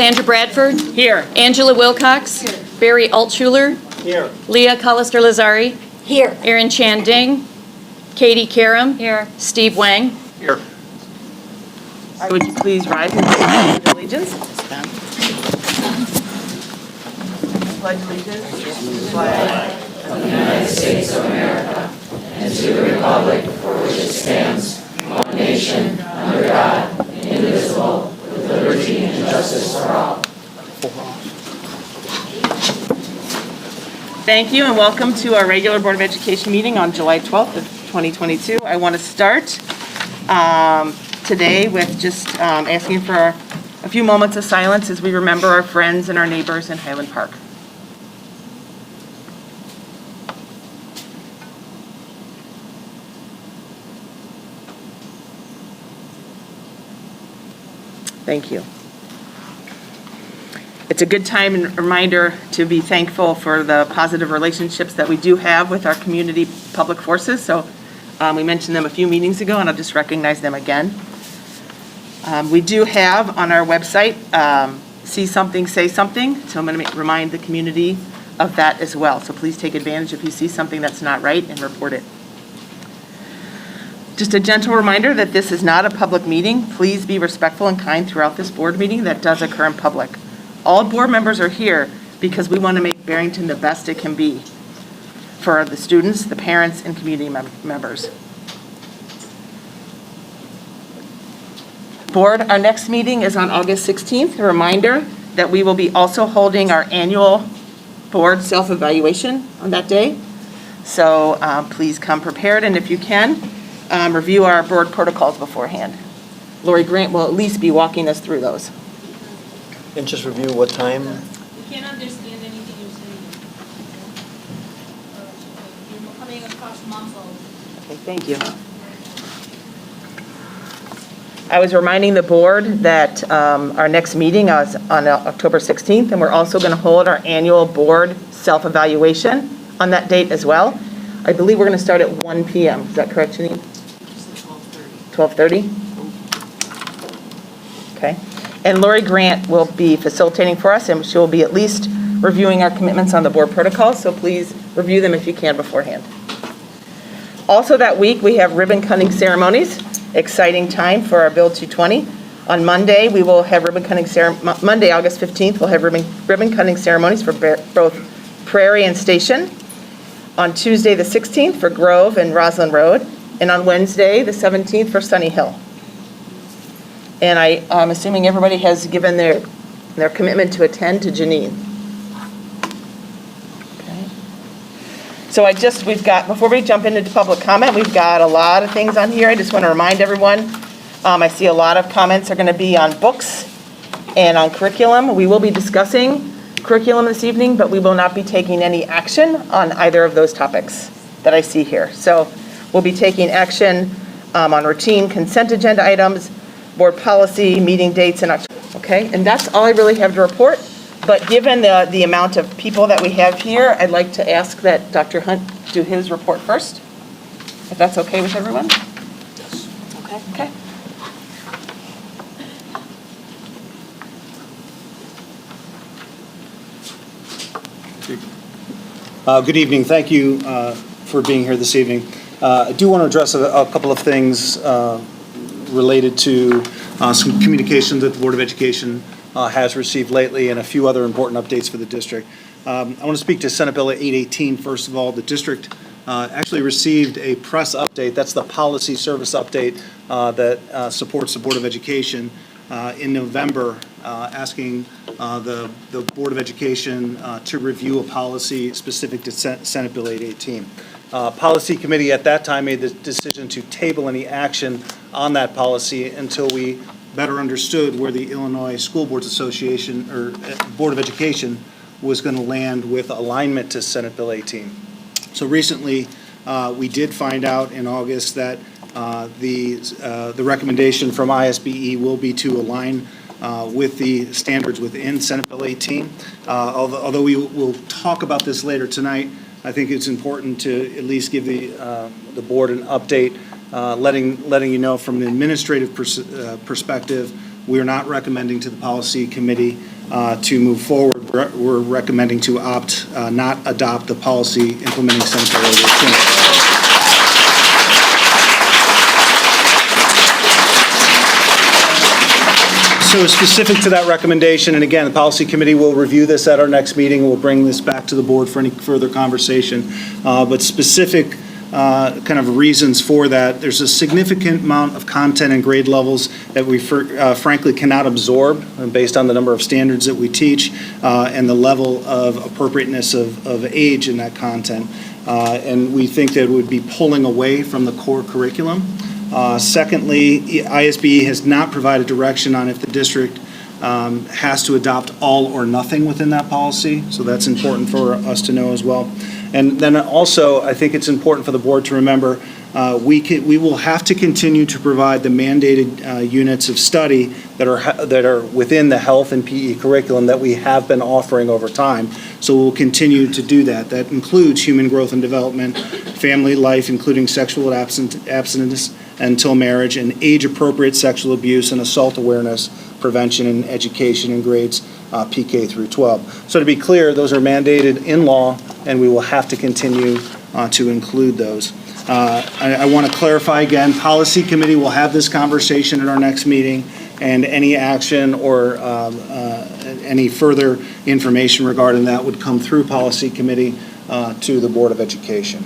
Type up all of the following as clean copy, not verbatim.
Sandra Bradford. Here. Angela Wilcox. Here. Barry Altshuler. Here. Leah Collister-Lazari. Here. Erin Chanding. Katie Karam. Here. Steve Wang. Here. Would you please rise and pledge allegiance? Pledge allegiance to the flag of the United States of America and to the republic for which it stands, one nation, under God, indivisible, with liberty and justice for all. Thank you and welcome to our regular Board of Education meeting on July 12th of 2022. I want to start today with just asking for a few moments of silence as we remember our friends and our neighbors in Highland Park. Thank you. It's a good time and reminder to be thankful for the positive relationships that we do have with our community public forces. So we mentioned them a few meetings ago, and I'll just recognize them again. We do have on our website, See Something, Say Something. So I'm going to remind the community of that as well. So please take advantage if you see something that's not right and report it. Just a gentle reminder that this is not a public meeting. Please be respectful and kind throughout this board meeting that does occur in public. All board members are here because we want to make Barrington the best it can be for the students, the parents, and community members. Board, our next meeting is on August 16th. A reminder that we will be also holding our annual board self-evaluation on that day. So please come prepared, and if you can, review our board protocols beforehand. Lori Grant will at least be walking us through those. And just review what time. We can't understand anything you're saying. You're coming across muffled. Okay, thank you. I was reminding the board that our next meeting is on October 16th, and we're also going to hold our annual board self-evaluation on that date as well. I believe we're going to start at 1 p.m. Is that correct, Janine? 12:30. 12:30? Okay. And Lori Grant will be facilitating for us, and she will be at least reviewing our commitments on the board protocols, so please review them if you can beforehand. Also that week, we have ribbon cutting ceremonies. Exciting time for our Bill 220. On Monday, we will have Monday, August 15th, we'll have ribbon cutting ceremonies for both Prairie and Station. On Tuesday, the 16th, for Grove and Roslyn Road. And on Wednesday, the 17th, for Sunny Hill. And I'm assuming everybody has given their commitment to attend to Janine. Okay. So before we jump into public comment, we've got a lot of things on here. I just want to remind everyone, I see a lot of comments are going to be on books and on curriculum. We will be discussing curriculum this evening, but we will not be taking any action on either of those topics that I see here. So we'll be taking action on routine consent agenda items, board policy, meeting dates, and okay, and that's all I really have to report. But given the amount of people that we have here, I'd like to ask that Dr. Hunt do his report first, if that's okay with everyone. Yes. Okay. Good evening. Thank you for being here this evening. I do want to address a couple of things related to some communications that the Board of Education has received lately and a few other important updates for the district. I want to speak to Senate Bill 818. First of all, the district actually received a press update. That's the policy service update that supports the Board of Education in November, asking the Board of Education to review a policy specific to Senate Bill 818. Policy committee at that time made the decision to table any action on that policy until we better understood where the Illinois School Boards Association or Board of Education was going to land with alignment to Senate Bill 18. So recently, we did find out in August that the recommendation from ISBE will be to align with the standards within Senate Bill 18. Although we will talk about this later tonight, I think it's important to at least give the board an update, letting you know from an administrative perspective we are not recommending to the policy committee to move forward. We're recommending to not adopt the policy implementing Senate Bill 818. So specific to that recommendation, and again, the policy committee will review this at our next meeting. We'll bring this back to the board for any further conversation. But specific kind of reasons for that, there's a significant amount of content and grade levels that we frankly cannot absorb based on the number of standards that we teach and the level of appropriateness of age in that content. And we think that it would be pulling away from the core curriculum. Secondly, ISBE has not provided direction on if the district has to adopt all or nothing within that policy, so that's important for us to know as well. And then also, I think it's important for the board to remember, we will have to continue to provide the mandated units of study that are within the health and PE curriculum that we have been offering over time. So we'll continue to do that. That includes human growth and development, family life, including sexual abstinence until marriage, and age-appropriate sexual abuse and assault awareness, prevention and education in grades PK through 12. So to be clear, those are mandated in law, and we will have to continue to include those. I want to clarify again, policy committee will have this conversation at our next meeting, and any action or any further information regarding that would come through policy committee to the Board of Education.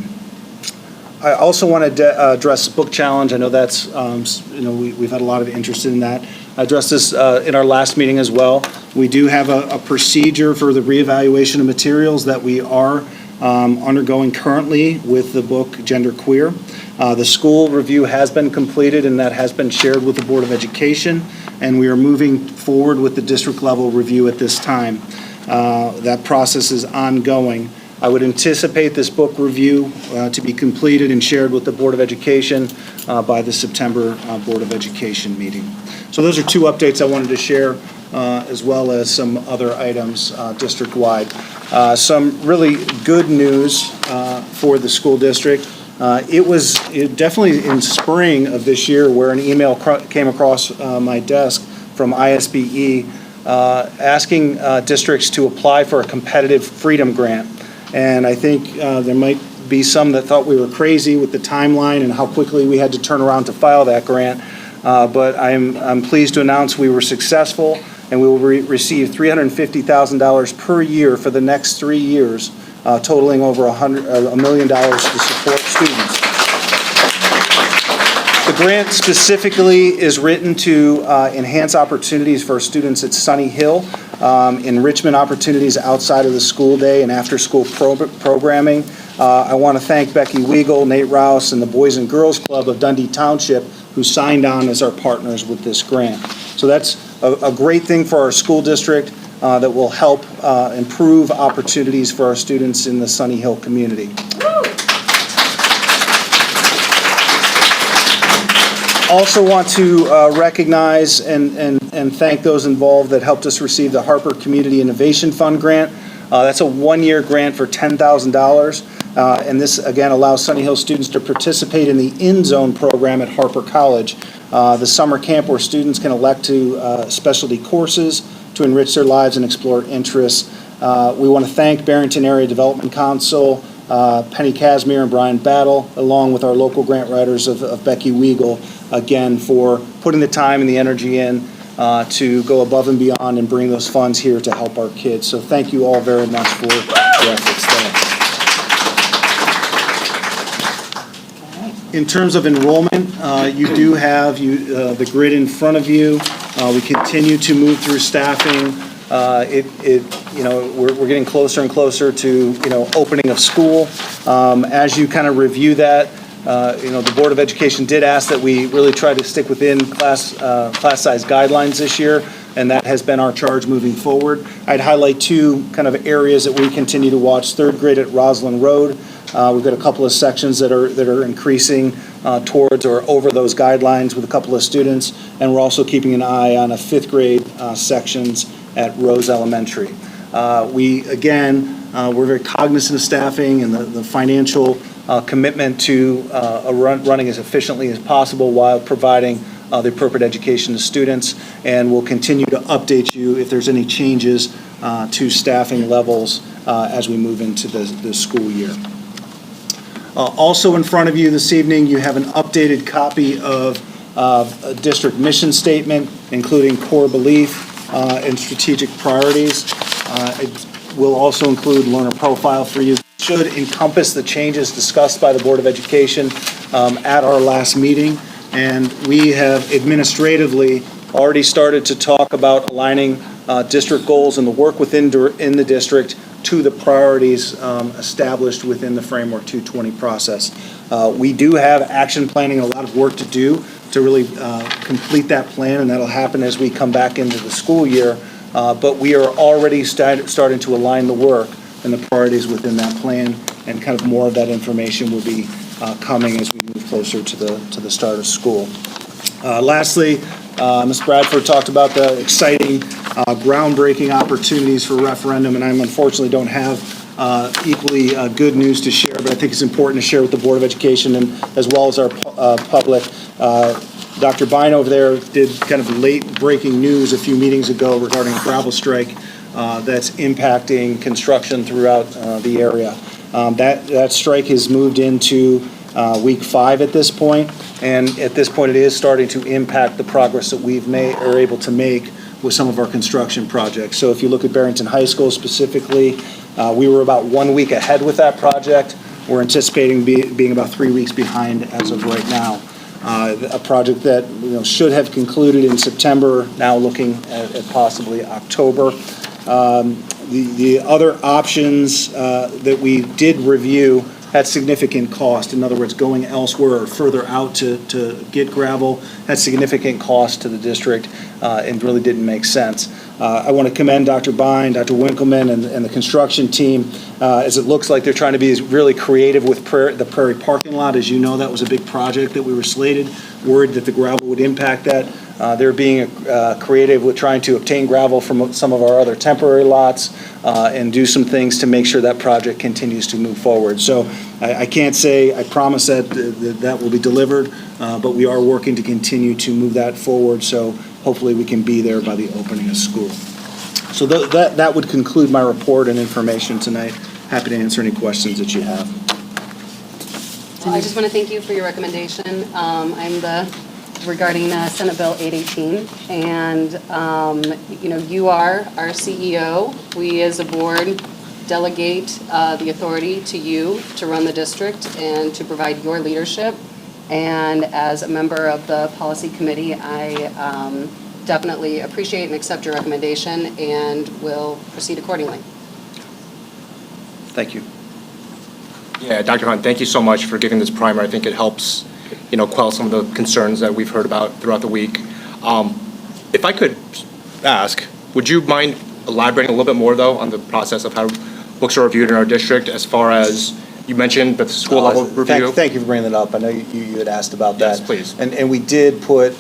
I also want to address book challenge. I know that's, we've had a lot of interest in that. I addressed this in our last meeting as well. We do have a procedure for the reevaluation of materials that we are undergoing currently with the book Gender Queer. The school review has been completed, and that has been shared with the Board of Education, and we are moving forward with the district level review at this time. That process is ongoing. I would anticipate this book review to be completed and shared with the Board of Education by the September Board of Education meeting. So those are two updates I wanted to share, as well as some other items district-wide. Some really good news for the school district. It was definitely in spring of this year where an email came across my desk from ISBE asking districts to apply for a competitive freedom grant. And I think there might be some that thought we were crazy with the timeline and how quickly we had to turn around to file that grant. But I'm pleased to announce we were successful, and we will receive $350,000 per year for the next 3 years, totaling over $1 million to support students. The grant specifically is written to enhance opportunities for students at Sunny Hill, enrichment opportunities outside of the school day and after-school programming. I want to thank Becky Weigel, Nate Rouse, and the Boys and Girls Club of Dundee Township who signed on as our partners with this grant. So that's a great thing for our school district that will help improve opportunities for our students in the Sunny Hill community. Also want to recognize and thank those involved that helped us receive the Harper Community Innovation Fund grant. That's a one-year grant for $10,000, and this again allows Sunny Hill students to participate in the In-Zone program at Harper College, the summer camp where students can elect to specialty courses to enrich their lives and explore interests. We want to thank Barrington Area Development Council, Penny Casimir and Brian Battle, along with our local grant writers of Becky Weigel, again, for putting the time and the energy in to go above and beyond and bring those funds here to help our kids. So thank you all very much for your efforts there. In terms of enrollment, you do have the grid in front of you. We continue to move through staffing. We're getting closer and closer to, opening of school. As you kind of review that, the Board of Education did ask that we really try to stick within class size guidelines this year, and that has been our charge moving forward. I'd highlight two kind of areas that we continue to watch. Third grade at Roslyn Road. We've got a couple of sections that are increasing towards or over those guidelines with a couple of students, and we're also keeping an eye on a fifth grade sections at Rose Elementary. We're very cognizant of staffing and the financial commitment to running as efficiently as possible while providing the appropriate education to students, and we'll continue to update you if there's any changes to staffing levels as we move into the school year. Also in front of you this evening, you have an updated copy of a district mission statement, including core belief and strategic priorities. It will also include learner profile for you. It should encompass the changes discussed by the Board of Education at our last meeting. And we have administratively already started to talk about aligning district goals and the work in the district to the priorities established within the Framework 220 process. We do have action planning and a lot of work to do to really complete that plan, and that'll happen as we come back into the school year. But we are already starting to align the work and the priorities within that plan, and kind of more of that information will be coming as we move closer to the start of school. Lastly, Ms. Bradford talked about the exciting groundbreaking opportunities for referendum, and I unfortunately don't have equally good news to share, but I think it's important to share with the Board of Education and as well as our public. Dr. Bine over there did kind of late breaking news a few meetings ago regarding a gravel strike that's impacting construction throughout the area. That strike has moved into week 5 at this point, and at this point it is starting to impact the progress that we've are able to make with some of our construction projects. So if you look at Barrington High School specifically, we were about 1 week ahead with that project. We're anticipating being about 3 weeks behind as of right now. A project that should have concluded in September, now looking at possibly October. The other options that we did review had significant cost. In other words, going elsewhere or further out to get gravel had significant cost to the district and really didn't make sense. I want to commend Dr. Bine, Dr. Winkleman, and the construction team, as it looks like they're trying to be really creative with the Prairie parking lot. As you know, that was a big project that we were slated, worried that the gravel would impact that. They're being creative with trying to obtain gravel from some of our other temporary lots and do some things to make sure that project continues to move forward. So I can't say I promise that will be delivered, but we are working to continue to move that forward. So hopefully we can be there by the opening of school. So that would conclude my report and information tonight. Happy to answer any questions that you have. Well, I just want to thank you for your recommendation. Regarding Senate Bill 818, and you are our CEO. We as a board delegate the authority to you to run the district and to provide your leadership. And as a member of the policy committee, I definitely appreciate and accept your recommendation and will proceed accordingly. Thank you. Yeah, Dr. Hunt, thank you so much for giving this primer. I think it helps quell some of the concerns that we've heard about throughout the week. If I could ask, would you mind elaborating a little bit more, though, on the process of how books are reviewed in our district, as far as you mentioned the school level review? Thank you for bringing that up. I know you had asked about that. Yes, please. And we did put...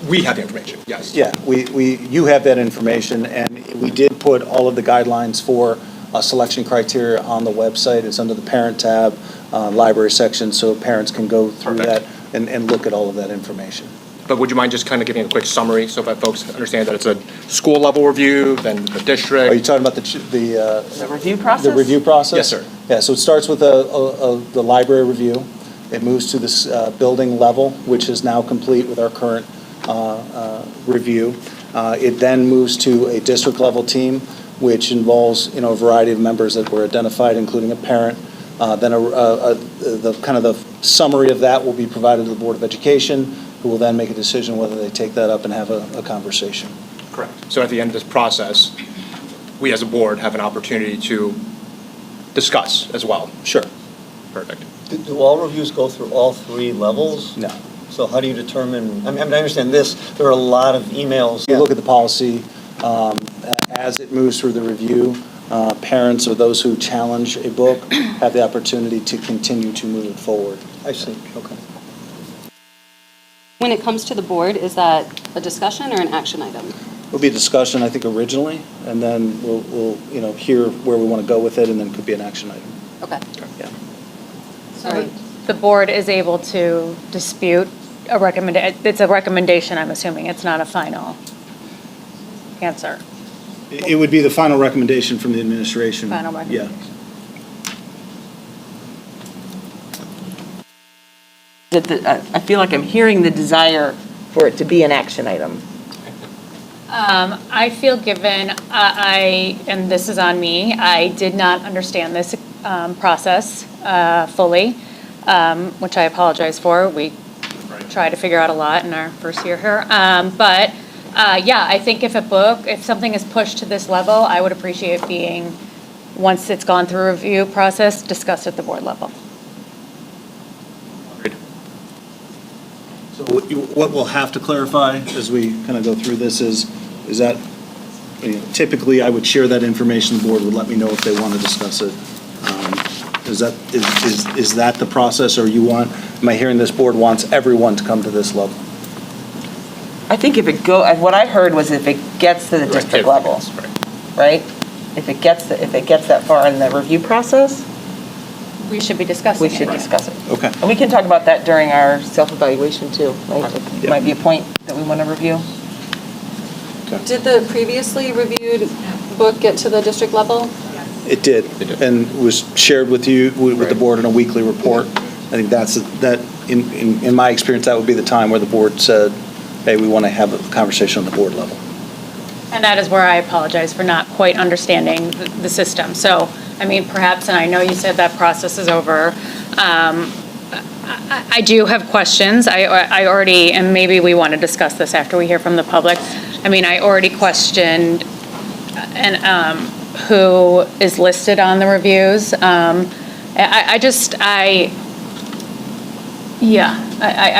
we have the information, yes. Yeah, you have that information, and we did put all of the guidelines for selection criteria on the website. It's under the parent tab, library section, so parents can go through Perfect. that and look at all of that information. But would you mind just kind of giving a quick summary so that folks understand that it's a school level review, then the district? Are you talking about the review process? The review process? Yes, sir. Yeah, so it starts with the library review. It moves to this building level, which is now complete with our current review. It then moves to a district level team, which involves a variety of members that were identified, including a parent. Then the summary of that will be provided to the Board of Education, who will then make a decision whether they take that up and have a conversation. Correct. So at the end of this process, we as a board have an opportunity to discuss as well. Sure. Perfect. Do all reviews go through all 3 levels? No. So how do you determine, I understand this, there are a lot of emails. You look at the policy, as it moves through the review, parents or those who challenge a book have the opportunity to continue to move it forward. I see, okay. When it comes to the board, is that a discussion or an action item? It'll be a discussion, I think, originally, and then we'll hear where we want to go with it, and then it could be an action item. Okay. Yeah. All right. The board is able to dispute it's a recommendation, I'm assuming. It's not a final answer. It would be the final recommendation from the administration. Final Yeah. I feel like I'm hearing the desire for it to be an action item. I feel given, and this is on me, I did not understand this process fully, which I apologize for. We tried to figure out a lot in our first year here. But yeah, I think if something is pushed to this level, I would appreciate being, once it's gone through a review process, discussed at the board level. So what we'll have to clarify as we kind of go through this is that typically I would share that information, the board would let me know if they want to discuss it. Is that the process, or am I hearing this board wants everyone to come to this level? I think what I heard was if it gets to the district level, right? If it gets that far in the review process, We should be discussing we it. should discuss it. Okay. And we can talk about that during our self-evaluation too, right? It might be a point that we want to review. Did the previously reviewed book get to the district level? It did, and was shared with you, with the board in a weekly report. I think in my experience, that would be the time where the board said, hey, we want to have a conversation on the board level. And that is where I apologize for not quite understanding the system. So, I mean, perhaps, and I know you said that process is over, I do have questions. I already, and maybe we want to discuss this after we hear from the public. I mean, I already questioned who is listed on the reviews. I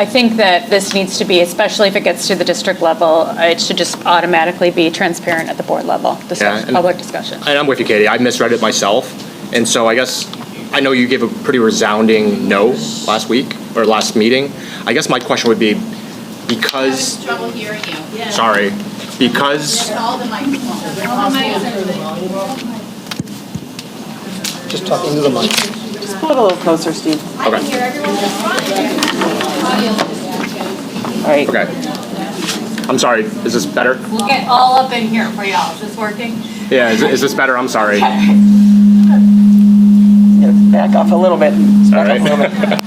think that this needs to be, especially if it gets to the district level, it should just automatically be transparent at the board level, public discussion. And I'm with you, Katie. I misread it myself. And so I guess, I know you gave a pretty resounding no last week, or last meeting. I guess my question would be, because, Trouble hearing you. sorry, because, All the microphones. All the microphones. Just talk into the mic. Just pull it a little closer, Steve. I can Okay. hear everyone just fine. All right. okay. I'm sorry, is this better? We'll get all up in here for y'all. Is this working? Yeah, is this better? I'm sorry. Yeah, back off a little bit. All Back off a little right. bit.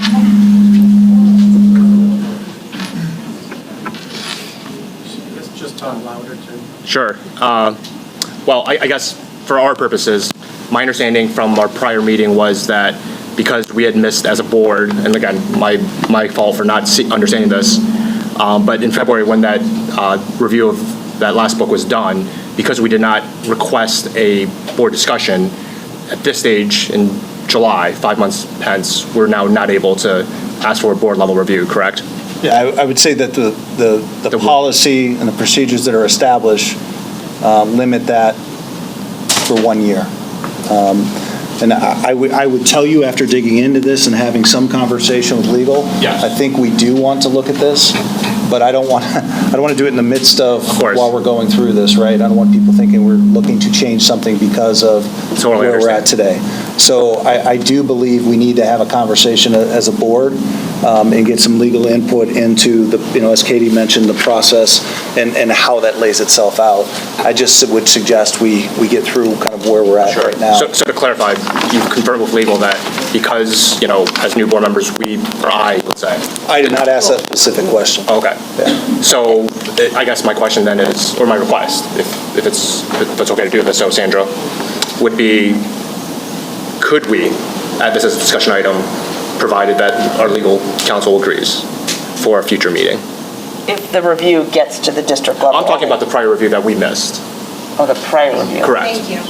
Just talk louder too. Sure. Well, I guess for our purposes, my understanding from our prior meeting was that because we had missed as a board, and again, my fault for not understanding this, but in February when that review of that last book was done, because we did not request a board discussion at this stage in July, 5 months hence, we're now not able to ask for a board level review, correct? Yeah, I would say that the policy and the procedures that are established limit that for 1 year. And I would tell you, after digging into this and having some conversation with legal, Yes. I think we do want to look at this, but I don't want to do it in the midst of course. while we're going through this, right? I don't want people thinking we're looking to change something because of Totally where we're understand. at today. So I do believe we need to have a conversation as a board and get some legal input into as Katie mentioned, the process and how that lays itself out. I just would suggest we get through kind of where we're at Sure. right now. So to clarify, you've confirmed with legal that because, as new board members, let's say. I did not ask that specific question. Okay. So I guess my question then is, or my request, if it's okay to do this, so Sandra, would be, could we add this as a discussion item, provided that our legal counsel agrees for a future meeting? If the review gets to the district level. I'm talking about the prior review that we missed. Oh, the prior review. Correct. Thank you.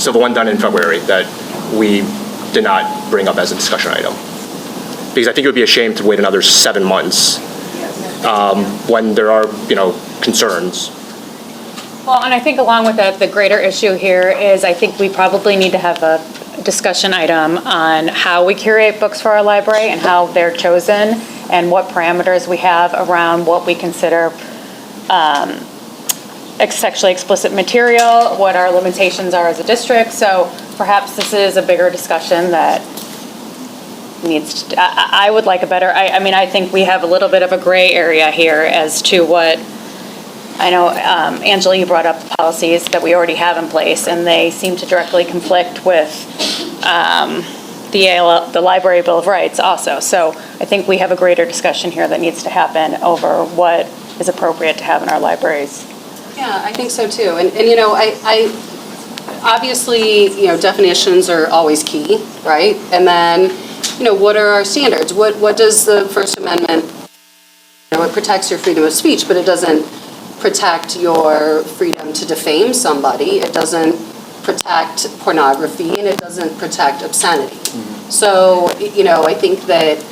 So the one done in February that we did not bring up as a discussion item. Because I think it would be a shame to wait another 7 months when there are, concerns. Well, and I think along with that, the greater issue here is I think we probably need to have a discussion item on how we curate books for our library and how they're chosen and what parameters we have around what we consider sexually explicit material, what our limitations are as a district. So perhaps this is a bigger discussion that needs to, I would like a better, I mean, I think we have a little bit of a gray area here as to what, I know, Angela, you brought up the policies that we already have in place, and they seem to directly conflict with the Library Bill of Rights also. So I think we have a greater discussion here that needs to happen over what is appropriate to have in our libraries. Yeah, I think so too. And you know, I obviously, you know, definitions are always key, right? And then, you know, what are our standards? What does the First Amendment, you know, it protects your freedom of speech, but it doesn't protect your freedom to defame somebody. It doesn't protect pornography, and it doesn't protect obscenity. So, you know, I think that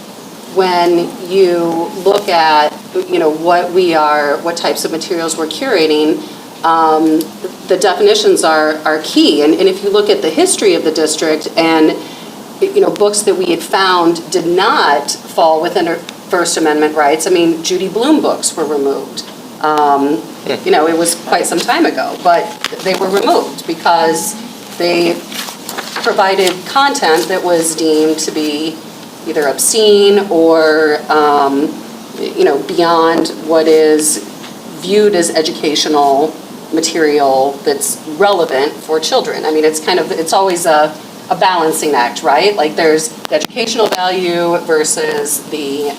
when you look at, you know, what types of materials we're curating, the definitions are key. And if you look at the history of the district and, you know, books that we had found did not fall within our First Amendment rights, I mean, Judy Blume books were removed. You know, it was quite some time ago, but they were removed because they provided content that was deemed to be either obscene or, you know, beyond what is viewed as educational material that's relevant for children. I mean, it's always a balancing act, right? Like there's the educational value versus the,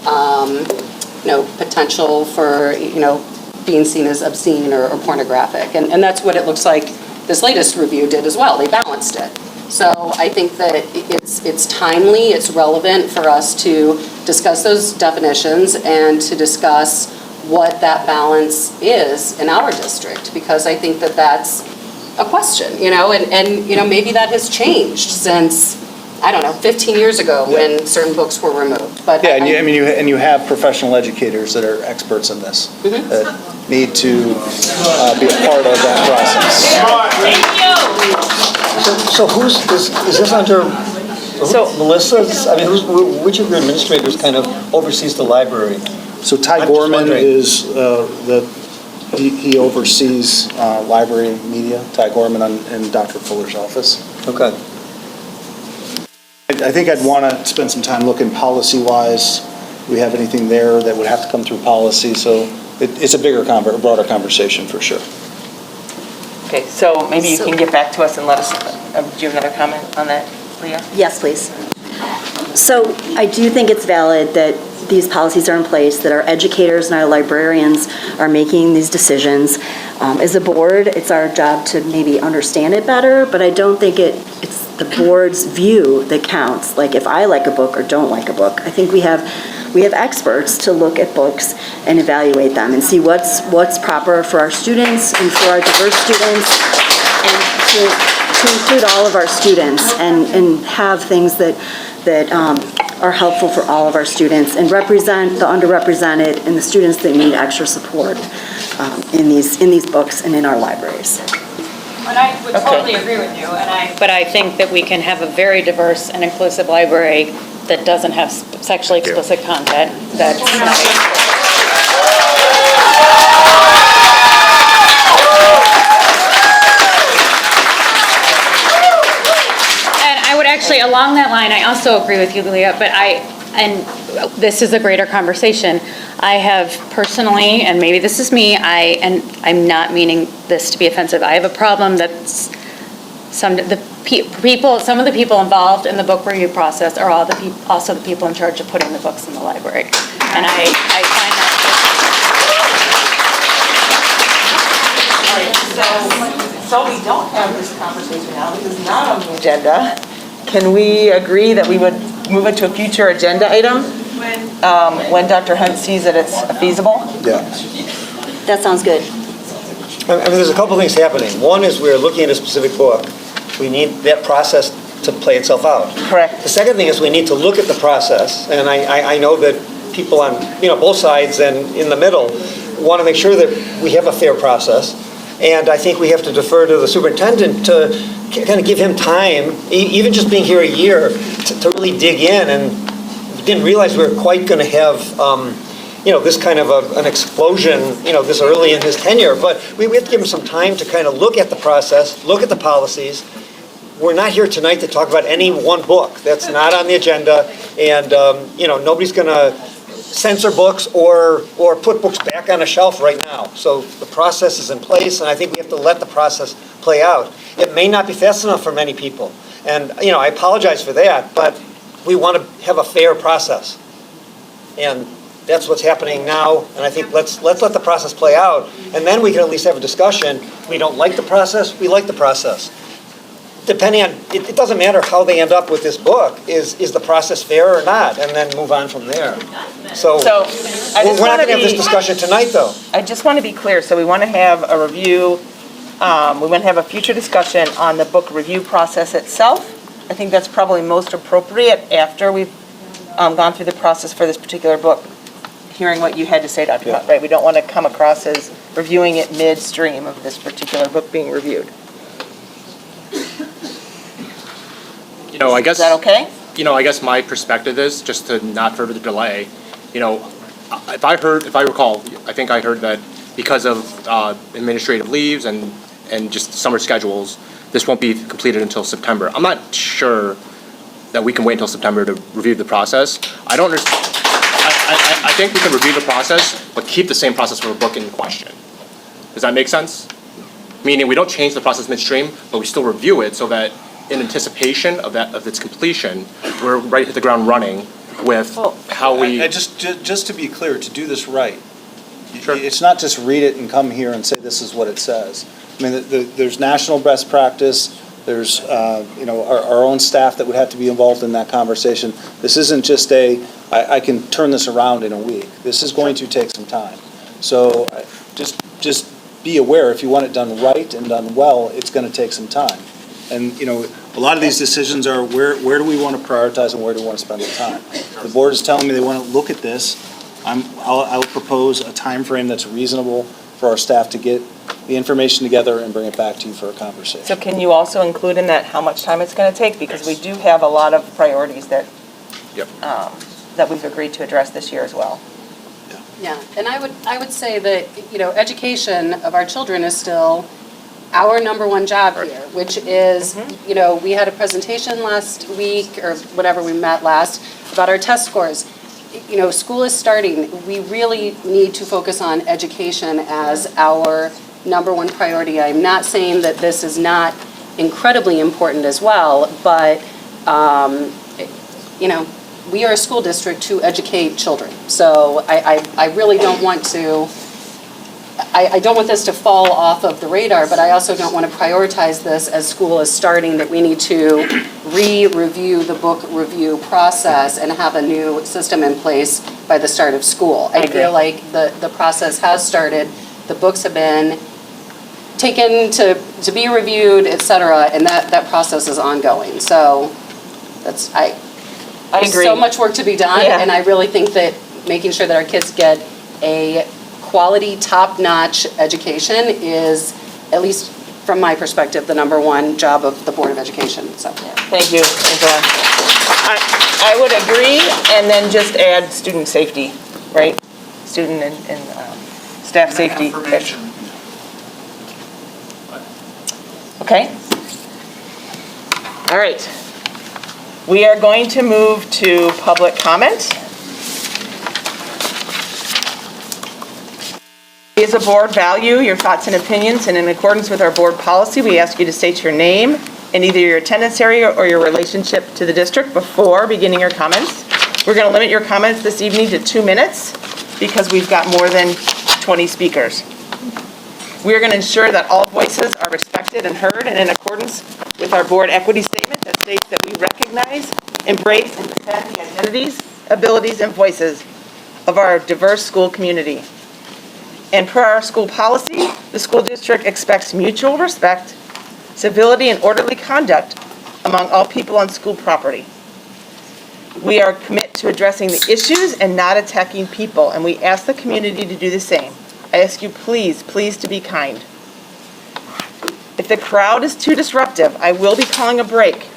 you know, potential for, you know, being seen as obscene or pornographic. And that's what it looks like this latest review did as well. They balanced it. So I think that it's timely, it's relevant for us to discuss those definitions and to discuss what that balance is in our district, because I think that that's a question, you know, and you know, maybe that has changed since, I don't know, 15 years ago when certain books were removed. But Yeah, and you have professional educators that are experts in this, that need to be a part of that process. So is this under Melissa's, I mean, which of your administrators kind of oversees the library? So Ty I'm just Gorman wondering. is, he oversees library media, Ty Gorman in Dr. Fuller's office. Okay. I think I'd want to spend some time looking policy-wise. Do we have anything there that would have to come through policy? So it's a broader conversation for sure. Okay, so maybe you can get back to us and let us, do you have another comment on that, Leah? Yes, please. So I do think it's valid that these policies are in place, that our educators and our librarians are making these decisions. As a board, it's our job to maybe understand it better, but I don't think it's the board's view that counts. Like if I like a book or don't like a book, I think we have experts to look at books and evaluate them and see what's proper for our students and for our diverse students, and to include all of our students and have things that are helpful for all of our students and represent the underrepresented and the students that need extra support in these books and in our libraries. And I would totally agree with you, but I think that we can have a very diverse and inclusive library that doesn't have sexually explicit content. That's And I would actually, along that line, I also agree with you, Leah, but and this is a greater conversation. I have personally, and maybe this is me, and I'm not meaning this to be offensive, I have a problem that some of the people involved in the book review process are also the people in charge of putting the books in the library. And I find that. So we don't have this conversation now, this is not on the agenda. Can we agree that we would move it to a future agenda item? When Dr. Hunt sees that it's feasible? Yeah. That sounds good. I mean, there's a couple things happening. One is we're looking at a specific book. We need that process to play itself out. Correct. The second thing is we need to look at the process, and I know that people on, you know, both sides and in the middle want to make sure that we have a fair process. And I think we have to defer to the superintendent to kind of give him time, even just being here a year, to really dig in. And didn't realize we were quite going to have, you know, this kind of an explosion, you know, this early in his tenure. But we have to give him some time to kind of look at the process, look at the policies, we're not here tonight to talk about any one book. That's not on the agenda, and, nobody's going to censor books or put books back on a shelf right now. So the process is in place, and I think we have to let the process play out. It may not be fast enough for many people, and, I apologize for that, but we want to have a fair process. And that's what's happening now, and I think let's let the process play out, and then we can at least have a discussion. We don't like the process, we like the process. Depending on, it doesn't matter how they end up with this book, is the process fair or not, and then move on from there. So, So, I just we're not want gonna to have this be, discussion tonight, though. I just want to be clear, so we want to have a review, we want to have a future discussion on the book review process itself. I think that's probably most appropriate after we've gone through the process for this particular book, hearing what you had to say, Dr. Hunt, right? We don't want to come across as reviewing it midstream of this particular book being reviewed. I guess. Is that okay? I guess my perspective is, just to not further delay, if I recall, I think I heard that because of administrative leaves and just summer schedules, this won't be completed until September. I'm not sure that we can wait until September to review the process. I don't understand. I think we can review the process, but keep the same process for a book in question. Does that make sense? Meaning we don't change the process midstream, but we still review it so that in anticipation of its completion, we're ready to hit the ground running with how we. Just to be clear, to do this right, Sure. it's not just read it and come here and say this is what it says. I mean, there's national best practice. There's, our own staff that would have to be involved in that conversation. This isn't just I can turn this around in a week. This is going to take some time. So just be aware, if you want it done right and done well, it's going to take some time. And, a lot of these decisions are where do we want to prioritize and where do we want to spend the time? The board is telling me they want to look at this. I'll propose a time frame that's reasonable for our staff to get the information together and bring it back to you for a conversation. So can you also include in that how much time it's going to take? Because we do have a lot of priorities that that we've agreed to address this year as well. Yeah, and I would say that, education of our children is still our number one job here, which is, we had a presentation last week, or whatever we met last, about our test scores. School is starting. We really need to focus on education as our number one priority. I'm not saying that this is not incredibly important as well, but, we are a school district to educate children. So I really don't want to, I don't want this to fall off of the radar, but I also don't want to prioritize this as school is starting, that we need to re-review the book review process and have a new system in place by the start of school. I feel like the process has started, the books have been taken to be reviewed, et cetera, and that process is ongoing. So there's agree. so much work to be done, Yeah. and I really think that making sure that our kids get a quality, top-notch education is, at least from my perspective, the number one job of the Board of Education, so. Thank you, Angela. I would agree, and then just add student safety, right? Student and staff safety. Information. Okay. All right. We are going to move to public comment. We as a board value your thoughts and opinions, and in accordance with our board policy, we ask you to state your name and either your attendance area or your relationship to the district before beginning your comments. We're going to limit your comments this evening to 2 minutes because we've got more than 20 speakers. We are going to ensure that all voices are respected and heard, and in accordance with our board equity statement that states that we recognize, embrace, and defend the identities, abilities, and voices of our diverse school community. And per our school policy, the school district expects mutual respect, civility, and orderly conduct among all people on school property. We are committed to addressing the issues and not attacking people, and we ask the community to do the same. I ask you, please to be kind. If the crowd is too disruptive, I will be calling a break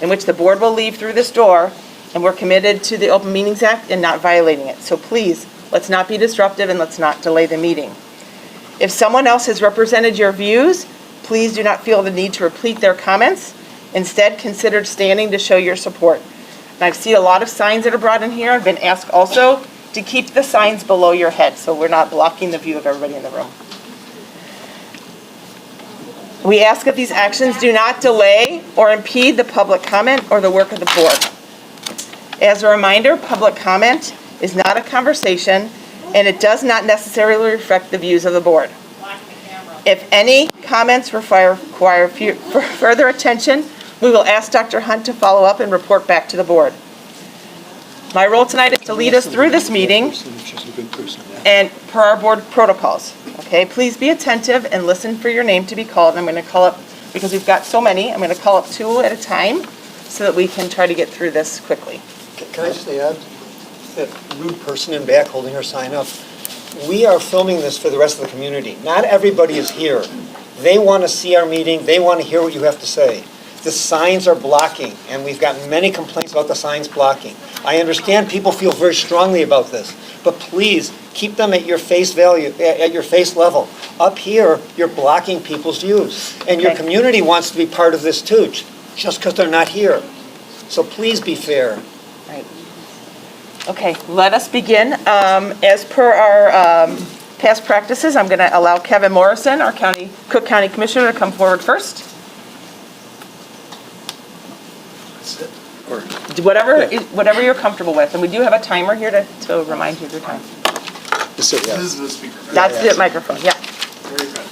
in which the board will leave through this door, and we're committed to the Open Meetings Act and not violating it. So please, let's not be disruptive and let's not delay the meeting. If someone else has represented your views, please do not feel the need to repeat their comments, Instead, consider standing to show your support. And I've seen a lot of signs that are brought in here. I've been asked also to keep the signs below your head so we're not blocking the view of everybody in the room. We ask that these actions do not delay or impede the public comment or the work of the board. As a reminder, public comment is not a conversation, and it does not necessarily reflect the views of the board. If any comments require further attention, we will ask Dr. Hunt to follow up and report back to the board. My role tonight is to lead us through this meeting and per our board protocols. Okay, please be attentive and listen for your name to be called. And I'm going to call up, because we've got so many, I'm going to call up 2 at a time so that we can try to get through this quickly. Can I just add, that rude person in back holding her sign up, we are filming this for the rest of the community. Not everybody is here. They want to see our meeting, they want to hear what you have to say. The signs are blocking, and we've gotten many complaints about the signs blocking. I understand people feel very strongly about this, but please keep them at your face value, at your face level. Up here, you're blocking people's views, and your community wants to be part of this too, just because they're not here. So please be fair. Right. Okay, let us begin. As per our past practices, I'm going to allow Kevin Morrison, our Cook County Commissioner, to come forward first. Whatever you're comfortable with, and we do have a timer here to remind you of your time. This is the speaker, right? That's the microphone, yeah. Very good.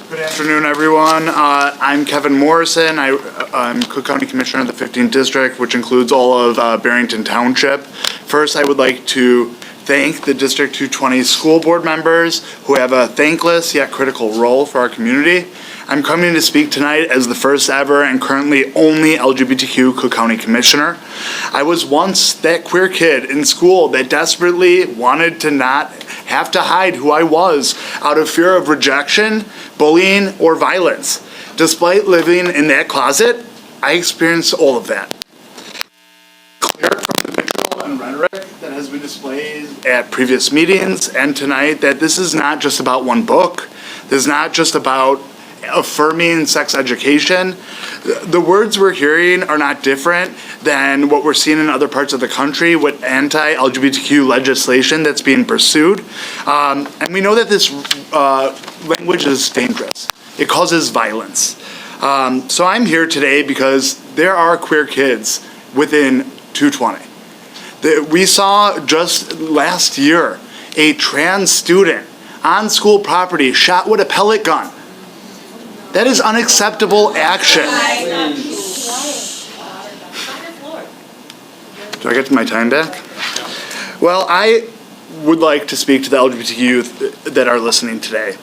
Good afternoon, everyone. I'm Kevin Morrison. I'm Cook County Commissioner of the 15th District, which includes all of Barrington Township. First, I would like to thank the District 220 school board members who have a thankless yet critical role for our community. I'm coming to speak tonight as the first ever and currently only LGBTQ Cook County Commissioner. I was once that queer kid in school that desperately wanted to not have to hide who I was out of fear of rejection, bullying, or violence. Despite living in that closet, I experienced all of that. Clear from the vitriol and rhetoric that has been displayed at previous meetings and tonight that this is not just about one book. This is not just about affirming sex education. The words we're hearing are not different than what we're seeing in other parts of the country with anti-LGBTQ legislation that's being pursued. And we know that this language is dangerous. It causes violence. So I'm here today because there are queer kids within 220. We saw just last year a trans student on school property shot with a pellet gun. That is unacceptable action. Do I get my time back? Well, I would like to speak to the LGBTQ youth that are listening today.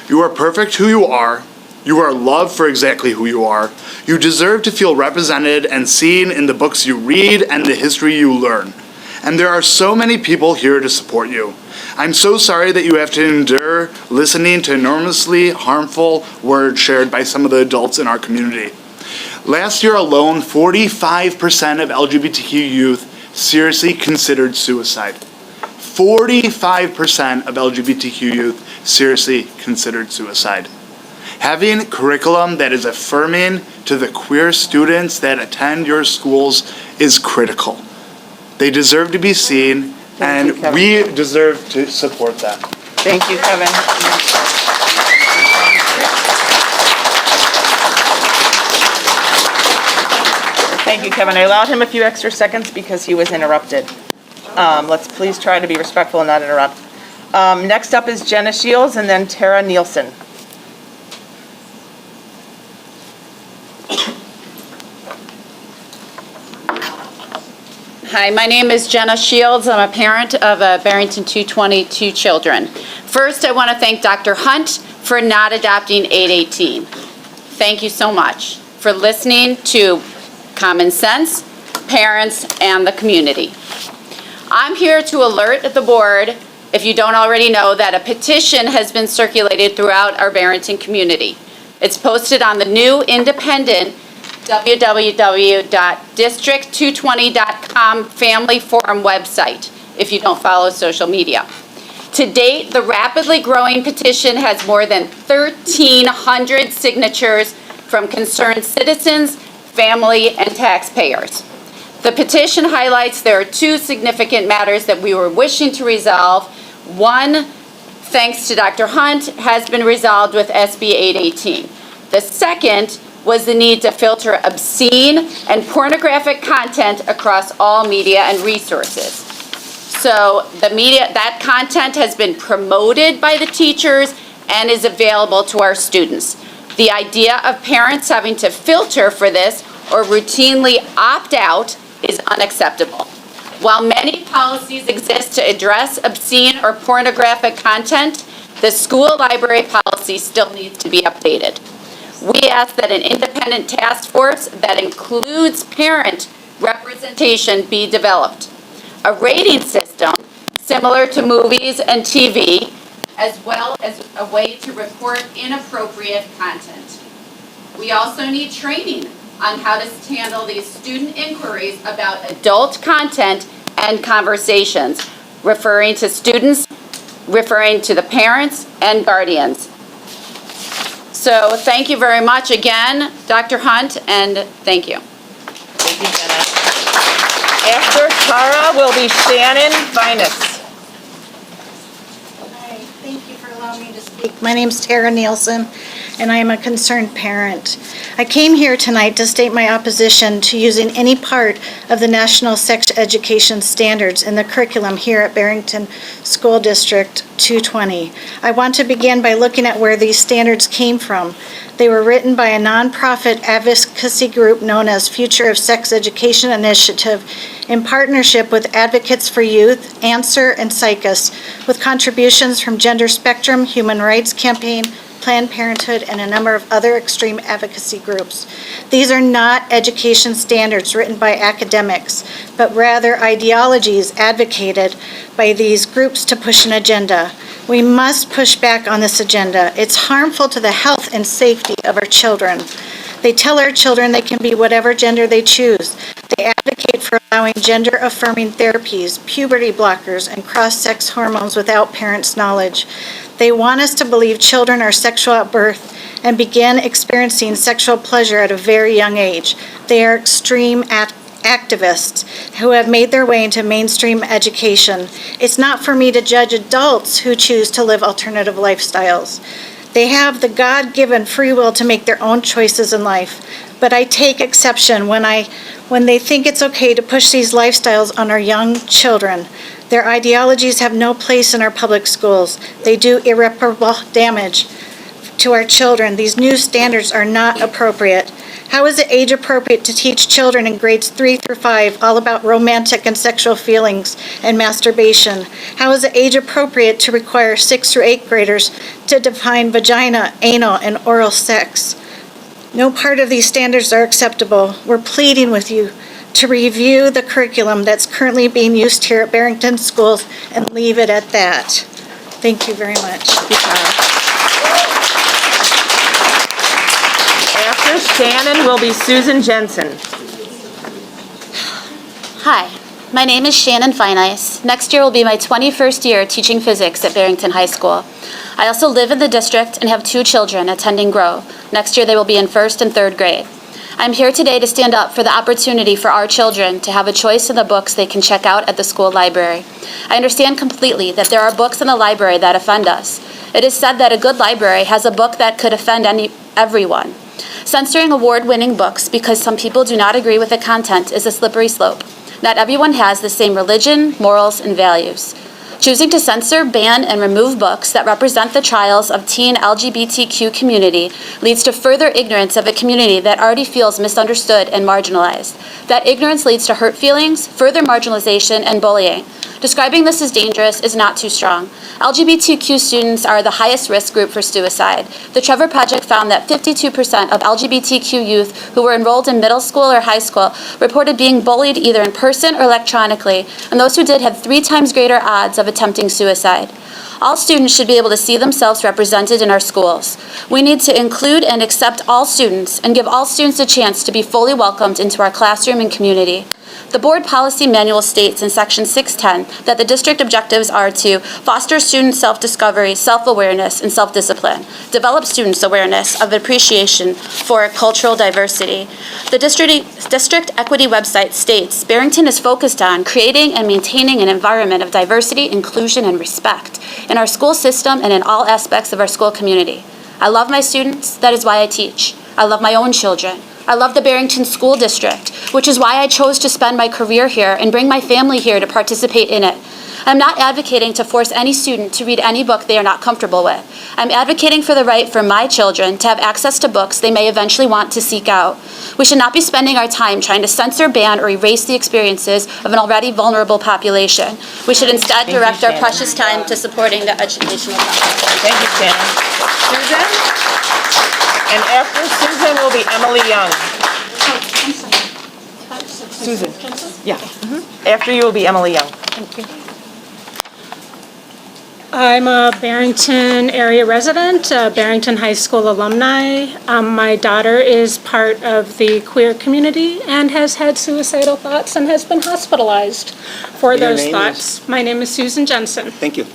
You are perfect who you are. You are loved for exactly who you are. You deserve to feel represented and seen in the books you read and the history you learn. And there are so many people here to support you. I'm so sorry that you have to endure listening to enormously harmful words shared by some of the adults in our community. Last year alone, 45% of LGBTQ youth seriously considered suicide. 45% of LGBTQ youth seriously considered suicide. Having curriculum that is affirming to the queer students that attend your schools is critical. They deserve to be seen, and we deserve to support them. Thank you, Kevin. Thank you, Kevin. I allowed him a few extra seconds because he was interrupted. Let's please try to be respectful and not interrupt. Next up is Jenna Shields and then Tara Nielsen. Hi, my name is Jenna Shields. I'm a parent of a Barrington 222 children. First, I want to thank Dr. Hunt for not adopting 818. Thank you so much for listening to common sense, parents, and the community. I'm here to alert the board, if you don't already know, that a petition has been circulated throughout our Barrington community. It's posted on the new independent www.district220.com family forum website if you don't follow social media. To date, the rapidly growing petition has more than 1,300 signatures from concerned citizens, family, and taxpayers. The petition highlights there are two significant matters that we were wishing to resolve. One, thanks to Dr. Hunt, has been resolved with SB 818. The second was the need to filter obscene and pornographic content across all media and resources. So that content has been promoted by the teachers and is available to our students. The idea of parents having to filter for this or routinely opt out is unacceptable. While many policies exist to address obscene or pornographic content, the school library policy still needs to be updated. We ask that an independent task force that includes parent representation be developed. A rating system similar to movies and TV, as well as a way to report inappropriate content. We also need training on how to handle these student inquiries about adult content and conversations, referring to students, referring to the parents and guardians. So thank you very much again, Dr. Hunt, and thank you. Thank you, Jenna. After Tara will be Shannon Finus. Hi, thank you for allowing me to speak. My name's Tara Nielsen, and I am a concerned parent. I came here tonight to state my opposition to using any part of the National Sex Education Standards in the curriculum here at Barrington School District 220. I want to begin by looking at where these standards came from. They were written by a nonprofit advocacy group known as Future of Sex Education Initiative in partnership with Advocates for Youth, Answer, and Psychus, with contributions from Gender Spectrum, Human Rights Campaign, Planned Parenthood, and a number of other extreme advocacy groups. These are not education standards written by academics, but rather ideologies advocated by these groups to push an agenda. We must push back on this agenda. It's harmful to the health and safety of our children. They tell our children they can be whatever gender they choose. They advocate for allowing gender-affirming therapies, puberty blockers, and cross-sex hormones without parents' knowledge. They want us to believe children are sexual at birth and begin experiencing sexual pleasure at a very young age. They are extreme activists who have made their way into mainstream education. It's not for me to judge adults who choose to live alternative lifestyles. They have the God-given free will to make their own choices in life. But I take exception when they think it's okay to push these lifestyles on our young children. Their ideologies have no place in our public schools. They do irreparable damage to our children. These new standards are not appropriate. How is it age appropriate to teach children in grades 3 through 5 all about romantic and sexual feelings and masturbation? How is it age appropriate to require 6th through 8th graders to define vagina, anal, and oral sex? No part of these standards are acceptable. We're pleading with you to review the curriculum that's currently being used here at Barrington Schools and leave it at that. Thank you very much. After Shannon will be Susan Jensen. Hi, my name is Shannon Fineiss. Next year will be my 21st year teaching physics at Barrington High School. I also live in the district and have 2 children attending Grow. Next year they will be in 1st and 3rd grade. I'm here today to stand up for the opportunity for our children to have a choice in the books they can check out at the school library. I understand completely that there are books in the library that offend us. It is said that a good library has a book that could offend everyone. Censoring award-winning books because some people do not agree with the content is a slippery slope. Not everyone has the same religion, morals, and values. Choosing to censor, ban, and remove books that represent the trials of teen LGBTQ community leads to further ignorance of a community that already feels misunderstood and marginalized. That ignorance leads to hurt feelings, further marginalization, and bullying. Describing this as dangerous is not too strong. LGBTQ students are the highest risk group for suicide. The Trevor Project found that 52% of LGBTQ youth who were enrolled in middle school or high school reported being bullied either in person or electronically, and those who did had 3 times greater odds of attempting suicide. All students should be able to see themselves represented in our schools. We need to include and accept all students and give all students a chance to be fully welcomed into our classroom and community. The board policy manual states in section 610 that the district objectives are to foster student self-discovery, self-awareness, and self-discipline, develop students' awareness of appreciation for cultural diversity. The district equity website states Barrington is focused on creating and maintaining an environment of diversity, inclusion, and respect in our school system and in all aspects of our school community. I love my students, that is why I teach. I love my own children. I love the Barrington School District, which is why I chose to spend my career here and bring my family here to participate in it. I'm not advocating to force any student to read any book they are not comfortable with. I'm advocating for the right for my children to have access to books they may eventually want to seek out. We should not be spending our time trying to censor, ban, or erase the experiences of an already vulnerable population. We should instead direct our precious time to supporting the educational process. Thank you, Shannon. Susan? And after Susan will be Emily Young. Susan. Yeah. After you will be Emily Young. Thank you. I'm a Barrington area resident, a Barrington High School alumni. My daughter is part of the queer community and has had suicidal thoughts and has been hospitalized for those thoughts. My name is Susan Jensen. Thank you.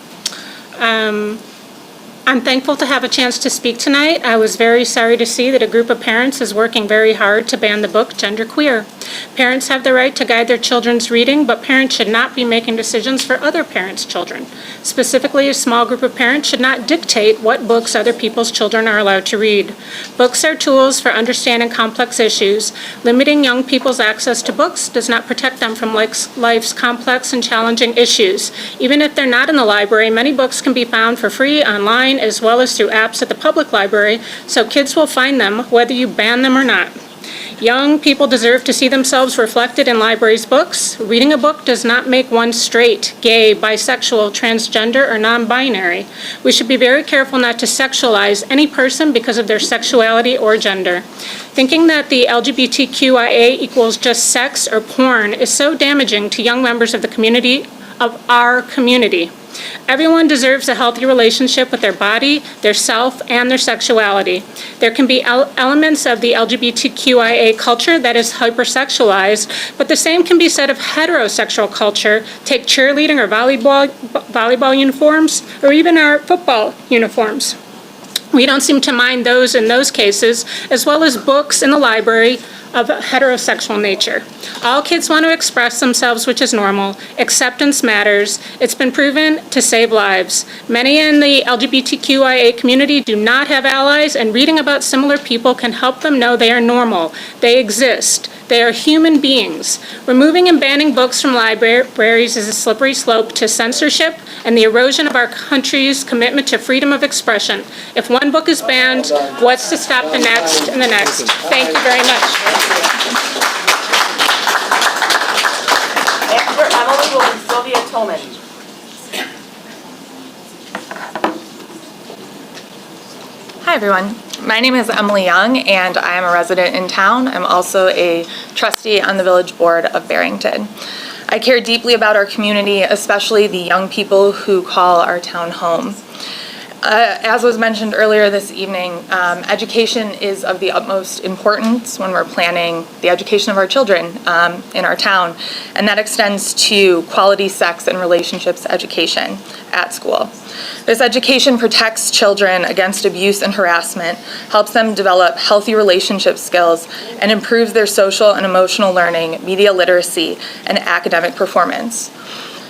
I'm thankful to have a chance to speak tonight. I was very sorry to see that a group of parents is working very hard to ban the book Genderqueer. Parents have the right to guide their children's reading, but parents should not be making decisions for other parents' children. Specifically, a small group of parents should not dictate what books other people's children are allowed to read. Books are tools for understanding complex issues. Limiting young people's access to books does not protect them from life's complex and challenging issues. Even if they're not in the library, many books can be found for free online as well as through apps at the public library, so kids will find them whether you ban them or not. Young people deserve to see themselves reflected in libraries' books. Reading a book does not make one straight, gay, bisexual, transgender, or non-binary. We should be very careful not to sexualize any person because of their sexuality or gender. Thinking that the LGBTQIA equals just sex or porn is so damaging to young members of the community, of our community. Everyone deserves a healthy relationship with their body, their self, and their sexuality. There can be elements of the LGBTQIA culture that is hypersexualized, but the same can be said of heterosexual culture. Take cheerleading or volleyball uniforms, or even our football uniforms. We don't seem to mind those in those cases, as well as books in the library of a heterosexual nature. All kids want to express themselves, which is normal. Acceptance matters. It's been proven to save lives. Many in the LGBTQIA community do not have allies, and reading about similar people can help them know they are normal. They exist. They are human beings. Removing and banning books from libraries is a slippery slope to censorship and the erosion of our country's commitment to freedom of expression. If one book is banned, what's to stop the next and the next? Thank you very much. After Emily will be Sylvia Tolman. Hi, everyone. My name is Emily Young, and I am a resident in town. I'm also a trustee on the Village Board of Barrington. I care deeply about our community, especially the young people who call our town home. As was mentioned earlier this evening, education is of the utmost importance when we're planning the education of our children in our town, and that extends to quality sex and relationships education at school. This education protects children against abuse and harassment, helps them develop healthy relationship skills, and improves their social and emotional learning, media literacy, and academic performance.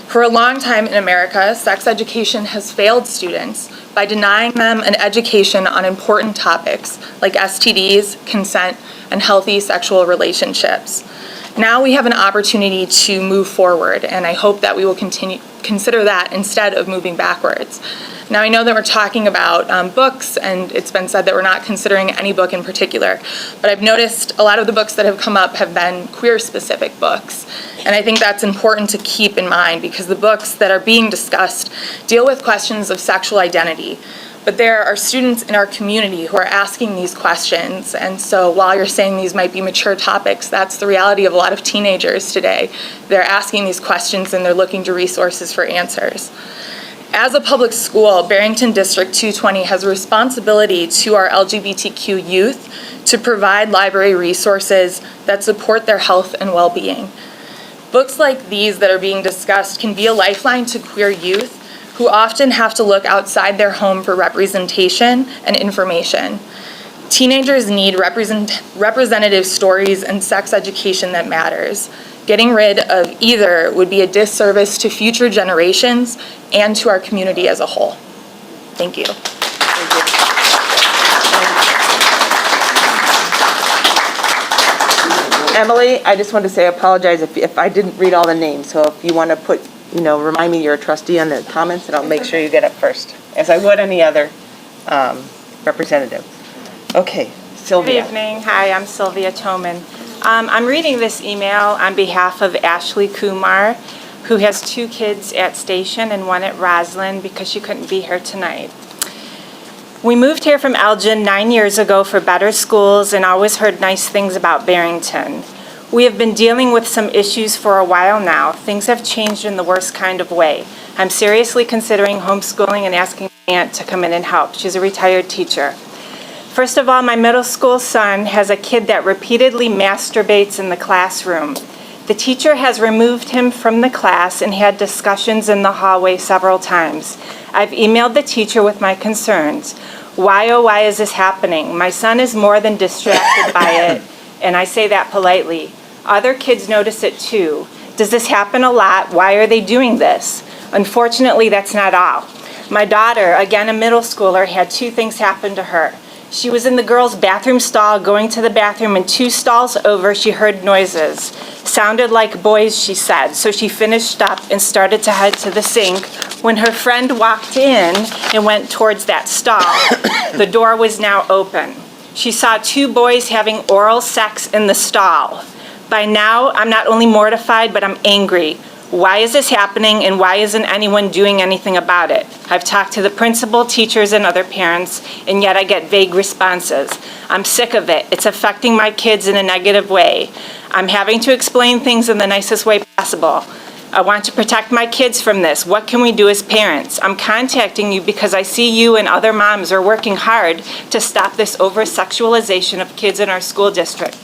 For a long time in America, sex education has failed students by denying them an education on important topics like STDs, consent, and healthy sexual relationships. Now we have an opportunity to move forward, and I hope that we will consider that instead of moving backwards. Now, I know that we're talking about books, and it's been said that we're not considering any book in particular, but I've noticed a lot of the books that have come up have been queer-specific books, and I think that's important to keep in mind because the books that are being discussed deal with questions of sexual identity, but there are students in our community who are asking these questions, and so while you're saying these might be mature topics, that's the reality of a lot of teenagers today. They're asking these questions and they're looking to resources for answers. As a public school, Barrington District 220 has a responsibility to our LGBTQ youth to provide library resources that support their health and well-being. Books like these that are being discussed can be a lifeline to queer youth who often have to look outside their home for representation and information. Teenagers need representative stories and sex education that matters. Getting rid of either would be a disservice to future generations and to our community as a whole. Thank you. Emily, I just wanted to say, I apologize if I didn't read all the names, so if you want to put, remind me you're a trustee on the comments, and I'll make sure you get up first, as I would any other representative. Okay, Sylvia. Good evening. Hi, I'm Sylvia Toman. I'm reading this email on behalf of Ashley Kumar, who has 2 kids at Station and 1 at Roslyn because she couldn't be here tonight. We moved here from Elgin 9 years ago for better schools and always heard nice things about Barrington. We have been dealing with some issues for a while now. Things have changed in the worst kind of way. I'm seriously considering homeschooling and asking my aunt to come in and help. She's a retired teacher. First of all, my middle school son has a kid that repeatedly masturbates in the classroom. The teacher has removed him from the class and had discussions in the hallway several times. I've emailed the teacher with my concerns. Why, oh, why is this happening? My son is more than distracted by it, and I say that politely. Other kids notice it too. Does this happen a lot? Why are they doing this? Unfortunately, that's not all. My daughter, again a middle schooler, had 2 things happen to her. She was in the girls' bathroom stall going to the bathroom, and 2 stalls over she heard noises. Sounded like boys, she said, so she finished up and started to head to the sink when her friend walked in and went towards that stall. The door was now open. She saw 2 boys having oral sex in the stall. By now, I'm not only mortified, but I'm angry. Why is this happening, and why isn't anyone doing anything about it? I've talked to the principal, teachers, and other parents, and yet I get vague responses. I'm sick of it. It's affecting my kids in a negative way. I'm having to explain things in the nicest way possible. I want to protect my kids from this. What can we do as parents? I'm contacting you because I see you and other moms are working hard to stop this over-sexualization of kids in our school district.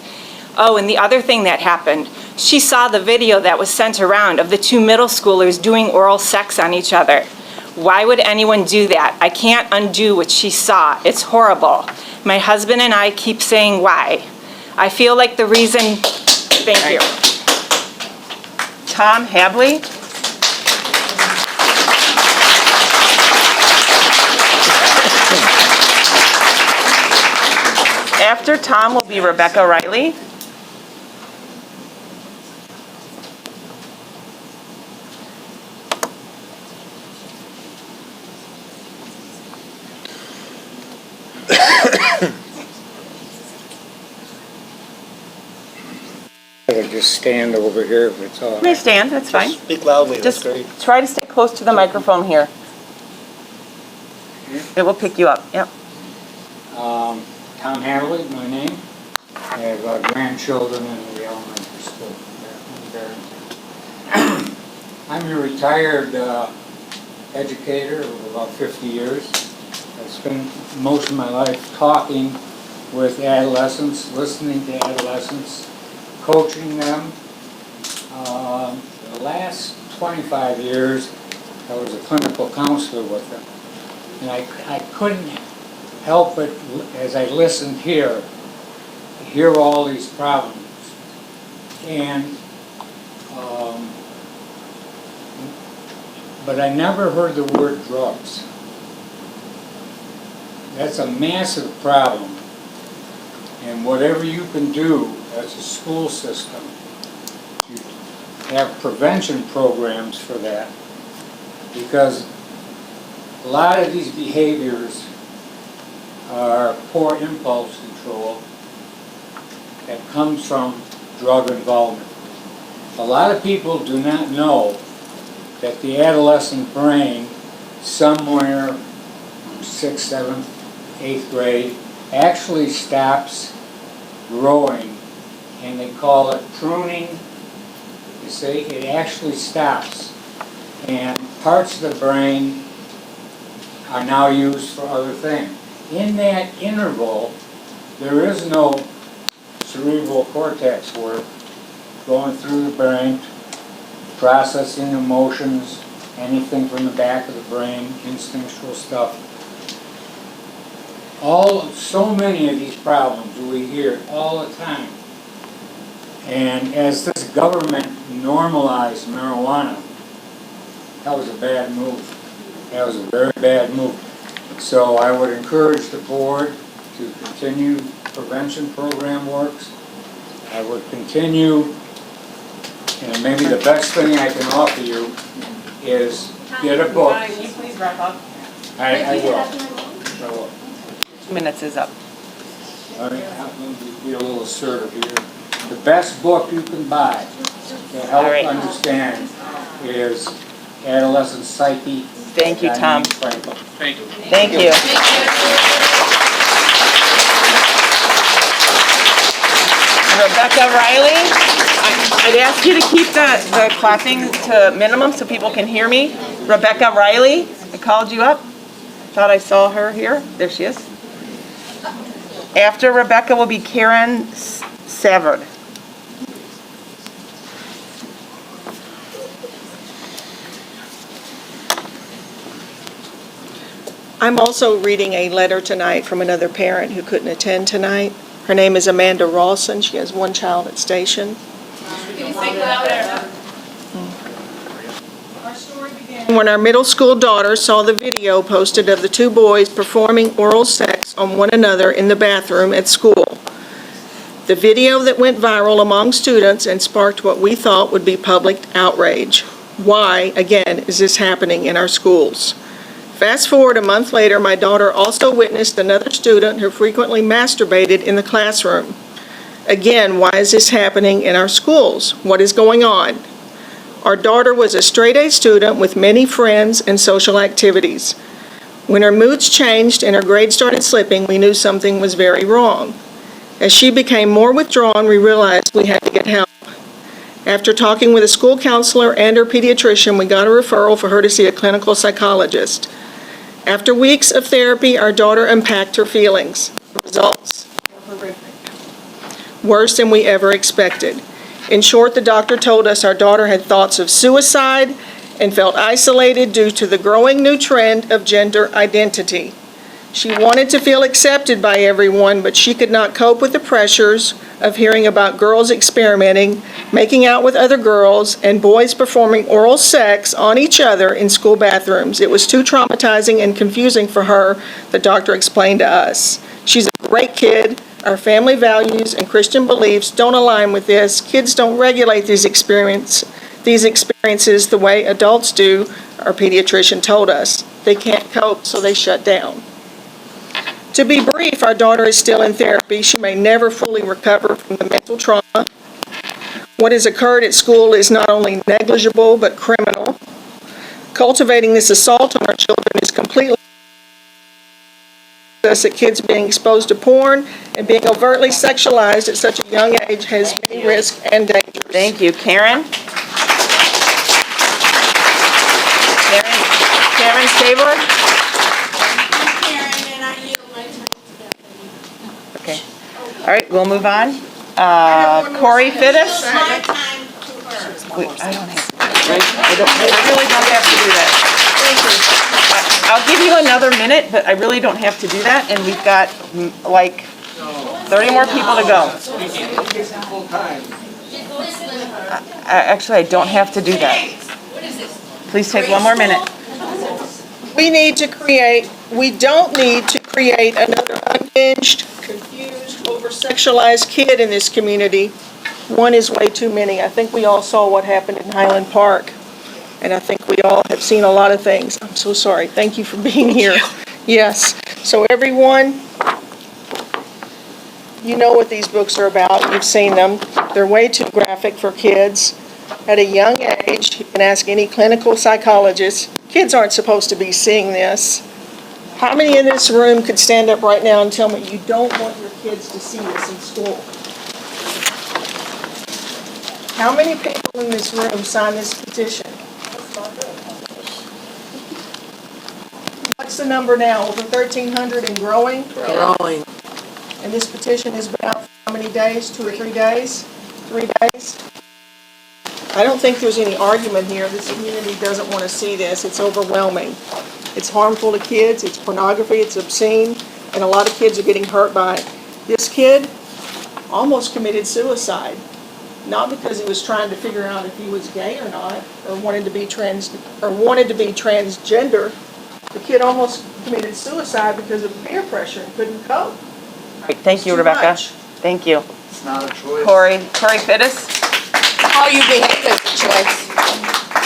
Oh, and the other thing that happened, she saw the video that was sent around of the 2 middle schoolers doing oral sex on each other. Why would anyone do that? I can't undo what she saw. It's horrible. My husband and I keep saying why. I feel like the reason, thank you. Tom Habley. After Tom will be Rebecca Riley. I could just stand over here if it's all You may right. stand, that's fine. Speak loudly, that's Just great. try to stay close to the microphone here. It will pick you up, yep. Tom Hadley, my name. I have grandchildren in the elementary school there in Barrington. I'm a retired educator of about 50 years. I spent most of my life talking with adolescents, listening to adolescents, coaching them. The last 25 years, I was a clinical counselor with them. And I couldn't help but, as I listened here, hear all these problems. And, but I never heard the word drugs. That's a massive problem. And whatever you can do as a school system, you have prevention programs for that. Because a lot of these behaviors are poor impulse control that comes from drug involvement. A lot of people do not know that the adolescent brain, somewhere 6th, 7th, 8th grade, actually stops growing, and they call it pruning. You see, it actually stops. And parts of the brain are now used for other things. In that interval, there is no cerebral cortex work going through the brain processing emotions, anything from the back of the brain, instinctual stuff. So many of these problems we hear all the time. And as this government normalized marijuana, that was a bad move. That was a very bad move. So I would encourage the board to continue prevention program works. I would continue, and maybe the best thing I can offer you is get a book. Can you please wrap up? I will. 2 minutes is up. All right, I'm going to be a little assertive here. The best book you can buy to help understand is Adolescent Psyche. Thank you, Tom. Thank you. Thank you. Rebecca Riley, I'd ask you to keep the clapping to minimum so people can hear me. Rebecca Riley, I called you up. Thought I saw her here. There she is. After Rebecca will be Karen Savard. I'm also reading a letter tonight from another parent who couldn't attend tonight. Her name is Amanda Rawson. She has one child at station. When our middle school daughter saw the video posted of the two boys performing oral sex on one another in the bathroom at school. The video that went viral among students and sparked what we thought would be public outrage. Why, again, is this happening in our schools? Fast forward a month later, my daughter also witnessed another student who frequently masturbated in the classroom. Again, why is this happening in our schools? What is going on? Our daughter was a straight-A student with many friends and social activities. When her moods changed and her grades started slipping, we knew something was very wrong. As she became more withdrawn, we realized we had to get help. After talking with a school counselor and her pediatrician, we got a referral for her to see a clinical psychologist. After weeks of therapy, our daughter unpacked her feelings. Results were horrific. Worse than we ever expected. In short, the doctor told us our daughter had thoughts of suicide and felt isolated due to the growing new trend of gender identity. She wanted to feel accepted by everyone, but she could not cope with the pressures of hearing about girls experimenting, making out with other girls, and boys performing oral sex on each other in school bathrooms. It was too traumatizing and confusing for her, the doctor explained to us. She's a great kid. Our family values and Christian beliefs don't align with this. Kids don't regulate these experiences the way adults do, our pediatrician told us. They can't cope, so they shut down. To be brief, our daughter is still in therapy. She may never fully recover from the mental trauma. What has occurred at school is not only negligible, but criminal. Cultivating this assault on our children is completely us that kids being exposed to porn and being overtly sexualized at such a young age has many risks and dangers. Thank you. Karen? Karen Savard? Okay. All right, we'll move on. Corey Fittis? Wait, I don't have to. I really don't have to do that. I'll give you another minute, but I really don't have to do that, and we've got like 30 more people to go. Actually, I don't have to do that. Please take one more minute. We don't need to create another unhinged, confused, over-sexualized kid in this community. One is way too many. I think we all saw what happened in Highland Park, and I think we all have seen a lot of things. I'm so sorry. Thank you for being here. Yes. So everyone, you know what these books are about. You've seen them. They're way too graphic for kids. At a young age, you can ask any clinical psychologist, kids aren't supposed to be seeing this. How many in this room could stand up right now and tell me you don't want your kids to see this in school? How many people in this room signed this petition? What's the number now? Over 1,300 and growing? Growing. And this petition has been out for how many days? 2 or 3 days? 3 days? I don't think there's any argument here. This community doesn't want to see this. It's overwhelming. It's harmful to kids, it's pornography, it's obscene, and a lot of kids are getting hurt by it. This kid almost committed suicide, not because he was trying to figure out if he was gay or not, or wanted to be transgender. The kid almost committed suicide because of peer pressure and couldn't cope. Right, thank you, Too Rebecca. much. Thank you. It's not a choice. Corey Fittis? How you behave is a choice.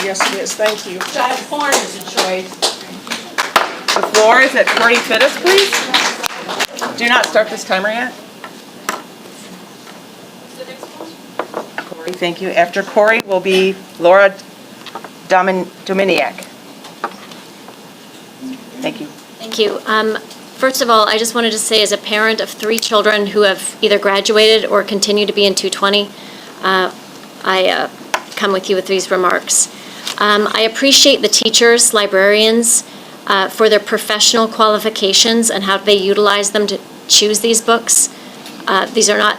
Yes, it is. Thank you. Child porn is a choice. The floor is at Corey Fittis, please. Do not start this timer yet. Corey, thank you. After Corey will be Laura Dominiak. Thank you. Thank you. First of all, I just wanted to say, as a parent of 3 children who have either graduated or continue to be in 220, I come with you with these remarks. I appreciate the teachers, librarians, for their professional qualifications and how they utilize them to choose these books. These are not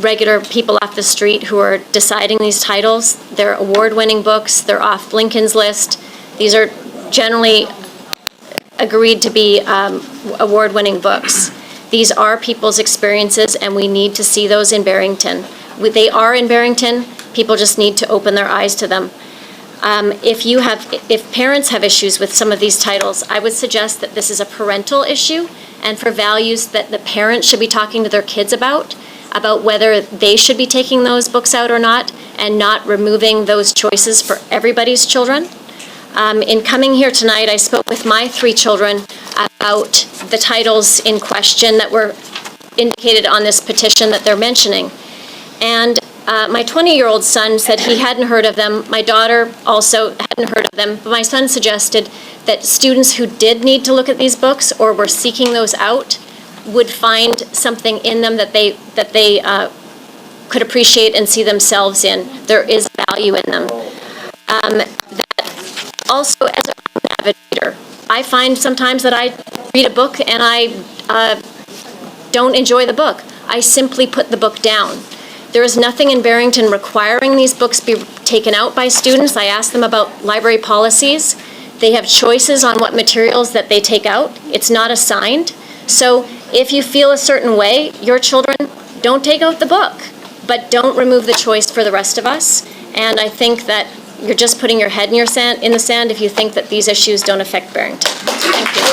regular people off the street who are deciding these titles. They're award-winning books. They're off Lincoln's list. These are generally agreed to be award-winning books. These are people's experiences, and we need to see those in Barrington. They are in Barrington. People just need to open their eyes to them. If parents have issues with some of these titles, I would suggest that this is a parental issue, and for values that the parents should be talking to their kids about whether they should be taking those books out or not, and not removing those choices for everybody's children. In coming here tonight, I spoke with my 3 children about the titles in question that were indicated on this petition that they're mentioning. And my 20-year-old son said he hadn't heard of them. My daughter also hadn't heard of them. But my son suggested that students who did need to look at these books or were seeking those out would find something in them that they could appreciate and see themselves in. There is value in them. Also, as a navigator, I find sometimes that I read a book and I don't enjoy the book. I simply put the book down. There is nothing in Barrington requiring these books be taken out by students. I ask them about library policies. They have choices on what materials that they take out. It's not assigned. So if you feel a certain way, your children, don't take out the book, but don't remove the choice for the rest of us. And I think that you're just putting your head in the sand if you think that these issues don't affect Barrington. Thank you.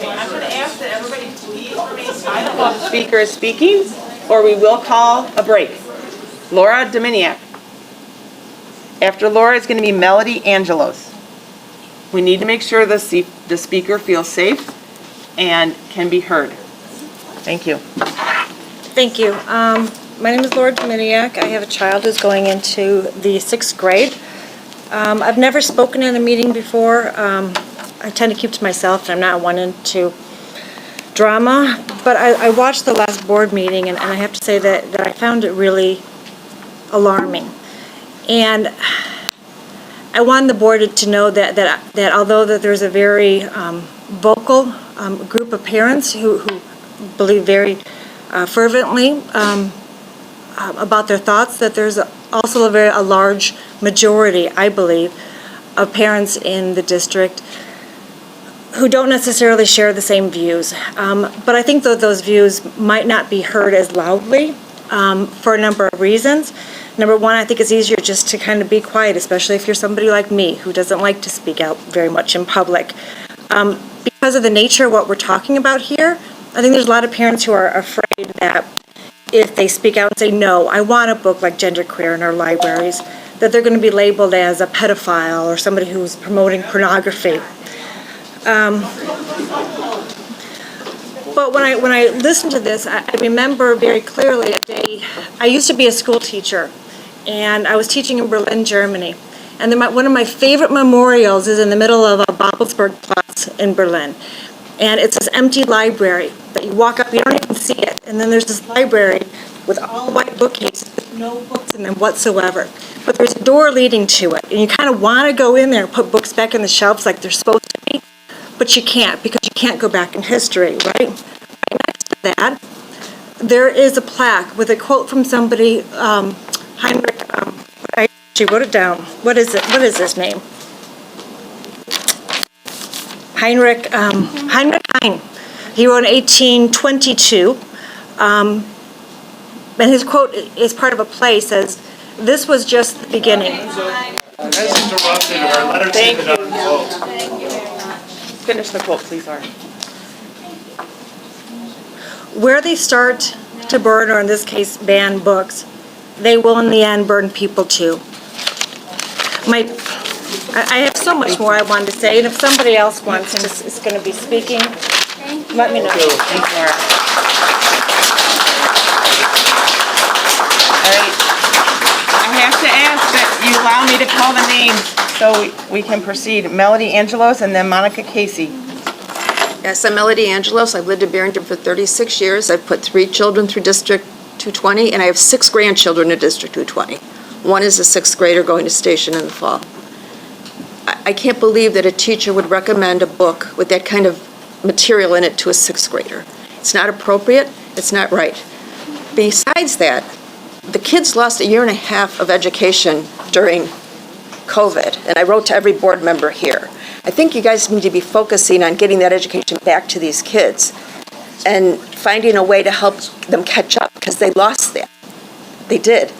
I'm going to ask that everybody please remain silent while the speaker is speaking, or we will call a break. Laura Dominiak. After Laura is going to be Melody Angelos. We need to make sure the speaker feels safe and can be heard. Thank you. Thank you. My name is Laura Dominiak. I have a child who's going into the 6th grade. I've never spoken in a meeting before. I tend to keep to myself, and I'm not one into drama. But I watched the last board meeting, and I have to say that I found it really alarming. And I want the board to know that although that there's a very vocal group of parents who believe very fervently about their thoughts, that there's also a large majority, I believe, of parents in the district who don't necessarily share the same views. But I think that those views might not be heard as loudly for a number of reasons. Number one, I think it's easier just to kind of be quiet, especially if you're somebody like me who doesn't like to speak out very much in public. Because of the nature of what we're talking about here, I think there's a lot of parents who are afraid that if they speak out and say, no, I want a book like Genderqueer in our libraries, that they're going to be labeled as a pedophile or somebody who's promoting pornography. But when I listened to this, I remember very clearly a day. I used to be a school teacher, and I was teaching in Berlin, Germany. And then one of my favorite memorials is in the middle of a Babelsbergplatz in Berlin. And it's this empty library that you walk up, you don't even see it. And then there's this library with all white bookcases with no books in them whatsoever. But there's a door leading to it, and you kind of want to go in there and put books back in the shelves like they're supposed to be. but you can't because you can't go back in history, right? Right next to that, there is a plaque with a quote from somebody, Heinrich, I actually wrote it down. What is it? What is his name? Heinrich Heine. He wrote in 1822, and his quote is part of a play, says, "This was just the beginning." Thank you. Finish the quote, please, Art. Where they start to burn, or in this case, ban books, they will in the end burn people too. I have so much more I wanted to say, and if somebody else wants is going to be speaking, let me know. Thank you, Laura. All right. I have to ask that you allow me to call the names so we can proceed. Melody Angelos and then Monica Casey. Yes, I'm Melody Angelos. I've lived in Barrington for 36 years. I've put 3 children through District 220, and I have 6 grandchildren in District 220. One is a 6th grader going to station in the fall. I can't believe that a teacher would recommend a book with that kind of material in it to a 6th grader. It's not appropriate. It's not right. Besides that, the kids lost a year and a half of education during COVID, and I wrote to every board member here. I think you guys need to be focusing on getting that education back to these kids and finding a way to help them catch up, because they lost that. They did.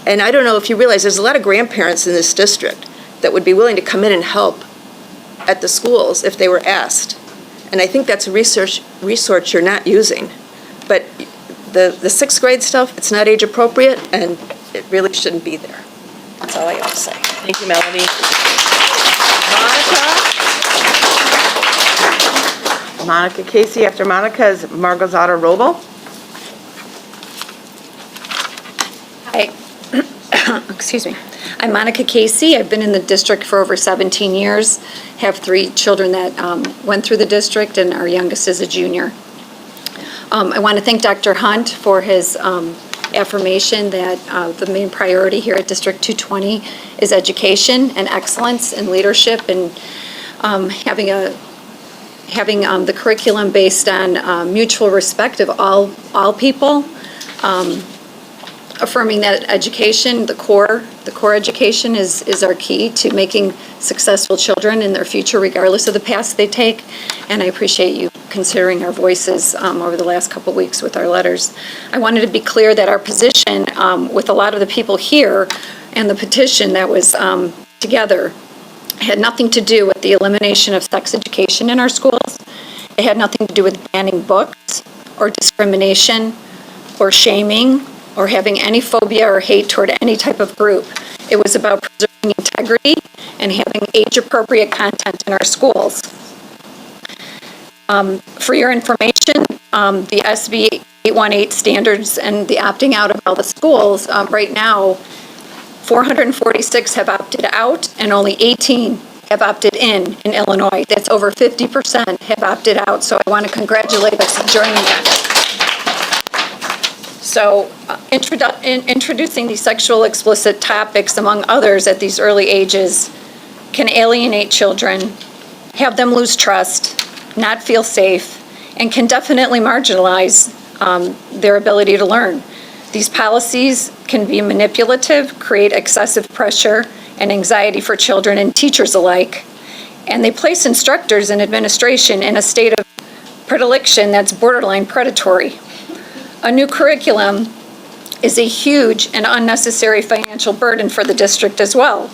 And I don't know if you realize, there's a lot of grandparents in this district that would be willing to come in and help at the schools if they were asked. And I think that's a resource you're not using. But the 6th grade stuff, it's not age appropriate, and it really shouldn't be there. That's all I have to say. Thank you, Melody. Monica Casey. After Monica is Margozada Roble. Hi. Excuse me. I'm Monica Casey. I've been in the district for over 17 years, have 3 children that went through the district, and our youngest is a junior. I want to thank Dr. Hunt for his affirmation that the main priority here at District 220 is education and excellence and leadership, and having the curriculum based on mutual respect of all people, affirming that education, the core education is our key to making successful children in their future, regardless of the paths they take. And I appreciate you considering our voices over the last couple weeks with our letters. I wanted to be clear that our position with a lot of the people here and the petition that was together had nothing to do with the elimination of sex education in our schools. It had nothing to do with banning books or discrimination or shaming or having any phobia or hate toward any type of group. It was about preserving integrity and having age-appropriate content in our schools. For your information, the SB 818 standards and the opting out of all the schools, right now, 446 have opted out and only 18 have opted in Illinois. That's over 50% have opted out, so I want to congratulate us on joining that. So introducing these sexual explicit topics, among others, at these early ages can alienate children, have them lose trust, not feel safe, and can definitely marginalize their ability to learn. These policies can be manipulative, create excessive pressure and anxiety for children and teachers alike, and they place instructors and administration in a state of predilection that's borderline predatory. A new curriculum is a huge and unnecessary financial burden for the district as well.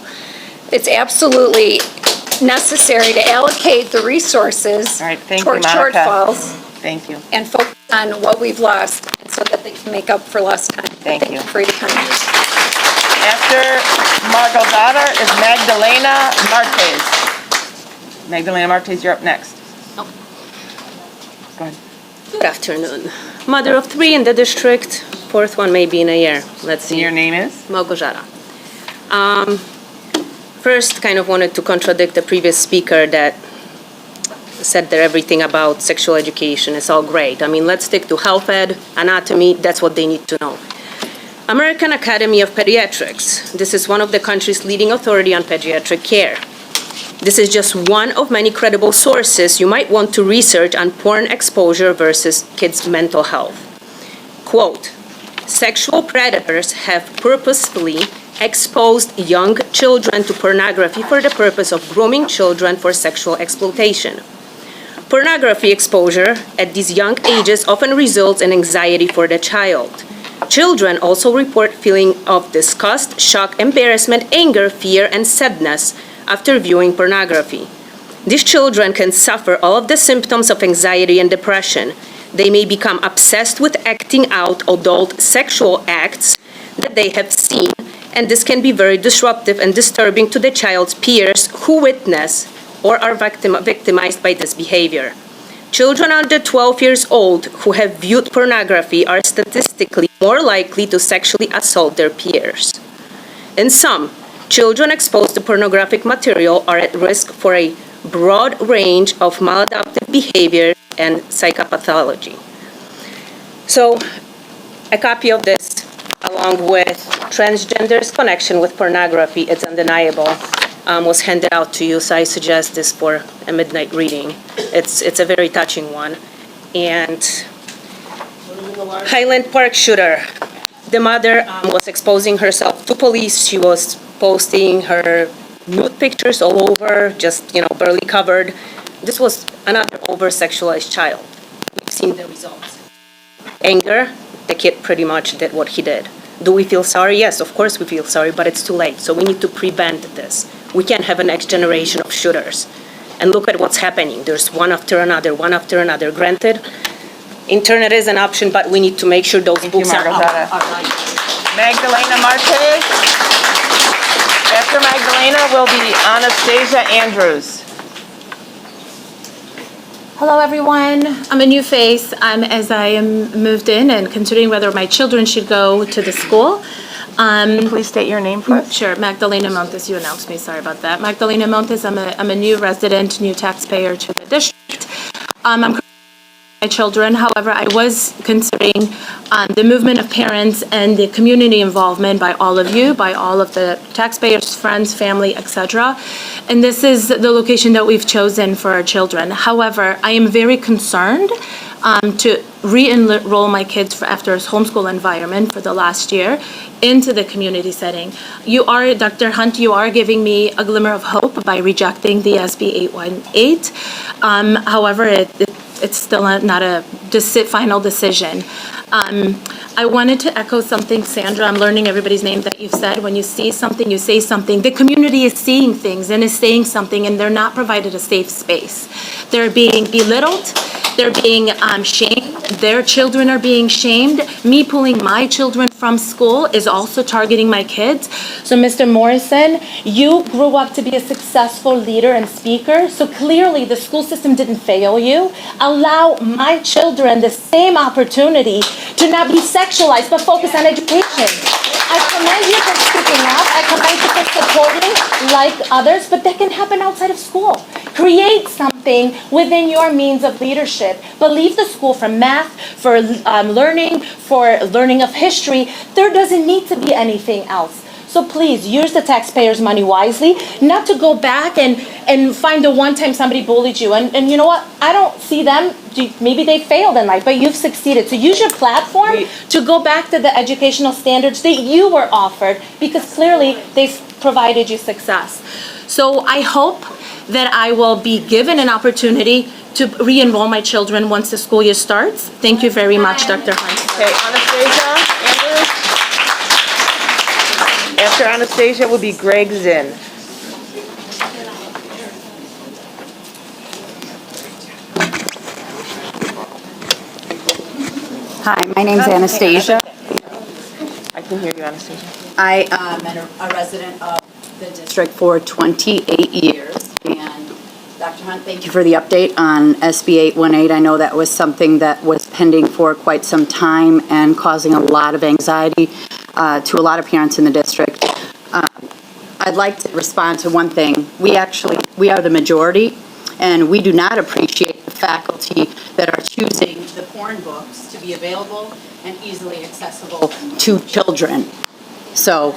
It's absolutely necessary to allocate the resources toward shortfalls. Thank you. And focus on what we've lost so that they can make up for lost time. Thank you for your time. After Margozada is Magdalena Marquez. Magdalena Marquez, you're up next. Oh. Go ahead. Good afternoon. Mother of 3 in the district, 4th one maybe in a year. Let's see. Your name is? Margozada. First, kind of wanted to contradict the previous speaker that said that everything about sexual education is all great. I mean, let's stick to health ed, anatomy, that's what they need to know. American Academy of Pediatrics. This is one of the country's leading authority on pediatric care. This is just one of many credible sources you might want to research on porn exposure versus kids' mental health. Quote, sexual predators have purposefully exposed young children to pornography for the purpose of grooming children for sexual exploitation. Pornography exposure at these young ages often results in anxiety for the child. Children also report feeling of disgust, shock, embarrassment, anger, fear, and sadness after viewing pornography. These children can suffer all of the symptoms of anxiety and depression. They may become obsessed with acting out adult sexual acts that they have seen, and this can be very disruptive and disturbing to the child's peers who witness or are victimized by this behavior. Children under 12 years old who have viewed pornography are statistically more likely to sexually assault their peers. In sum, children exposed to pornographic material are at risk for a broad range of maladaptive behavior and psychopathology. So, a copy of this, along with transgender's connection with pornography, it's undeniable, was handed out to you, so I suggest this for a midnight reading. It's a very touching one. And Highland Park shooter. The mother was exposing herself to police. She was posting her nude pictures all over, just, barely covered. This was another over-sexualized child. We've seen the results. Anger, the kid pretty much did what he did. Do we feel sorry? Yes, of course we feel sorry, but it's too late. So we need to prevent this. We can't have a next generation of shooters. And look at what's happening. There's one after another, one after another. Granted, internet is an option, but we need to make sure those books are up. Magdalena Marquez. After Magdalena will be Anastasia Andrews. Hello, everyone. I'm a new face as I am moved in and considering whether my children should go to the school. Please state your name first. Sure, Magdalena Montes. You announced me. Sorry about that. Magdalena Montes. I'm a new resident, new taxpayer to the district. I'm my children. However, I was considering the movement of parents and the community involvement by all of you, by all of the taxpayers, friends, family, etc. And this is the location that we've chosen for our children. However, I am very concerned to re-enroll my kids after a homeschool environment for the last year into the community setting. You are, Dr. Hunt, you are giving me a glimmer of hope by rejecting the SB 818. However, it's still not a final decision. I wanted to echo something, Sandra, I'm learning everybody's name that you've said. When you see something, you say something. The community is seeing things and is saying something, and they're not provided a safe space. They're being belittled. They're being shamed. Their children are being shamed. Me pulling my children from school is also targeting my kids. So, Mr. Morrison, you grew up to be a successful leader and speaker. So clearly the school system didn't fail you. Allow my children the same opportunity to not be sexualized, but focus on education. I commend you for speaking up. I commend you for supporting like others, but that can happen outside of school. Create something within your means of leadership, but leave the school for math, for learning of history. There doesn't need to be anything else. So please use the taxpayers' money wisely, not to go back and find the one time somebody bullied you. And you know what? I don't see them. Maybe they failed in life, but you've succeeded. So use your platform to go back to the educational standards that you were offered, because clearly they've provided you success. So I hope that I will be given an opportunity to re-enroll my children once the school year starts. Thank you very much, Dr. Hunt. Okay, Anastasia Andrews. After Anastasia will be Greg Zinn. Hi, my name's Anastasia. I can hear you, Anastasia. I am a resident of the district for 28 years. And Dr. Hunt, thank you for the update on SB 818. I know that was something that was pending for quite some time and causing a lot of anxiety to a lot of parents in the district. I'd like to respond to one thing. We are the majority, and we do not appreciate the faculty that are choosing the porn books to be available and easily accessible to children. So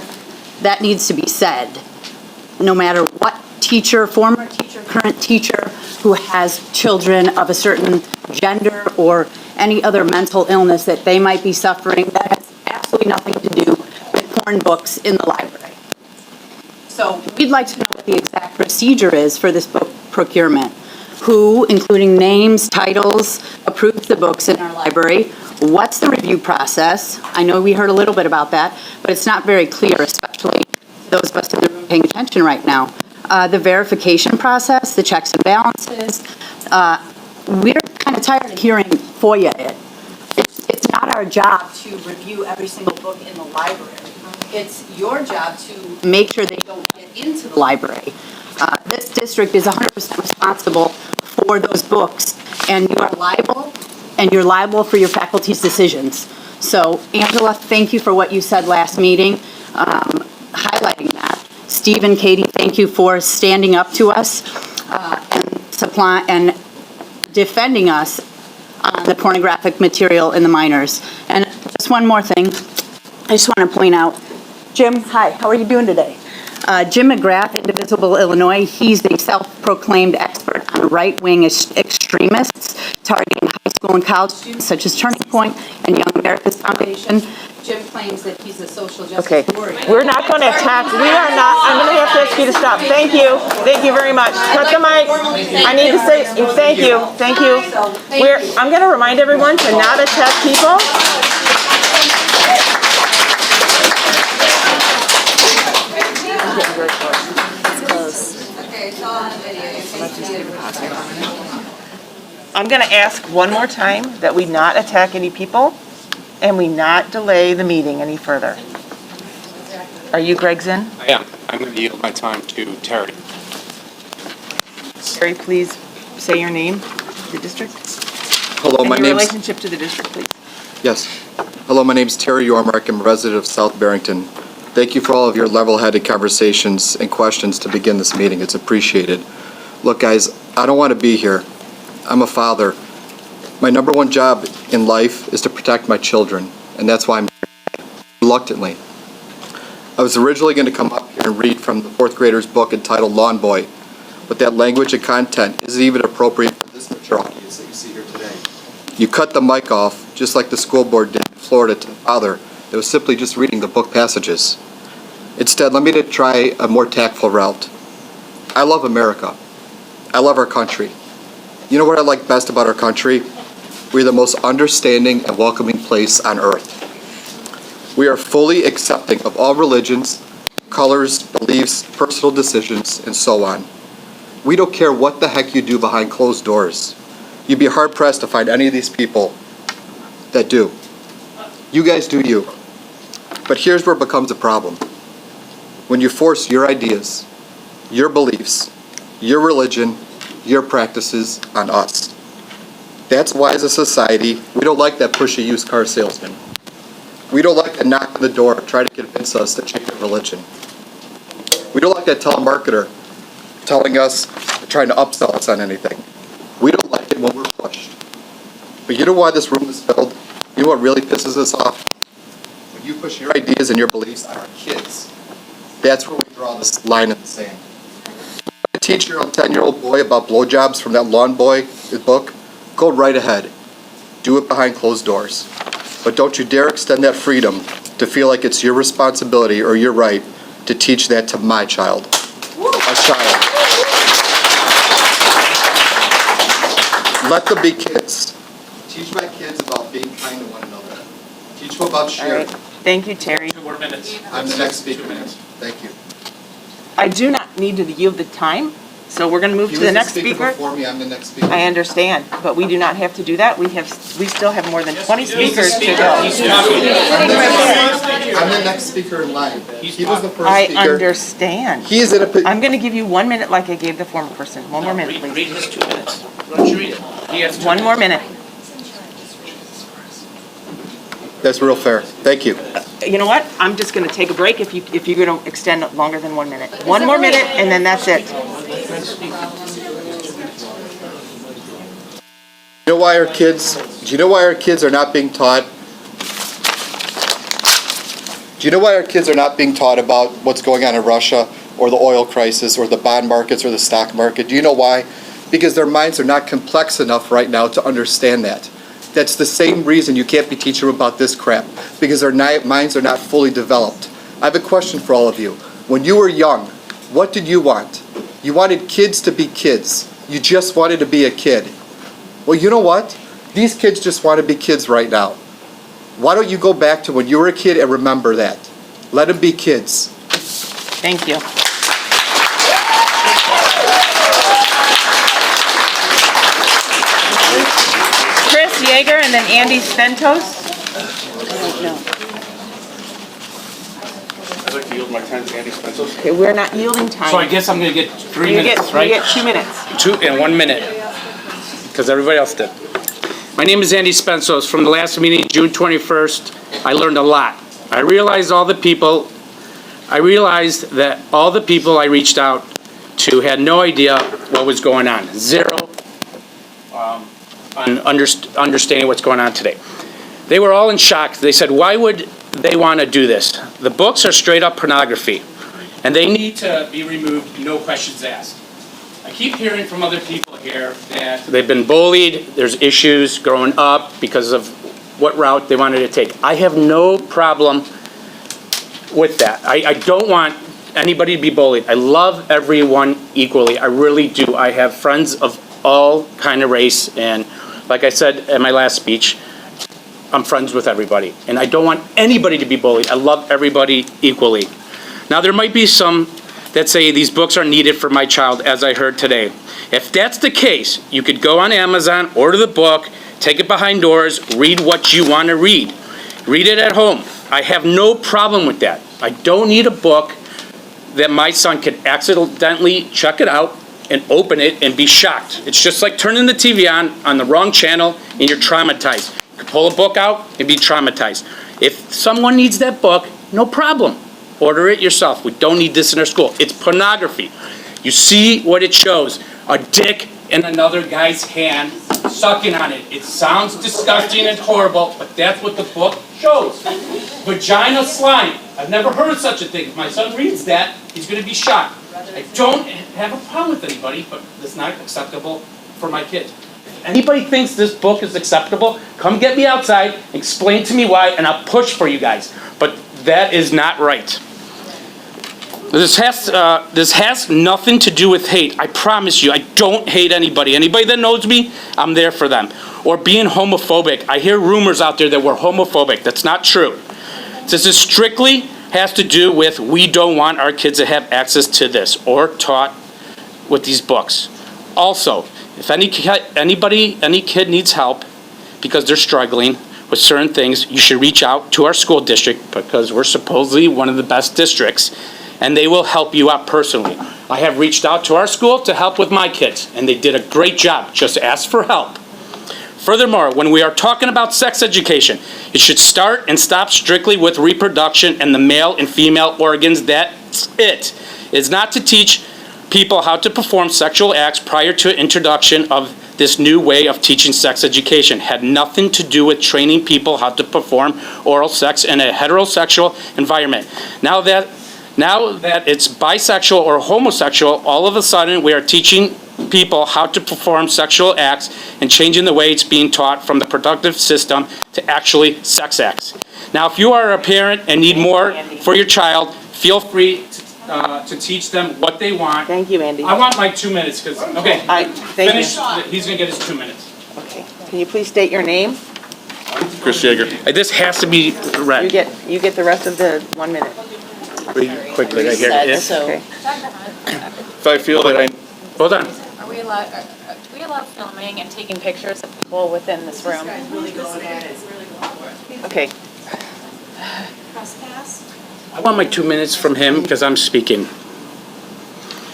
that needs to be said. No matter what teacher, former teacher, current teacher who has children of a certain gender or any other mental illness that they might be suffering, that has absolutely nothing to do with porn books in the library. So we'd like to know what the exact procedure is for this book procurement. Who, including names, titles, approves the books in our library? What's the review process? I know we heard a little bit about that, but it's not very clear, especially those of us in the room paying attention right now. The verification process, the checks and balances. We're kind of tired of hearing FOIA it. It's not our job to review every single book in the library. It's your job to make sure they don't get into the library. This district is 100% responsible for those books, and you are liable, and you're liable for your faculty's decisions. So, Angela, thank you for what you said last meeting, highlighting that. Steve and Katie, thank you for standing up to us and defending us on the pornographic material in the minors. And just one more thing, I just want to point out, Jim, hi, how are you doing today? Jim McGrath, Indivisible, Illinois, he's the self-proclaimed expert on right-wing extremists targeting high school and college students such as Turning Point and Young America's Foundation. Jim claims that he's a social justice warrior. We're not going to attack. We are not. I'm going to have to ask you to stop. Thank you. Thank you very much. Cut the mic. I need to say thank you. Thank you. I'm going to remind everyone to not attack people. I'm going to ask one more time that we not attack any people and we not delay the meeting any further. Are you Gregson? I am. I'm going to yield my time to Terry. Terry, please say your name, the district. Hello, my name. Your name's... relationship to the district, please. Yes. Hello, my name's Terry Yormark. I'm a resident of South Barrington. Thank you for all of your level-headed conversations and questions to begin this meeting. It's appreciated. Look, guys, I don't want to be here. I'm a father. My number one job in life is to protect my children, and that's why I'm here reluctantly. I was originally going to come up here and read from the fourth grader's book entitled Lawn Boy, but that language and content isn't even appropriate for this mature audience that you see here today. You cut the mic off, just like the school board did in Florida to the father that was simply just reading the book passages. Instead, let me try a more tactful route. I love America. I love our country. You know what I like best about our country? We're the most understanding and welcoming place on earth. We are fully accepting of all religions, colors, beliefs, personal decisions, and so on. We don't care what the heck you do behind closed doors. You'd be hard-pressed to find any of these people that do. You guys do you. But here's where it becomes a problem. When you force your ideas, your beliefs, your religion, your practices on us. That's why as a society, we don't like that pushy used car salesman. We don't like that knock on the door try to convince us to change our religion. We don't like that telemarketer telling us, trying to upsell us on anything. We don't like it when we're pushed. But you know why this room is filled? You know what really pisses us off? When you push your ideas and your beliefs on our kids. That's where we draw this line in the sand. Teach your 10-year-old boy about blowjobs from that Lawn Boy book, go right ahead. Do it behind closed doors. But don't you dare extend that freedom to feel like it's your responsibility or your right to teach that to my child. A child. Let them be kids. Teach my kids about being kind to one another. Teach them about sharing. Right. Thank you, Terry. 2 more minutes. I'm the next speaker. Thank you. I do not need to yield the time, so we're going to move to the next speaker. Before me, I'm the next speaker. I understand, but we do not have to do that. We still have more than 20 speakers to go. I'm the next speaker in line. He was the first I speaker. understand. He's in a. I'm going to give you 1 minute like I gave the former person. One more minute, please. Read his 2 minutes. Why don't you read it? He has 2 One more minute. That's real fair. Thank you. You know what? I'm just going to take a break if you're going to extend longer than 1 minute. 1 more minute, and then that's it. You know why our kids? Do you know why our kids are not being taught? Do you know why our kids are not being taught about what's going on in Russia or the oil crisis or the bond markets or the stock market. Do you know why? Because their minds are not complex enough right now to understand that. That's the same reason you can't be teaching them about this crap, because their minds are not fully developed. I have a question for all of you. When you were young, what did you want? You wanted kids to be kids. You just wanted to be a kid. Well, you know what? These kids just want to be kids right now. Why don't you go back to when you were a kid and remember that? Let them be kids. Thank you. Chris Yeager and then Andy Stentos. I'd like to yield my time to Andy Spencer. Okay, we're not yielding time. So I guess I'm going to get 3 minutes, right? You get 2 minutes. 2 and 1 minute, because everybody else did. My name is Andy Spensos. From the last meeting, June 21st, I learned a lot. I realized that all the people I reached out to had no idea what was going on. Zero on understanding what's going on today. They were all in shock. They said, why would they want to do this? The books are straight up pornography, and they need to be removed, no questions asked. I keep hearing from other people here that they've been bullied, there's issues growing up because of what route they wanted to take. I have no problem with that. I don't want anybody to be bullied. I love everyone equally. I really do. I have friends of all kind of race, and like I said in my last speech, I'm friends with everybody, and I don't want anybody to be bullied. I love everybody equally. Now, there might be some that say these books are needed for my child, as I heard today. If that's the case, you could go on Amazon, order the book, take it behind doors, read what you want to read. Read it at home. I have no problem with that. I don't need a book that my son could accidentally check it out and open it and be shocked. It's just like turning the TV on the wrong channel and you're traumatized. You can pull a book out and be traumatized. If someone needs that book, no problem. Order it yourself. We don't need this in our school. It's pornography. You see what it shows. A dick in another guy's hand, sucking on it. It sounds disgusting and horrible, but that's what the book shows. Vagina slime. I've never heard of such a thing. If my son reads that, he's going to be shocked. I don't have a problem with anybody, but it's not acceptable for my kids. If anybody thinks this book is acceptable, come get me outside, explain to me why, and I'll push for you guys. But that is not right. This has nothing to do with hate. I promise you, I don't hate anybody. Anybody that knows me, I'm there for them. Or being homophobic. I hear rumors out there that we're homophobic. That's not true. This is strictly has to do with we don't want our kids to have access to this or taught with these books. Also, if any kid needs help because they're struggling with certain things, you should reach out to our school district because we're supposedly one of the best districts, and they will help you out personally. I have reached out to our school to help with my kids, and they did a great job. Just ask for help. Furthermore, when we are talking about sex education, it should start and stop strictly with reproduction and the male and female organs. That's it. It's not to teach people how to perform sexual acts prior to introduction of this new way of teaching sex education. Had nothing to do with training people how to perform oral sex in a heterosexual environment. Now that it's bisexual or homosexual, all of a sudden we are teaching people how to perform sexual acts and changing the way it's being taught from the productive system to actually sex acts. Now, if you are a parent and need more for your child, feel free to teach them what they want. Thank you, Andy. I want my 2 minutes because, okay, thank finish. you. He's going to get his 2 minutes. Okay. Can you please state your name? Chris Yeager. This has to be read. You get the rest of the 1 minute. Read quickly right here. Okay. If I feel that I... Hold on. Are we allowed, do we allow filming and taking pictures of people within this room? Okay. I want my 2 minutes from him because I'm speaking.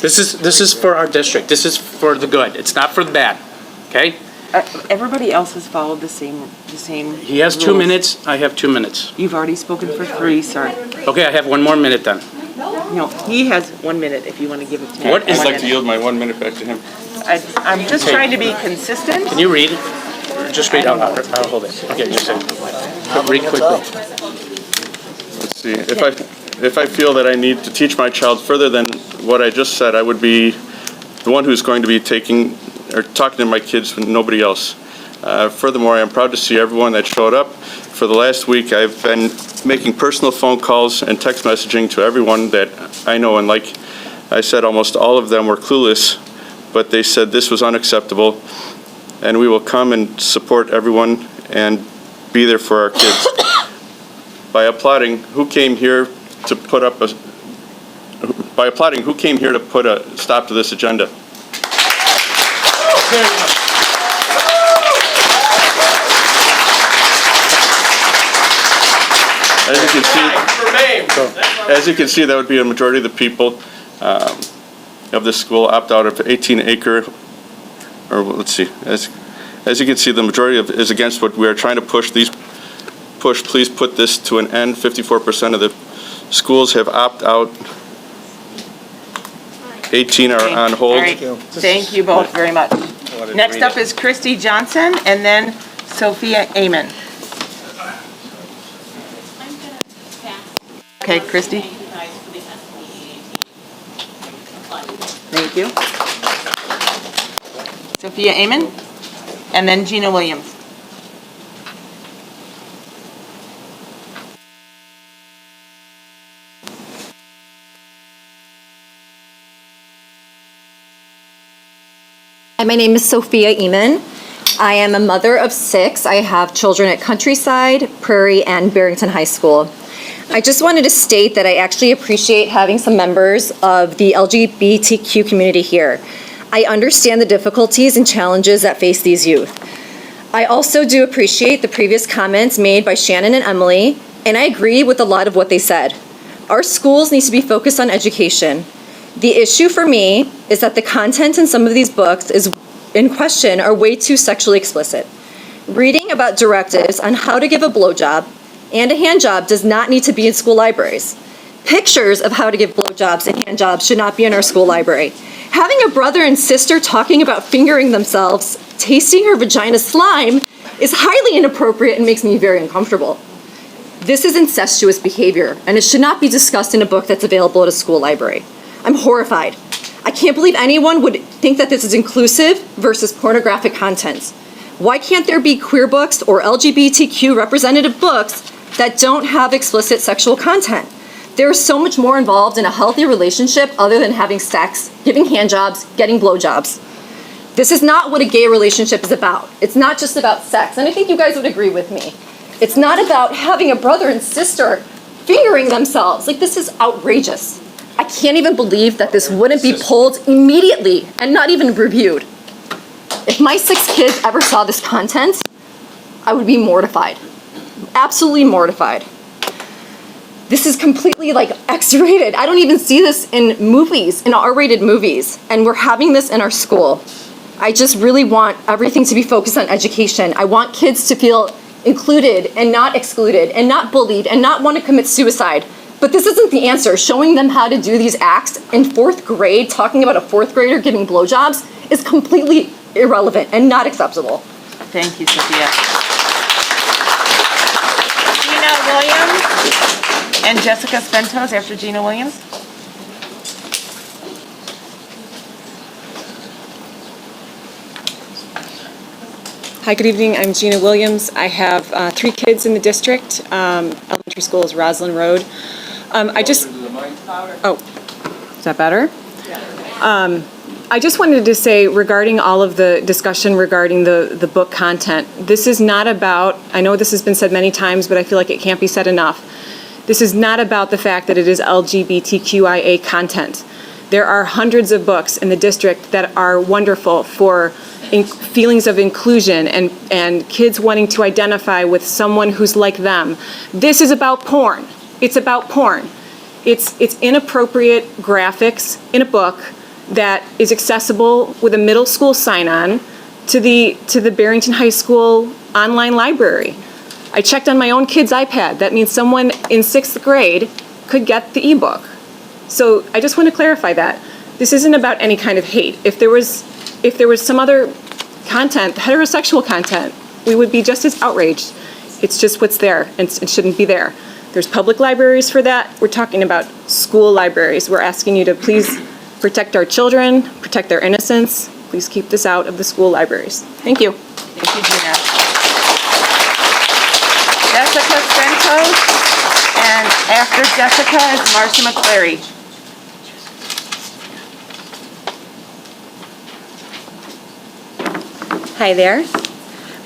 This is for our district. This is for the good. It's not for the bad. Okay? Everybody else has followed the same. He has 2 rules. minutes. I have 2 minutes. You've already spoken for 3, sorry. Okay, I have 1 more minute then. No, he has 1 minute if you want to give it to him. What is One like to minute. yield my 1 minute back to him? I'm just trying to be consistent. Can you read? Just read out. I'll hold it. Okay, just say. Read quickly. Let's see. If I feel that I need to teach my child further than what I just said, I would be the one who's going to be taking or talking to my kids and nobody else. Furthermore, I am proud to see everyone that showed up. For the last week, I've been making personal phone calls and text messaging to everyone that I know, and like I said, almost all of them were clueless, but they said this was unacceptable, and we will come and support everyone and be there for our kids. By applauding, who came here to put a stop to this agenda? As you can see, that would be a majority of the people of this school opt out of 18-acre, or let's see, as you can see, the majority is against what we are trying to push. Please put this to an end. 54% of the schools have opted out. 18 are on hold. Thank you both very much. Next up is Christy Johnson, and then Sophia Amen. Okay, Christy. Thank you. Sophia Amen, and then Gina Williams. Hi, my name is Sophia Eamon. I am a mother of 6. I have children at Countryside, Prairie, and Barrington High School. I just wanted to state that I actually appreciate having some members of the LGBTQ community here. I understand the difficulties and challenges that face these youth. I also do appreciate the previous comments made by Shannon and Emily, and I agree with a lot of what they said. Our schools need to be focused on education. The issue for me is that the content in some of these books in question are way too sexually explicit. Reading about directives on how to give a blowjob and a handjob does not need to be in school libraries. Pictures of how to give blowjobs and handjobs should not be in our school library. Having a brother and sister talking about fingering themselves, tasting her vagina slime, is highly inappropriate and makes me very uncomfortable. This is incestuous behavior, and it should not be discussed in a book that's available at a school library. I'm horrified. I can't believe anyone would think that this is inclusive versus pornographic content. Why can't there be queer books or LGBTQ representative books that don't have explicit sexual content? There is so much more involved in a healthy relationship other than having sex, giving handjobs, getting blowjobs. This is not what a gay relationship is about. It's not just about sex, and I think you guys would agree with me. It's not about having a brother and sister fingering themselves. Like, this is outrageous. I can't even believe that this wouldn't be pulled immediately and not even reviewed. If my 6 kids ever saw this content, I would be mortified. Absolutely mortified. This is completely X-rated. I don't even see this in movies, in R-rated movies, and we're having this in our school. I just really want everything to be focused on education. I want kids to feel included and not excluded and not bullied and not want to commit suicide. But this isn't the answer. Showing them how to do these acts in 4th grade, talking about a 4th grader giving blowjobs, is completely irrelevant and not acceptable. Thank you, Sophia. Gina Williams and Jessica Spentos after Gina Williams. Hi, good evening. I'm Gina Williams. I have 3 kids in the district. Elementary school is Roslyn Road. Is that better? I just wanted to say regarding all of the discussion regarding the book content, this is not about, I know this has been said many times, but I feel like it can't be said enough. This is not about the fact that it is LGBTQIA content. There are hundreds of books in the district that are wonderful for feelings of inclusion and kids wanting to identify with someone who's like them. This is about porn. It's about porn. It's inappropriate graphics in a book that is accessible with a middle school sign-on to the Barrington High School online library. I checked on my own kid's iPad. That means someone in 6th grade could get the ebook. So I just want to clarify that. This isn't about any kind of hate. If there was some other content, heterosexual content, we would be just as outraged. It's just what's there, and it shouldn't be there. There's public libraries for that. We're talking about school libraries. We're asking you to please protect our children, protect their innocence. Please keep this out of the school libraries. Thank you. Thank you, Gina. Jessica Santos, and after Jessica is Marcia McCleary. Hi there.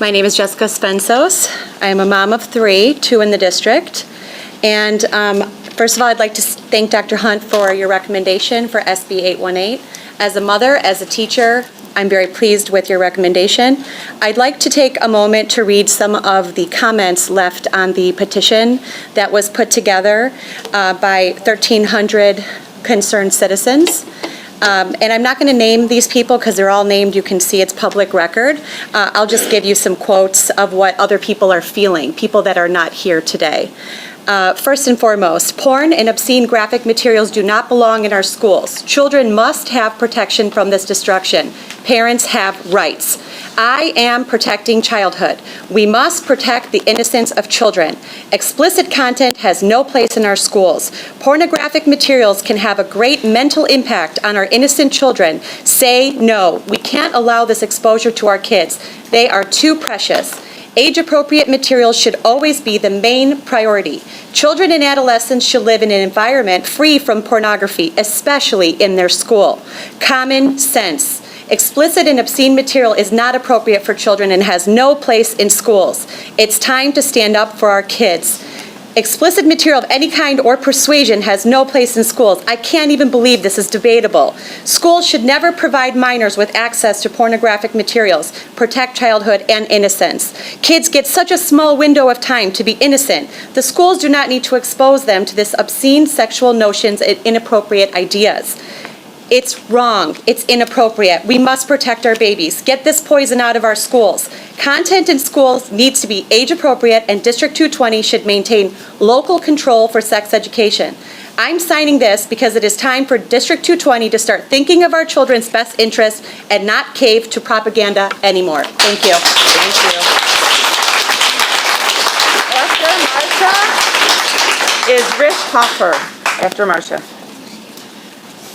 My name is Jessica Spensos. I am a mom of 3, 2 in the district. And first of all, I'd like to thank Dr. Hunt for your recommendation for SB 818. As a mother, as a teacher, I'm very pleased with your recommendation. I'd like to take a moment to read some of the comments left on the petition that was put together by 1,300 concerned citizens. And I'm not going to name these people because they're all named. You can see it's public record. I'll just give you some quotes of what other people are feeling, people that are not here today. First and foremost, porn and obscene graphic materials do not belong in our schools. Children must have protection from this destruction. Parents have rights. I am protecting childhood. We must protect the innocence of children. Explicit content has no place in our schools. Pornographic materials can have a great mental impact on our innocent children. Say no. We can't allow this exposure to our kids. They are too precious. Age-appropriate materials should always be the main priority. Children and adolescents should live in an environment free from pornography, especially in their school. Common sense. Explicit and obscene material is not appropriate for children and has no place in schools. It's time to stand up for our kids. Explicit material of any kind or persuasion has no place in schools. I can't even believe this is debatable. Schools should never provide minors with access to pornographic materials. Protect childhood and innocence. Kids get such a small window of time to be innocent. The schools do not need to expose them to this obscene sexual notions and inappropriate ideas. It's wrong. It's inappropriate. We must protect our babies. Get this poison out of our schools. Content in schools needs to be age appropriate, and District 220 should maintain local control for sex education. I'm signing this because it is time for District 220 to start thinking of our children's best interests and not cave to propaganda anymore. Thank you. Thank you. After Marcia is Rich Hoffer. After Marcia.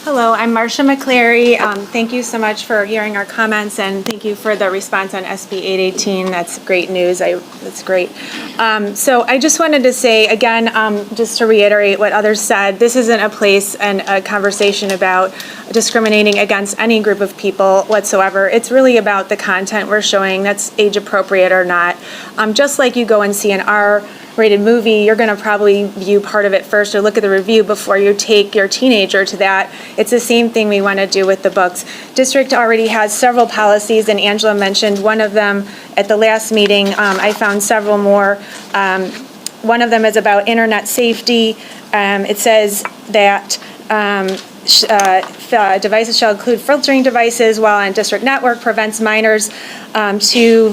Hello, I'm Marcia McCleary. Thank you so much for hearing our comments, and thank you for the response on SB 818. That's great news. That's great. So I just wanted to say, again, just to reiterate what others said, this isn't a place and a conversation about discriminating against any group of people whatsoever. It's really about the content we're showing, that's age appropriate or not. Just like you go and see an R-rated movie, you're going to probably view part of it first or look at the review before you take your teenager to that. It's the same thing we want to do with the books. District already has several policies, and Angela mentioned one of them at the last meeting. I found several more. One of them is about internet safety. It says that devices shall include filtering devices while on district network, prevents minors to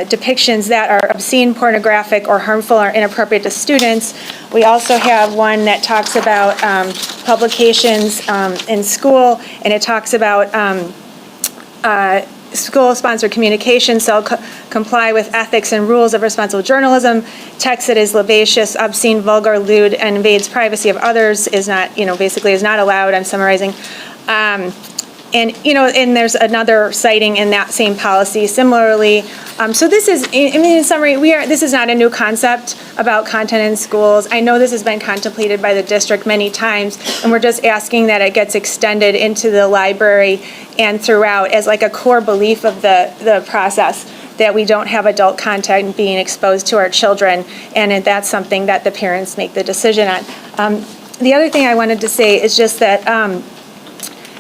depictions that are obscene, pornographic, or harmful or inappropriate to students. We also have one that talks about publications in school, and it talks about school-sponsored communication shall comply with ethics and rules of responsible journalism. Text that is labious, obscene, vulgar, lewd, and invades privacy of others is not, basically is not allowed. I'm summarizing. And there's another citing in that same policy similarly. So this is, in summary, this is not a new concept about content in schools. I know this has been contemplated by the district many times, and we're just asking that it gets extended into the library and throughout as like a core belief of the process, that we don't have adult content being exposed to our children, and that's something that the parents make the decision on. The other thing I wanted to say is just that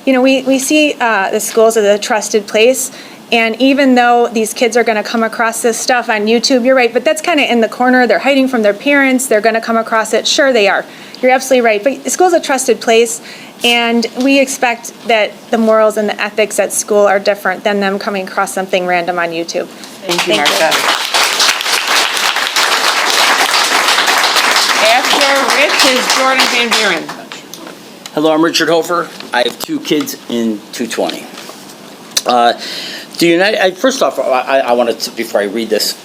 we see the schools as a trusted place, and even though these kids are going to come across this stuff on YouTube, you're right, but that's kind of in the corner. They're hiding from their parents. They're going to come across it. Sure, they are. You're absolutely right. But the school's a trusted place, and we expect that the morals and the ethics at school are different than them coming across something random on YouTube. Thank you, Marcia. After Rich is Jordan Van Buren. Hello, I'm Richard Hofer. I have 2 kids in 220. First off, I wanted to, before I read this,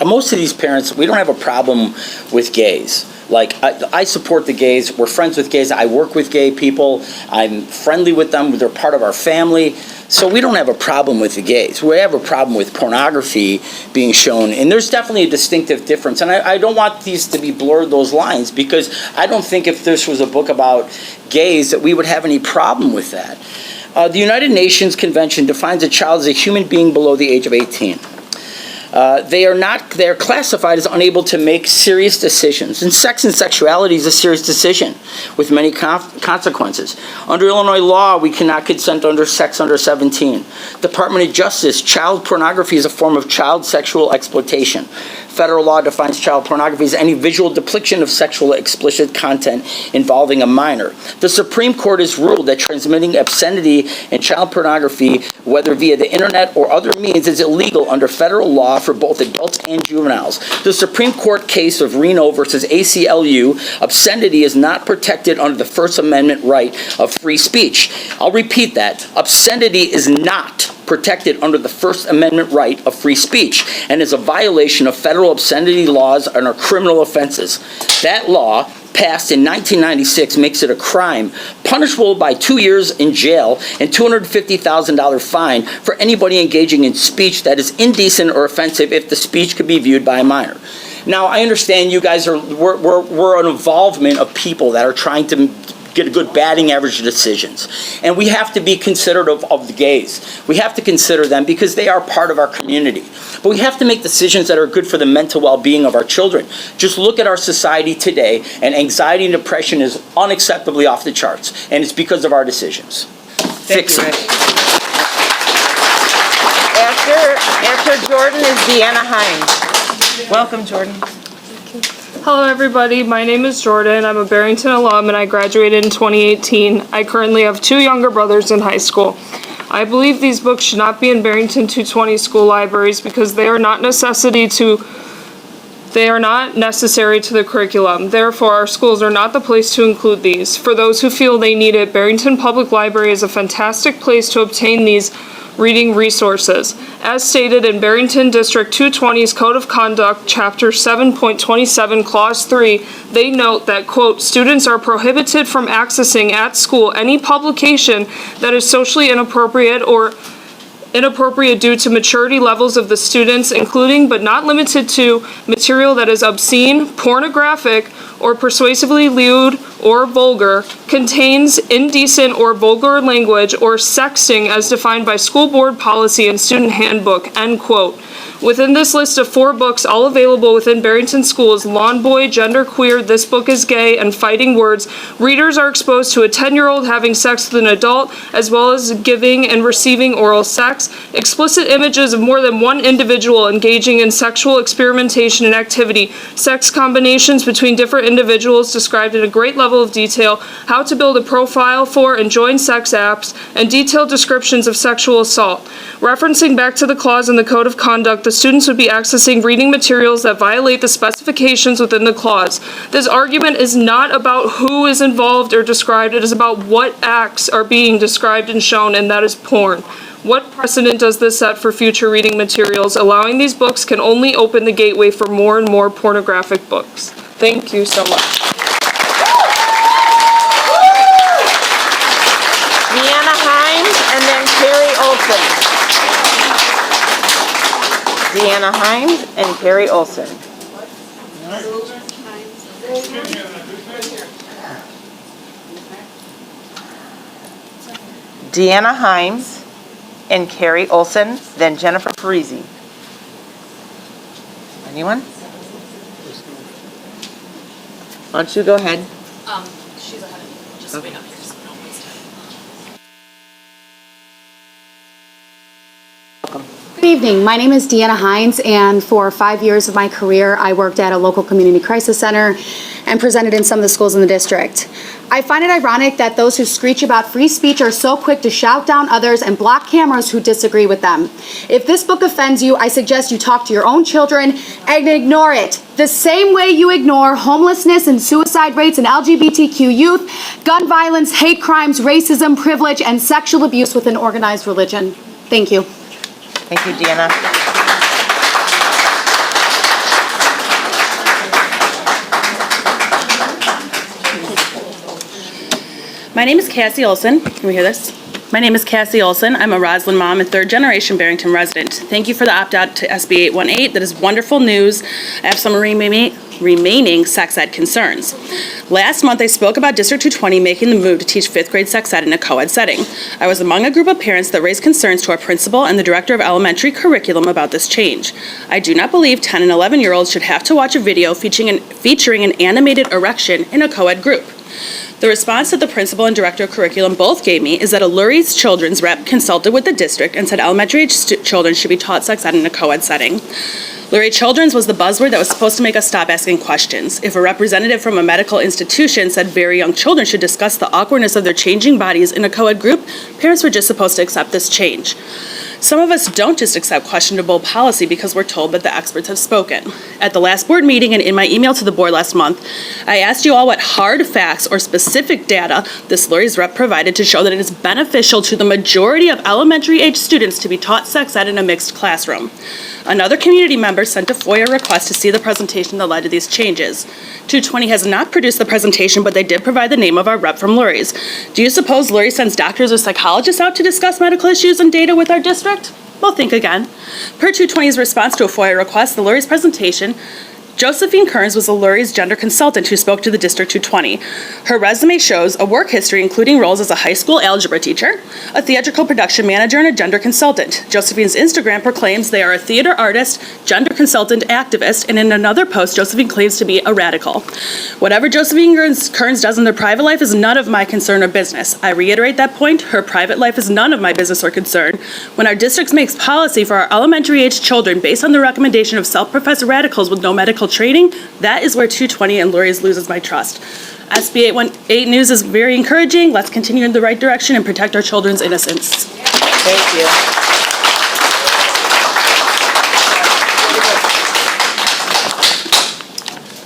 most of these parents, we don't have a problem with gays. Like, I support the gays. We're friends with gays. I work with gay people. I'm friendly with them. They're part of our family. So we don't have a problem with the gays. We have a problem with pornography being shown. And there's definitely a distinctive difference. And I don't want these to be blurred, those lines, because I don't think if this was a book about gays that we would have any problem with that. The United Nations Convention defines a child as a human being below the age of 18. They are classified as unable to make serious decisions. And sex and sexuality is a serious decision with many consequences. Under Illinois law, we cannot consent under sex under 17. Department of Justice, child pornography is a form of child sexual exploitation. Federal law defines child pornography as any visual depiction of sexual explicit content involving a minor. The Supreme Court has ruled that transmitting obscenity and child pornography, whether via the internet or other means, is illegal under federal law for both adults and juveniles. The Supreme Court case of Reno versus ACLU, obscenity is not protected under the First Amendment right of free speech. I'll repeat that. Obscenity is not protected under the First Amendment right of free speech and is a violation of federal obscenity laws and are criminal offenses. That law, passed in 1996, makes it a crime punishable by 2 years in jail and $250,000 fine for anybody engaging in speech that is indecent or offensive if the speech could be viewed by a minor. Now, I understand you guys we're an involvement of people that are trying to get a good batting average decisions. And we have to be considerate of the gays. We have to consider them because they are part of our community. But we have to make decisions that are good for the mental well-being of our children. Just look at our society today, and anxiety and depression is unacceptably off the charts. And it's because of our decisions. Fix it. After Jordan is Deanna Hines. Welcome, Jordan. Hello, everybody. My name is Jordan. I'm a Barrington alum, and I graduated in 2018. I currently have 2 younger brothers in high school. I believe these books should not be in Barrington 220 school libraries because they are not necessary to the curriculum. Therefore, our schools are not the place to include these. For those who feel they need it, Barrington Public Library is a fantastic place to obtain these reading resources. As stated in Barrington District 220's Code of Conduct, Chapter 7.27, Clause 3, they note that, quote, students are prohibited from accessing at school any publication that is socially inappropriate or inappropriate due to maturity levels of the students, including but not limited to material that is obscene, pornographic, or persuasively lewd or vulgar, contains indecent or vulgar language, or sexting as defined by school board policy and student handbook, end quote. Within this list of 4 books, all available within Barrington Schools, Lawn Boy, Genderqueer, This Book is Gay, and Fighting Words, readers are exposed to a 10-year-old having sex with an adult, as well as giving and receiving oral sex, explicit images of more than one individual engaging in sexual experimentation and activity, sex combinations between different individuals described in a great level of detail, how to build a profile for and join sex apps, and detailed descriptions of sexual assault. Referencing back to the clause in the Code of Conduct, the students would be accessing reading materials that violate the specifications within the clause. This argument is not about who is involved or described, it is about what acts are being described and shown, and that is porn. What precedent does this set for future reading materials? Allowing these books can only open the gateway for more and more pornographic books. Thank you so much. Deanna Hines and then Carrie Olson. Deanna Hines and Carrie Olson. Deanna Hines and Carrie Olson, then Jennifer Parisi. Anyone? Why don't you go ahead? She's ahead of me. Just wait up here so we don't waste time. Good evening. My name is Deanna Hines, and for 5 years of my career, I worked at a local community crisis center and presented in some of the schools in the district. I find it ironic that those who screech about free speech are so quick to shout down others and block cameras who disagree with them. If this book offends you, I suggest you talk to your own children and ignore it. The same way you ignore homelessness and suicide rates in LGBTQ youth, gun violence, hate crimes, racism, privilege, and sexual abuse within organized religion. Thank you. Thank you, Deanna. My name is Cassie Olson. Can we hear this? My name is Cassie Olson. I'm a Roslyn mom and third-generation Barrington resident. Thank you for the opt-out to SB 818. That is wonderful news. I have some remaining sex ed concerns. Last month, I spoke about District 220 making the move to teach fifth grade sex ed in a co-ed setting. I was among a group of parents that raised concerns to our principal and the director of elementary curriculum about this change. I do not believe 10 and 11-year-olds should have to watch a video featuring an animated erection in a co-ed group. The response that the principal and director of curriculum both gave me is that a Lurie's Children's rep consulted with the district and said elementary children should be taught sex ed in a co-ed setting. Lurie Children's was the buzzword that was supposed to make us stop asking questions. If a representative from a medical institution said very young children should discuss the awkwardness of their changing bodies in a co-ed group, parents were just supposed to accept this change. Some of us don't just accept questionable policy because we're told that the experts have spoken. At the last board meeting and in my email to the board last month, I asked you all what hard facts or specific data this Lurie's rep provided to show that it is beneficial to the majority of elementary age students to be taught sex ed in a mixed classroom. Another community member sent a FOIA request to see the presentation that led to these changes. 220 has not produced the presentation, but they did provide the name of our rep from Lurie's. Do you suppose Lurie sends doctors or psychologists out to discuss medical issues and data with our district? Well, think again. Per 220's response to a FOIA request, the Lurie's presentation, Josephine Kearns was a Lurie's gender consultant who spoke to the District 220. Her resume shows a work history including roles as a high school algebra teacher, a theatrical production manager, and a gender consultant. Josephine's Instagram proclaims they are a theater artist, gender consultant, activist, and in another post, Josephine claims to be a radical. Whatever Josephine Kearns does in their private life is none of my concern or business. I reiterate that point. Her private life is none of my business or concern. When our district makes policy for our elementary-age children based on the recommendation of self-professed radicals with no medical training, that is where 220 and Lurie's loses my trust. SB 818 news is very encouraging. Let's continue in the right direction and protect our children's innocence. Thank you.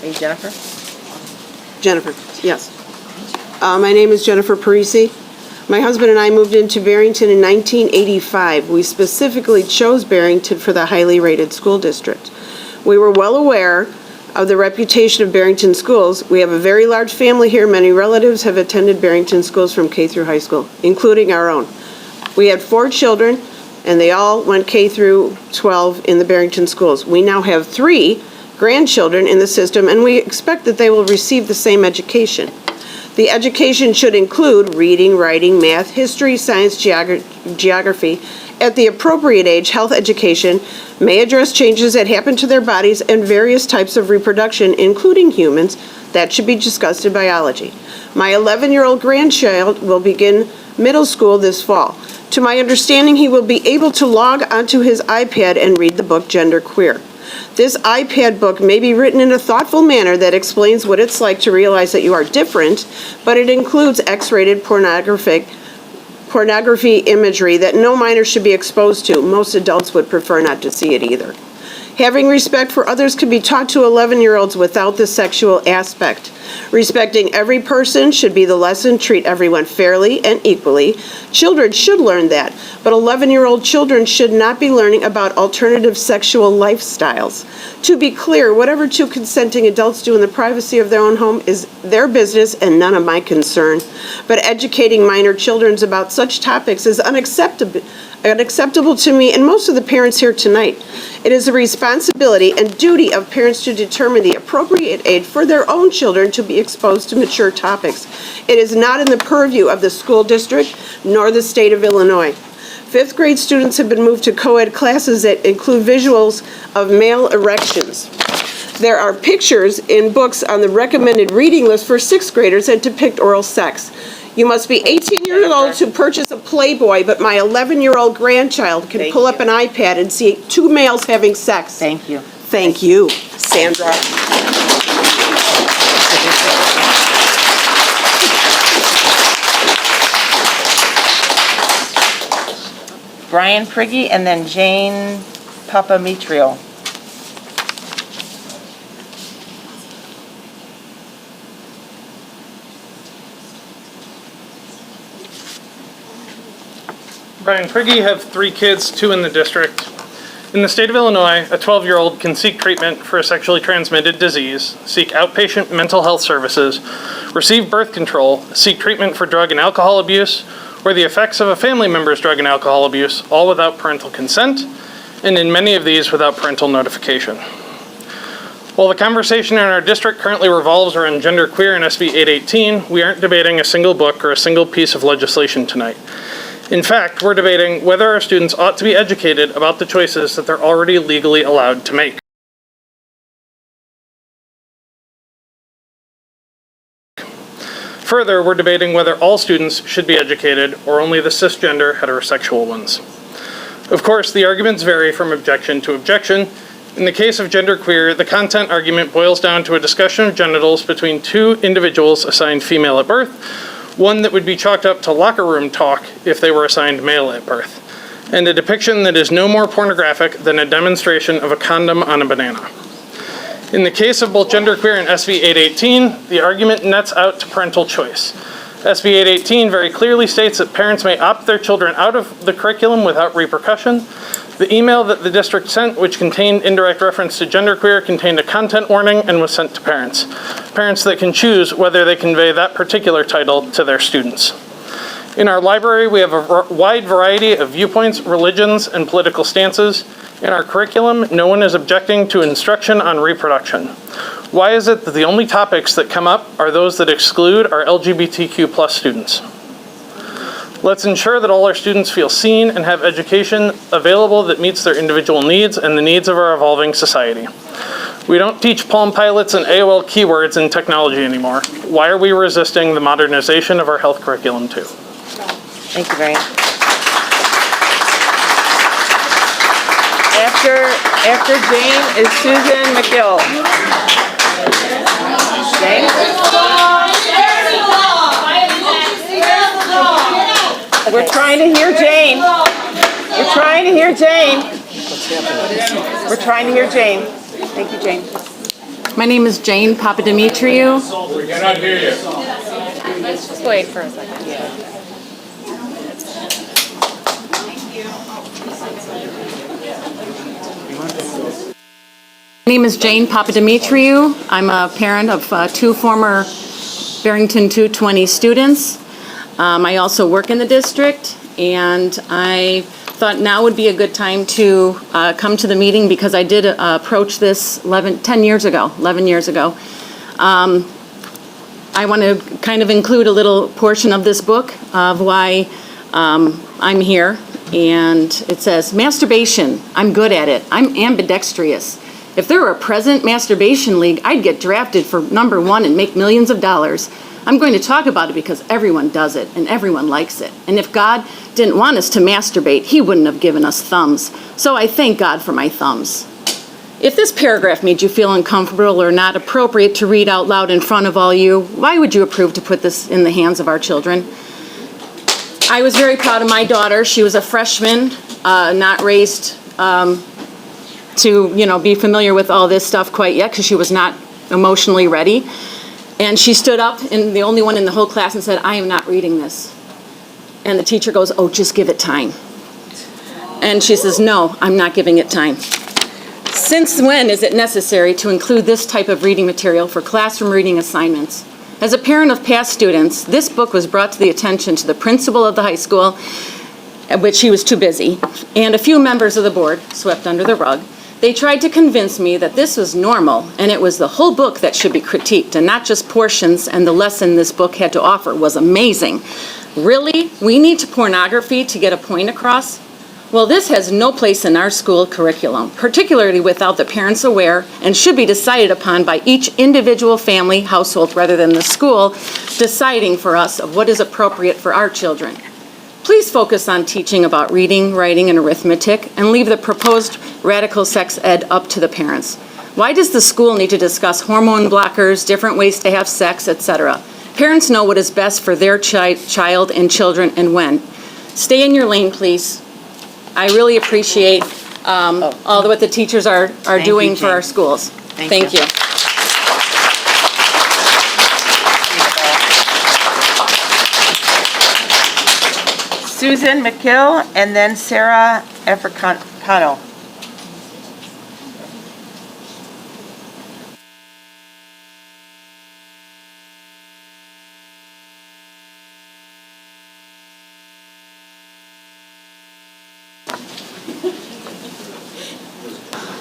Are you Jennifer? Jennifer, yes. My name is Jennifer Parisi. My husband and I moved into Barrington in 1985. We specifically chose Barrington for the highly rated school district. We were well aware of the reputation of Barrington schools. We have a very large family here. Many relatives have attended Barrington schools from K through high school, including our own. We had 4 children, and they all went K through 12 in the Barrington schools. We now have 3 grandchildren in the system, and we expect that they will receive the same education. The education should include reading, writing, math, history, science, geography. At the appropriate age, health education may address changes that happen to their bodies and various types of reproduction, including humans, that should be discussed in biology. My 11-year-old grandchild will begin middle school this fall. To my understanding, he will be able to log onto his iPad and read the book Gender Queer. This iPad book may be written in a thoughtful manner that explains what it's like to realize that you are different, but it includes X-rated pornography imagery that no minor should be exposed to. Most adults would prefer not to see it either. Having respect for others can be taught to 11-year-olds without the sexual aspect. Respecting every person should be the lesson. Treat everyone fairly and equally. Children should learn that, but 11-year-old children should not be learning about alternative sexual lifestyles. To be clear, whatever 2 consenting adults do in the privacy of their own home is their business and none of my concern. But educating minor children about such topics is unacceptable to me and most of the parents here tonight. It is a responsibility and duty of parents to determine the appropriate age for their own children to be exposed to mature topics. It is not in the purview of the school district nor the state of Illinois. 5th grade students have been moved to co-ed classes that include visuals of male erections. There are pictures in books on the recommended reading list for 6th graders that depict oral sex. You must be 18 years old to purchase a Playboy, but my 11-year-old grandchild can pull up an iPad and see 2 males having sex. Thank you. Thank you, Sandra. Brian Prigge and then Jane Papamitrio. Brian Prigge, have 3 kids, 2 in the district. In the state of Illinois, a 12-year-old can seek treatment for a sexually transmitted disease, seek outpatient mental health services, receive birth control, seek treatment for drug and alcohol abuse, or the effects of a family member's drug and alcohol abuse, all without parental consent, and in many of these without parental notification. While the conversation in our district currently revolves around genderqueer and SB 818, we aren't debating a single book or a single piece of legislation tonight. In fact, we're debating whether our students ought to be educated about the choices that they're already legally allowed to make. Further, we're debating whether all students should be educated or only the cisgender heterosexual ones. Of course, the arguments vary from objection to objection. In the case of genderqueer, the content argument boils down to a discussion of genitals between two individuals assigned female at birth, one that would be chalked up to locker room talk if they were assigned male at birth, and a depiction that is no more pornographic than a demonstration of a condom on a banana. In the case of both genderqueer and SB 818, the argument nets out to parental choice. SB 818 very clearly states that parents may opt their children out of the curriculum without repercussion. The email that the district sent, which contained indirect reference to genderqueer, contained a content warning and was sent to parents. Parents that can choose whether they convey that particular title to their students. In our library, we have a wide variety of viewpoints, religions, and political stances. In our curriculum, no one is objecting to instruction on reproduction. Why is it that the only topics that come up are those that exclude our LGBTQ+ students? Let's ensure that all our students feel seen and have education available that meets their individual needs and the needs of our evolving society. We don't teach Palm Pilots and AOL keywords in technology anymore. Why are we resisting the modernization of our health curriculum too? Thank you very much. After Jane is Susan McGill. Jane? We're trying to hear Jane. We're trying to hear Jane. We're trying to hear Jane. Thank you, Jane. My name is Jane Papadimitriou. We cannot hear you. Let's just wait for a second. My name is Jane Papadimitriou. I'm a parent of two former Barrington 220 students. I also work in the district, and I thought now would be a good time to come to the meeting because I did approach this 11 years ago. I want to kind of include a little portion of this book of why I'm here, and it says, masturbation, I'm good at it. I'm ambidextrous. If there were a present masturbation league, I'd get drafted for #1 and make millions of dollars. I'm going to talk about it because everyone does it and everyone likes it. And if God didn't want us to masturbate, he wouldn't have given us thumbs. So I thank God for my thumbs. If this paragraph made you feel uncomfortable or not appropriate to read out loud in front of all you, why would you approve to put this in the hands of our children? I was very proud of my daughter. She was a freshman, not raised to be familiar with all this stuff quite yet because she was not emotionally ready. And she stood up, and the only one in the whole class, and said, I am not reading this. And the teacher goes, oh, just give it time. And she says, no, I'm not giving it time. Since when is it necessary to include this type of reading material for classroom reading assignments? As a parent of past students, this book was brought to the attention to the principal of the high school, at which he was too busy, and a few members of the board swept under the rug. They tried to convince me that this was normal and it was the whole book that should be critiqued and not just portions, and the lesson this book had to offer was amazing. Really? We need pornography to get a point across? Well, this has no place in our school curriculum, particularly without the parents aware, and should be decided upon by each individual family, household, rather than the school deciding for us of what is appropriate for our children. Please focus on teaching about reading, writing, and arithmetic, and leave the proposed radical sex ed up to the parents. Why does the school need to discuss hormone blockers, different ways to have sex, etc.? Parents know what is best for their child and children and when. Stay in your lane, please. I really appreciate what the teachers are doing for our schools. Thank you. Susan McGill, and then Sarah Africano.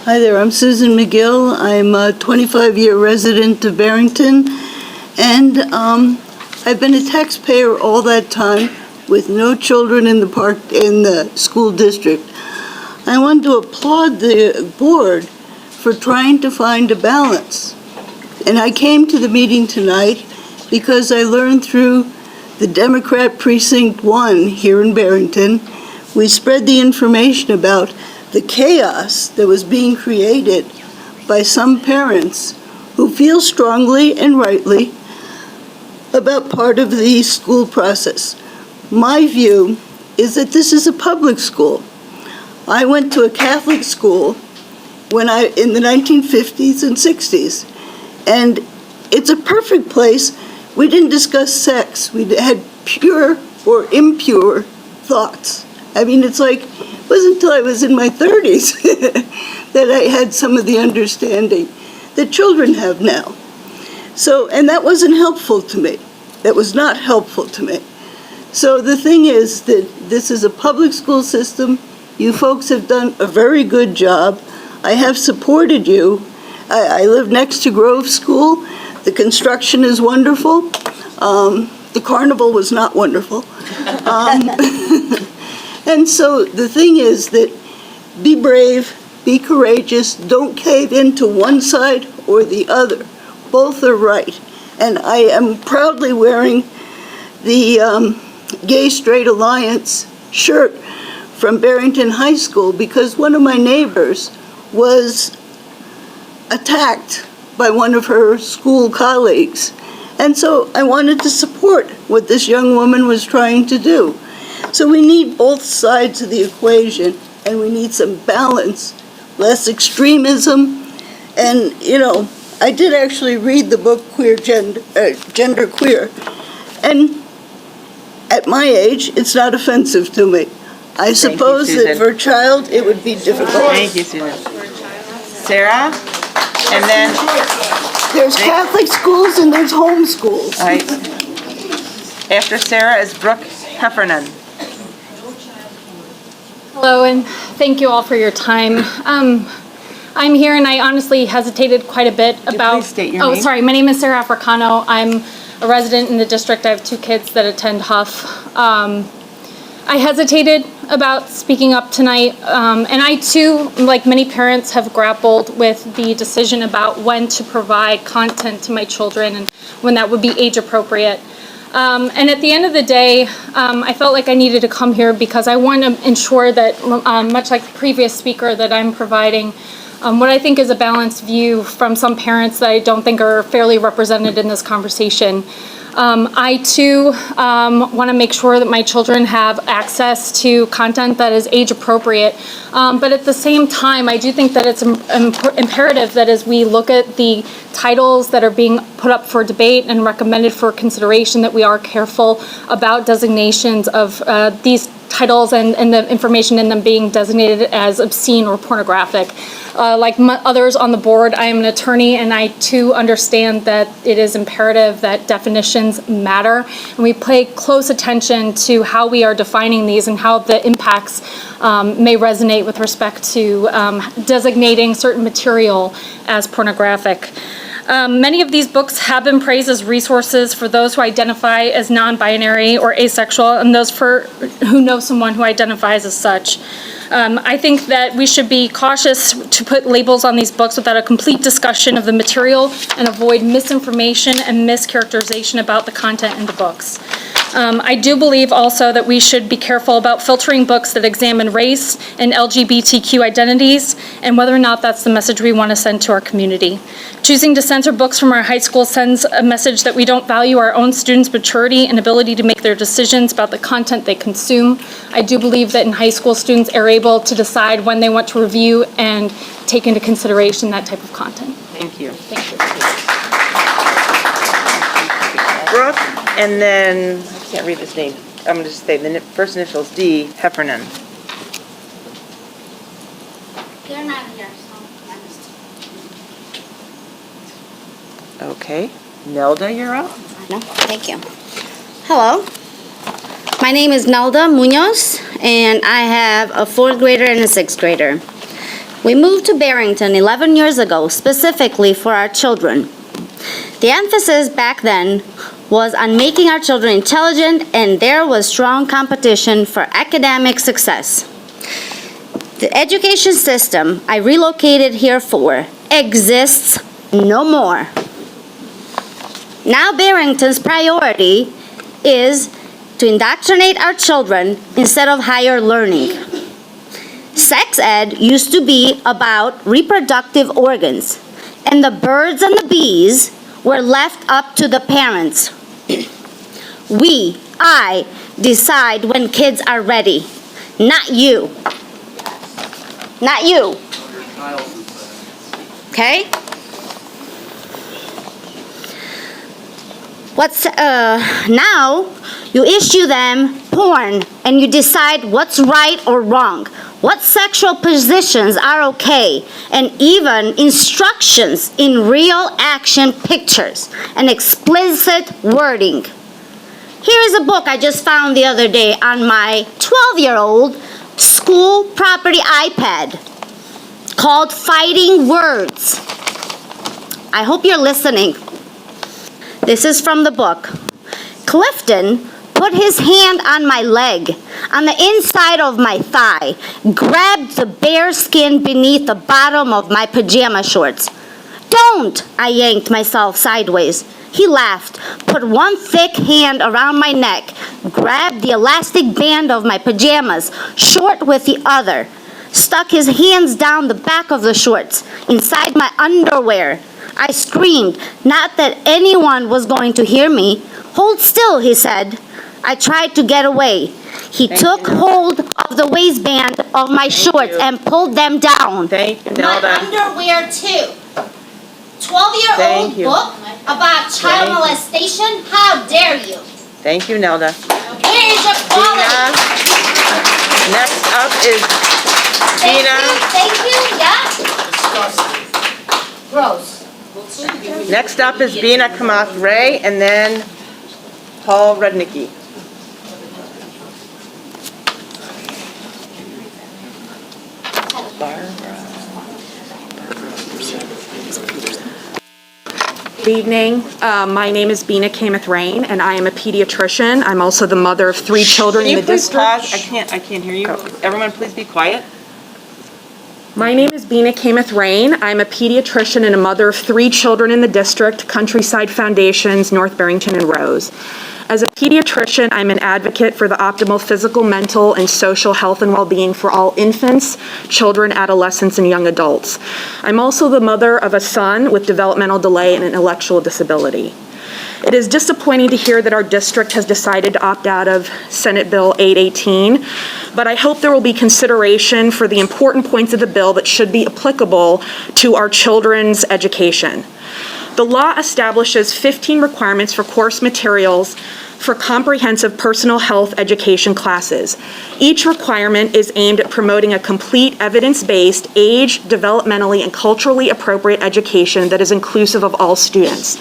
Hi there, I'm Susan McGill. I'm a 25-year resident of Barrington, and I've been a taxpayer all that time with no children in the school district. I wanted to applaud the board for trying to find a balance. And I came to the meeting tonight because I learned through the Democrat Precinct 1 here in Barrington, we spread the information about the chaos that was being created by some parents who feel strongly and rightly about part of the school process. My view is that this is a public school. I went to a Catholic school in the 1950s and 60s, and it's a perfect place. We didn't discuss sex. We had pure or impure thoughts. I mean, it wasn't until I was in my 30s that I had some of the understanding that children have now. So, and that wasn't helpful to me. That was not helpful to me. So the thing is that this is a public school system. You folks have done a very good job. I have supported you. I live next to Grove School. The construction is wonderful. The carnival was not wonderful. And so the thing is that be brave, be courageous, don't cave into one side or the other. Both are right. And I am proudly wearing the Gay Straight Alliance shirt from Barrington High School because one of my neighbors was attacked by one of her school colleagues. And so I wanted to support what this young woman was trying to do. So we need both sides of the equation, and we need some balance, less extremism. And, I did actually read the book Gender Queer, and at my age, it's not offensive to me. I suppose that for a child, it would be difficult. Thank you, Susan. Sarah, and then there's Catholic schools and there's home schools. All right. After Sarah is Brooke Heffernan. Hello, and thank you all for your time. I'm here, and I honestly hesitated quite a bit about. Please state your name. Sorry. My name is Sarah Africano. I'm a resident in the district. I have 2 kids that attend Huff. I hesitated about speaking up tonight, and I too, like many parents, have grappled with the decision about when to provide content to my children and when that would be age appropriate. And at the end of the day, I felt like I needed to come here because I want to ensure that, much like the previous speaker, that I'm providing what I think is a balanced view from some parents that I don't think are fairly represented in this conversation. I too want to make sure that my children have access to content that is age appropriate. But at the same time, I do think that it's imperative that as we look at the titles that are being put up for debate and recommended for consideration, that we are careful about designations of these titles and the information in them being designated as obscene or pornographic. Like others on the board, I am an attorney, and I too understand that it is imperative that definitions matter, and we pay close attention to how we are defining these and how the impacts may resonate with respect to designating certain material as pornographic. Many of these books have been praised as resources for those who identify as non-binary or asexual, and those who know someone who identifies as such. I think that we should be cautious to put labels on these books without a complete discussion of the material and avoid misinformation and mischaracterization about the content in the books. I do believe also that we should be careful about filtering books that examine race and LGBTQ identities and whether or not that's the message we want to send to our community. Choosing to censor books from our high school sends a message that we don't value our own students' maturity and ability to make their decisions about the content they consume. I do believe that in high school, students are able to decide when they want to review and take into consideration that type of content. Thank you. Thank you. Brooke, and then, I can't read this name. I'm going to just say the first initial is D, Heffernan. They're not here, so I just... Okay. Nelda, you're up. No, thank you. Hello. My My name is Nelda Munoz, and I have a 4th grader and a 6th grader. We moved to Barrington 11 years ago, specifically for our children. The emphasis back then was on making our children intelligent, and there was strong competition for academic success. The education system I relocated here for exists no more. Now Barrington's priority is to indoctrinate our children instead of higher learning. Sex ed used to be about reproductive organs, and the birds and the bees were left up to the parents. I decide when kids are ready, not you. Not you. Okay? Now you issue them porn and you decide what's right or wrong, what sexual positions are okay, and even instructions in real action pictures and explicit wording. Here's a book I just found the other day on my 12-year-old school property iPad called Fighting Words. I hope you're listening. This is from the book. Clifton put his hand on my leg, on the inside of my thigh, grabbed the bare skin beneath the bottom of my pajama shorts. Don't! I yanked myself sideways. He laughed, put one thick hand around my neck, grabbed the elastic band of my pajamas, short with the other, stuck his hands down the back of the shorts, inside my underwear. I screamed, not that anyone was going to hear me. Hold still, he said. I tried to get away. He took hold of the waistband of my shorts and pulled them down. Thank you, My Nelda. underwear, too. 12-year-old Thank you. book about child molestation? How dare you? Thank you, Nelda. Where is your quality? Next up is Dina. Thank you, yeah? Gross. Next up is Bina Kamath Ray, and then Paul Rudnicki. Good evening. My name is Bina Kamath Rain, and I am a pediatrician. I'm also the mother of 3 children in the district. I can't hear you. Everyone, please be quiet. My name is Bina Kamath Rain. I'm a pediatrician and a mother of 3 children in the district, Countryside Foundations, North Barrington, and Rose. As a pediatrician, I'm an advocate for the optimal physical, mental, and social health and well-being for all infants, children, adolescents, and young adults. I'm also the mother of a son with developmental delay and an intellectual disability. It is disappointing to hear that our district has decided to opt out of Senate Bill 818, but I hope there will be consideration for the important points of the bill that should be applicable to our children's education. The law establishes 15 requirements for course materials for comprehensive personal health education classes. Each requirement is aimed at promoting a complete evidence-based, age, developmentally, and culturally appropriate education that is inclusive of all students.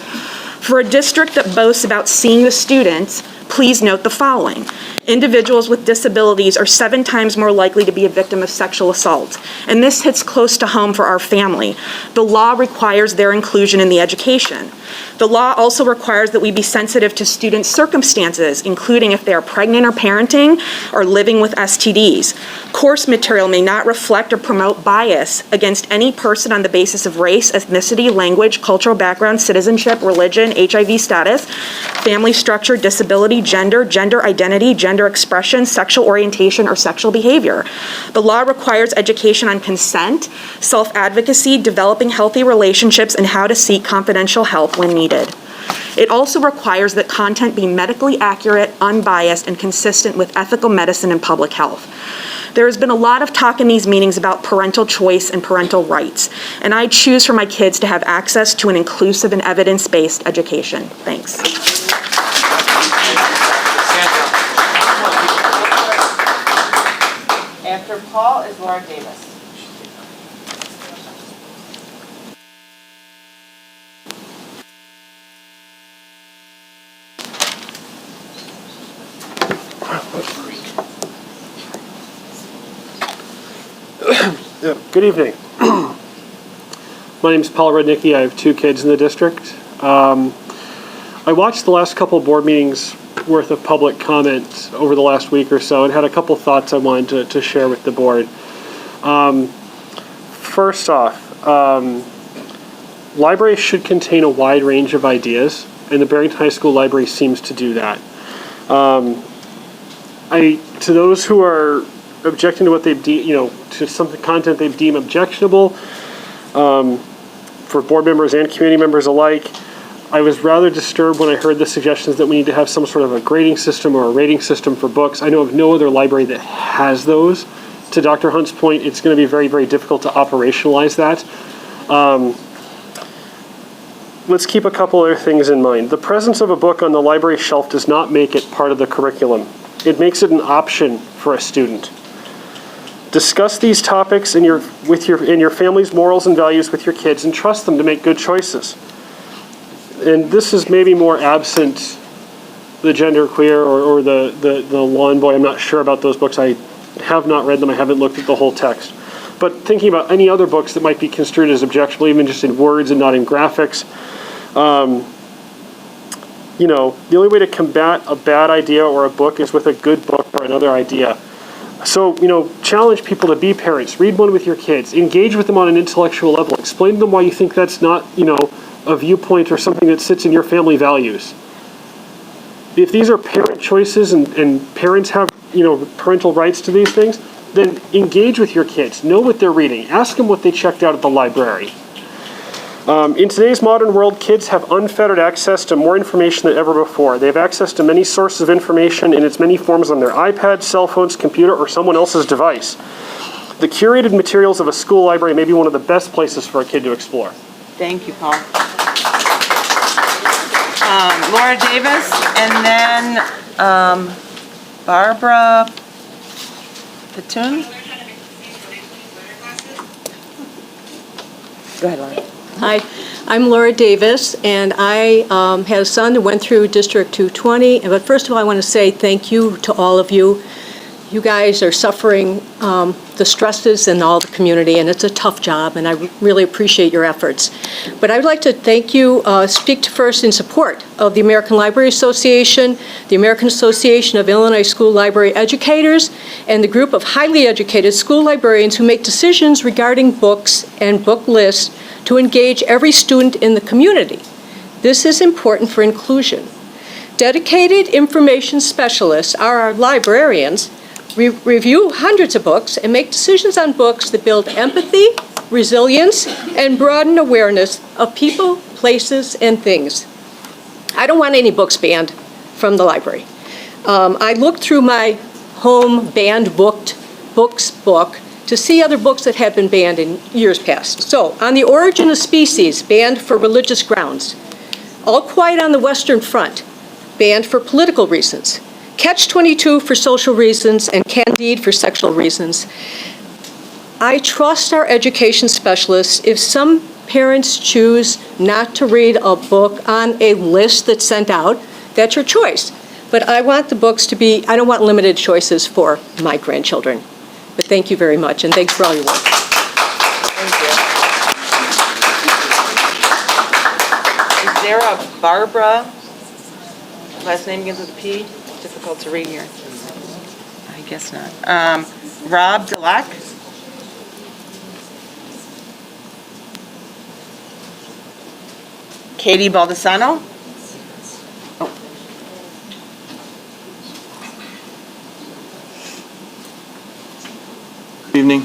For a district that boasts about seeing the students, please note the following. Individuals with disabilities are 7 times more likely to be a victim of sexual assault, and this hits close to home for our family. The law requires their inclusion in the education. The law also requires that we be sensitive to students' circumstances, including if they are pregnant or parenting or living with STDs. Course material may not reflect or promote bias against any person on the basis of race, ethnicity, language, cultural background, citizenship, religion, HIV status, family structure, disability, gender, gender identity, gender expression, sexual orientation, or sexual behavior. The law requires education on consent, self-advocacy, developing healthy relationships, and how to seek confidential help when needed. It also requires that content be medically accurate, unbiased, and consistent with ethical medicine and public health. There has been a lot of talk in these meetings about parental choice and parental rights, and I choose for my kids to have access to an inclusive and evidence-based education. Thanks. After Paul is Laura Davis. Good evening. My name is Paul Rudnicki. I have 2 kids in the district. I watched the last couple board meetings worth of public comment over the last week or so and had a couple thoughts I wanted to share with the board. First off, libraries should contain a wide range of ideas, and the Barrington High School Library seems to do that. To those who are objecting to what they to some content they deem objectionable, for board members and community members alike, I was rather disturbed when I heard the suggestions that we need to have some sort of a grading system or a rating system for books. I know of no other library that has those. To Dr. Hunt's point, it's going to be very, very difficult to operationalize that. Let's keep a couple other things in mind. The presence of a book on the library shelf does not make it part of the curriculum. It makes it an option for a student. Discuss these topics in your family's morals and values with your kids and trust them to make good choices. And this is maybe more absent the genderqueer or the Lawn Boy. I'm not sure about those books. I have not read them. I haven't looked at the whole text. But thinking about any other books that might be construed as objectionable, even just in words and not in graphics, the only way to combat a bad idea or a book is with a good book or another idea. So, challenge people to be parents. Read one with your kids. Engage with them on an intellectual level. Explain to them why you think that's not, a viewpoint or something that sits in your family values. If these are parent choices and parents have, parental rights to these things, then engage with your kids. Know what they're reading. Ask them what they checked out at the library. In today's modern world, kids have unfettered access to more information than ever before. They have access to many sources of information in its many forms on their iPad, cell phones, computer, or someone else's device. The curated materials of a school library may be one of the best places for a kid to explore. Thank you, Paul. Laura Davis, and then Barbara Patoon. Go ahead, Laura. Hi, I'm Laura Davis, and I had a son that went through District 220. But first of all, I want to say thank you to all of you. You guys are suffering the stresses in all the community, and it's a tough job, and I really appreciate your efforts. But I would like to thank you, speak first in support of the American Library Association, the American Association of Illinois School Library Educators, and the group of highly educated school librarians who make decisions regarding books and book lists to engage every student in the community. This is important for inclusion. Dedicated information specialists are our librarians. Review hundreds of books and make decisions on books that build empathy, resilience, and broaden awareness of people, places, and things. I don't want any books banned from the library. I looked through my home banned books book to see other books that have been banned in years past. So, On the Origin of Species, banned for religious grounds. All Quiet on the Western Front, banned for political reasons. Catch-22 for social reasons, and Candide for sexual reasons. I trust our education specialists. If some parents choose not to read a book on a list that's sent out, that's your choice. But I want the books to be, I don't want limited choices for my grandchildren. But thank you very much, and thanks for all your work. Thank you. Is there a Barbara, last name begins with a P? Difficult to read here. I guess not. Rob Delac. Katie Baldessano. Good evening.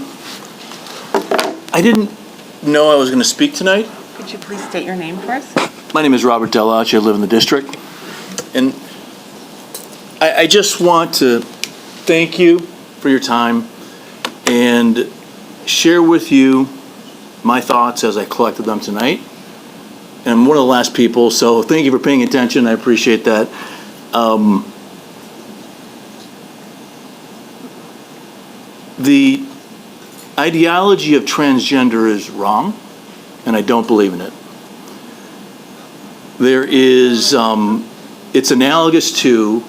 I didn't know I was going to speak tonight. Could you please state your name for us? My name is Robert Delach. I live in the district. And I just want to thank you for your time and share with you my thoughts as I collected them tonight. And I'm one of the last people, so thank you for paying attention. I appreciate that. The ideology of transgender is wrong, and I don't believe in it. There is, it's analogous to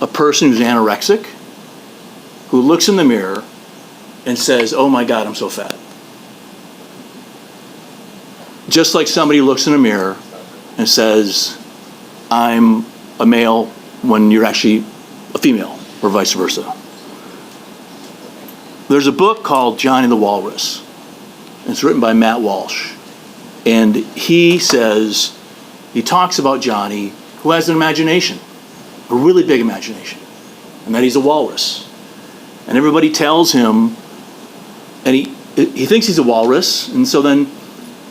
a person who's anorexic, who looks in the mirror and says, oh my God, I'm so fat. Just like somebody looks in a mirror and says, I'm a male when you're actually a female, or vice versa. There's a book called Johnny the Walrus. It's written by Matt Walsh. And he talks about Johnny, who has an imagination, a really big imagination, and that he's a walrus. And everybody tells him, and he thinks he's a walrus, and so then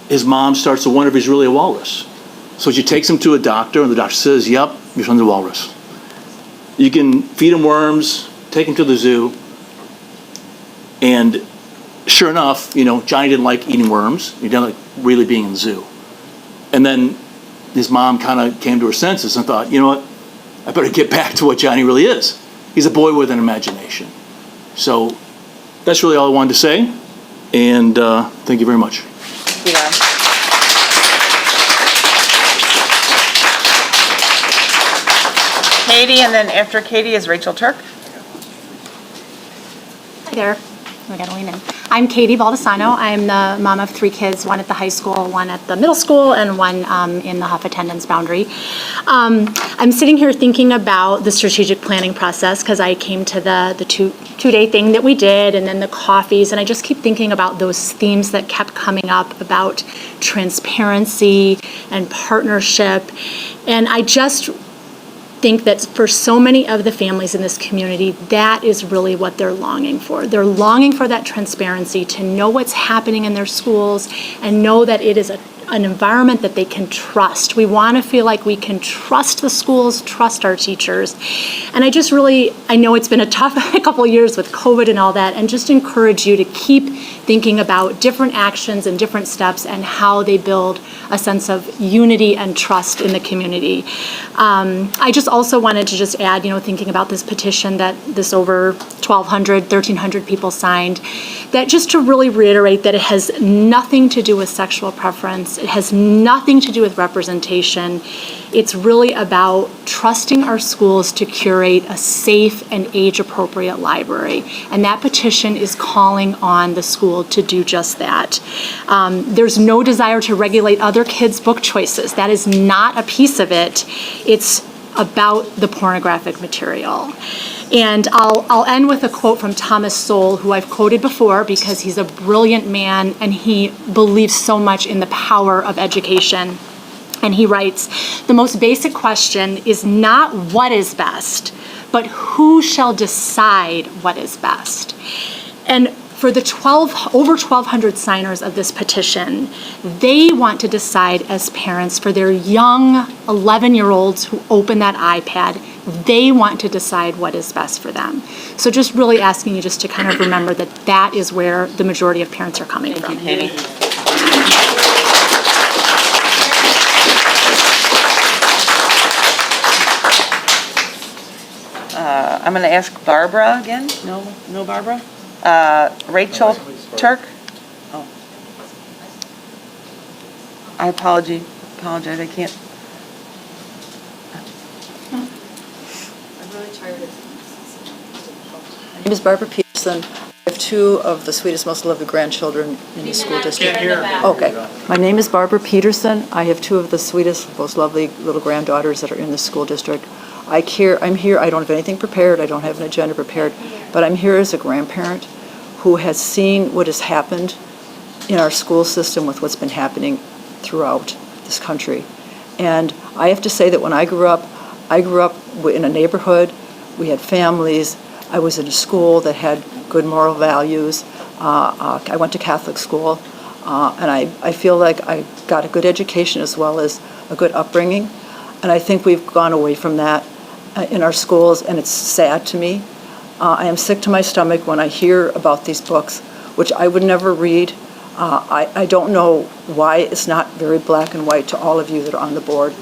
his mom starts to wonder if he's really a walrus. So she takes him to a doctor, and the doctor says, yep, your son's a walrus. You can feed him worms, take him to the zoo, and sure enough, Johnny didn't like eating worms. He didn't like really being in the zoo. And then his mom kind of came to her senses and thought, you know what, I better get back to what Johnny really is. He's a boy with an imagination. So that's really all I wanted to say, and thank you very much. Katie, and then after Katie is Rachel Turk. Hi there. I gotta lean in. I'm Katie Baldessano. I'm the mom of 3 kids, one at the high school, one at the middle school, and one in the Huff attendance boundary. I'm sitting here thinking about the strategic planning process because I came to the two-day thing that we did, and then the coffees, and I just keep thinking about those themes that kept coming up about transparency and partnership. And I just think that for so many of the families in this community, that is really what they're longing for. They're longing for that transparency, to know what's happening in their schools and know that it is an environment that they can trust. We want to feel like we can trust the schools, trust our teachers. And I know it's been a tough couple of years with COVID and all that, and just encourage you to keep thinking about different actions and different steps and how they build a sense of unity and trust in the community. I just also wanted to just add, thinking about this petition that this over 1,300 people signed, that just to really reiterate that it has nothing to do with sexual preference. It has nothing to do with representation. It's really about trusting our schools to curate a safe and age-appropriate library. And that petition is calling on the school to do just that. There's no desire to regulate other kids' book choices. That is not a piece of it. It's about the pornographic material. And I'll end with a quote from Thomas Sowell, who I've quoted before because he's a brilliant man and he believes so much in the power of education. And he writes, "The most basic question is not what is best, but who shall decide what is best." And for the over 1,200 signers of this petition, they want to decide as parents for their young 11-year-olds who open that iPad, they want to decide what is best for them. So just really asking you just to kind of remember that that is where the majority of parents are coming from. Thank you, Katie. I'm going to ask Barbara again. No, Barbara? Rachel Turk? Oh. I apologize, I can't. I'm really tired of My name is Barbara Peterson. I have 2 of the sweetest, most lovely grandchildren in the school district. Okay. My name is Barbara Peterson. I have 2 of the sweetest, most lovely little granddaughters that are in the school district. I'm here, I don't have anything prepared, I don't have an agenda prepared, but I'm here as a grandparent who has seen what has happened in our school system with what's been happening throughout this country. And I have to say that when I grew up in a neighborhood, we had families, I was in a school that had good moral values, I went to Catholic school, and I feel like I got a good education as well as a good upbringing. And I think we've gone away from that in our schools, and it's sad to me. I am sick to my stomach when I hear about these books, which I would never read. I don't know why it's not very black and white to all of you that are on the board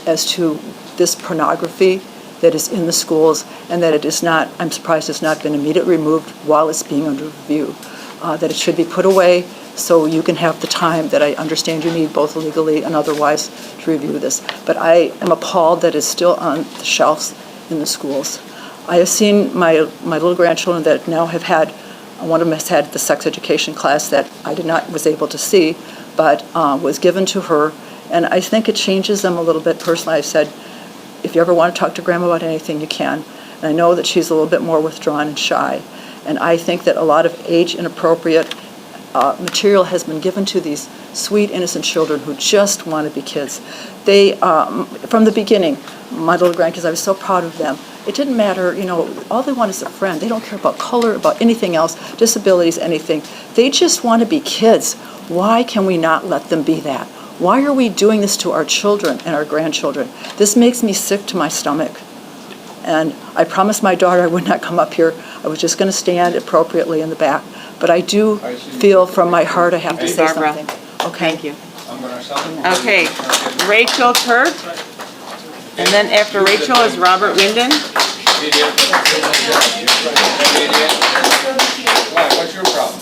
as to this pornography that is in the schools, and that it is not, I'm surprised it's not been immediately removed while it's being under review. That it should be put away so you can have the time that I understand you need both legally and otherwise to review this. But I am appalled that it's still on the shelves in the schools. I have seen my little grandchildren that now have had, one of them has had the sex education class that I was able to see, but was given to her, and I think it changes them a little bit. Personally, I've said, if you ever want to talk to Grandma about anything, you can. And I know that she's a little bit more withdrawn and shy. And I think that a lot of age-inappropriate material has been given to these sweet, innocent children who just want to be kids. They, from the beginning, my little grandkids, I was so proud of them. It didn't matter, all they want is a friend. They don't care about color, about anything else, disabilities, anything. They just want to be kids. Why can we not let them be that? Why are we doing this to our children and our grandchildren? This makes me sick to my stomach. And I promised my daughter I would not come up here. I was just going to stand appropriately in the back. But I do feel from my heart I have to say Barbara. something. Okay. Thank you. Okay, Rachel Turk, and then after Rachel is Robert Winden. What's your problem?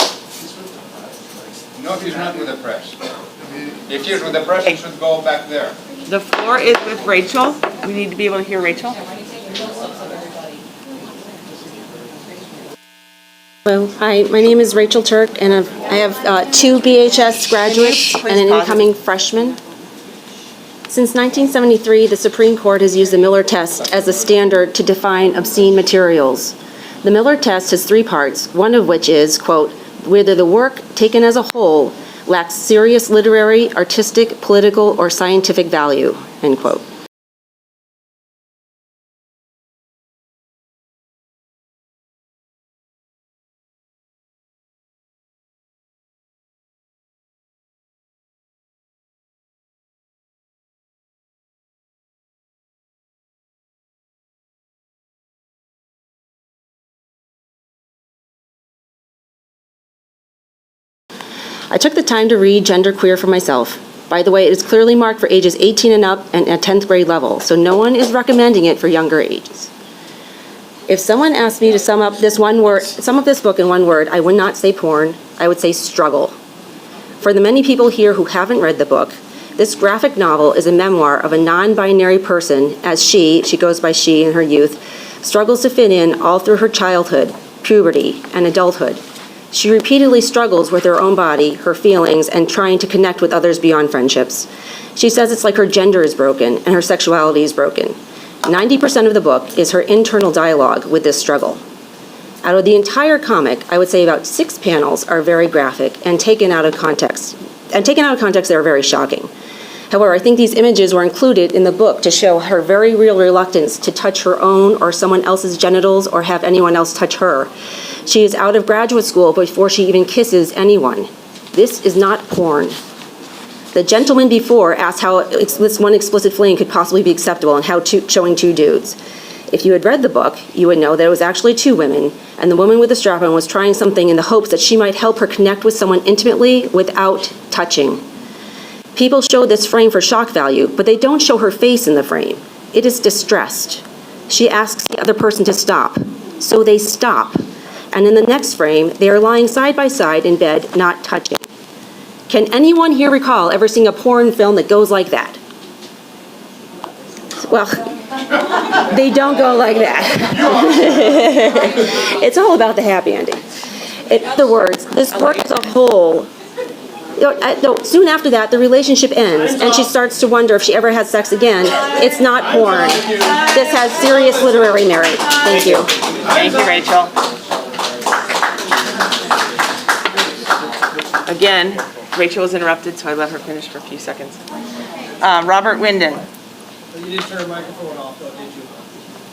No, he's not with the press. If he's with the press, he should go back there. The floor is with Rachel. We need to be able to hear Rachel. Hello, hi, my name is Rachel Turk, and I have 2 BHS graduates and an incoming freshman. Since 1973, the Supreme Court has used the Miller test as a standard to define obscene materials. The Miller test has 3 parts, one of which is, quote, whether the work taken as a whole lacks serious literary, artistic, political, or scientific value, end quote. I took the time to read Genderqueer for myself. By the way, it is clearly marked for ages 18 and up and at 10th grade level, so no one is recommending it for younger ages. If someone asked me to sum up this book in one word, I would not say porn, I would say struggle. For the many people here who haven't read the book, this graphic novel is a memoir of a non-binary person as she goes by she in her youth, struggles to fit in all through her childhood, puberty, and adulthood. She repeatedly struggles with her own body, her feelings, and trying to connect with others beyond friendships. She says it's like her gender is broken and her sexuality is broken. 90% of the book is her internal dialogue with this struggle. Out of the entire comic, I would say about 6 panels are very graphic and taken out of context. And taken out of context, they are very shocking. However, I think these images were included in the book to show her very real reluctance to touch her own or someone else's genitals or have anyone else touch her. She is out of graduate school before she even kisses anyone. This is not porn. The gentleman before asked how this one explicit fling could possibly be acceptable and how showing 2 dudes. If you had read the book, you would know that it was actually 2 women, and the woman with the strap-on was trying something in the hopes that she might help her connect with someone intimately without touching. People show this frame for shock value, but they don't show her face in the frame. It is distressed. She asks the other person to stop, so they stop. And in the next frame, they are lying side by side in bed, not touching. Can anyone here recall ever seeing a porn film that goes like that? Well, they don't go like that. It's all about the happy ending. In other words, this work as a whole, soon after that, the relationship ends, and she starts to wonder if she ever has sex again. It's not porn. This has serious literary merit. Thank you. Thank you, Rachel. Again, Rachel was interrupted, so I let her finish for a few seconds. Robert Winden. You didn't turn the microphone off, though, did you?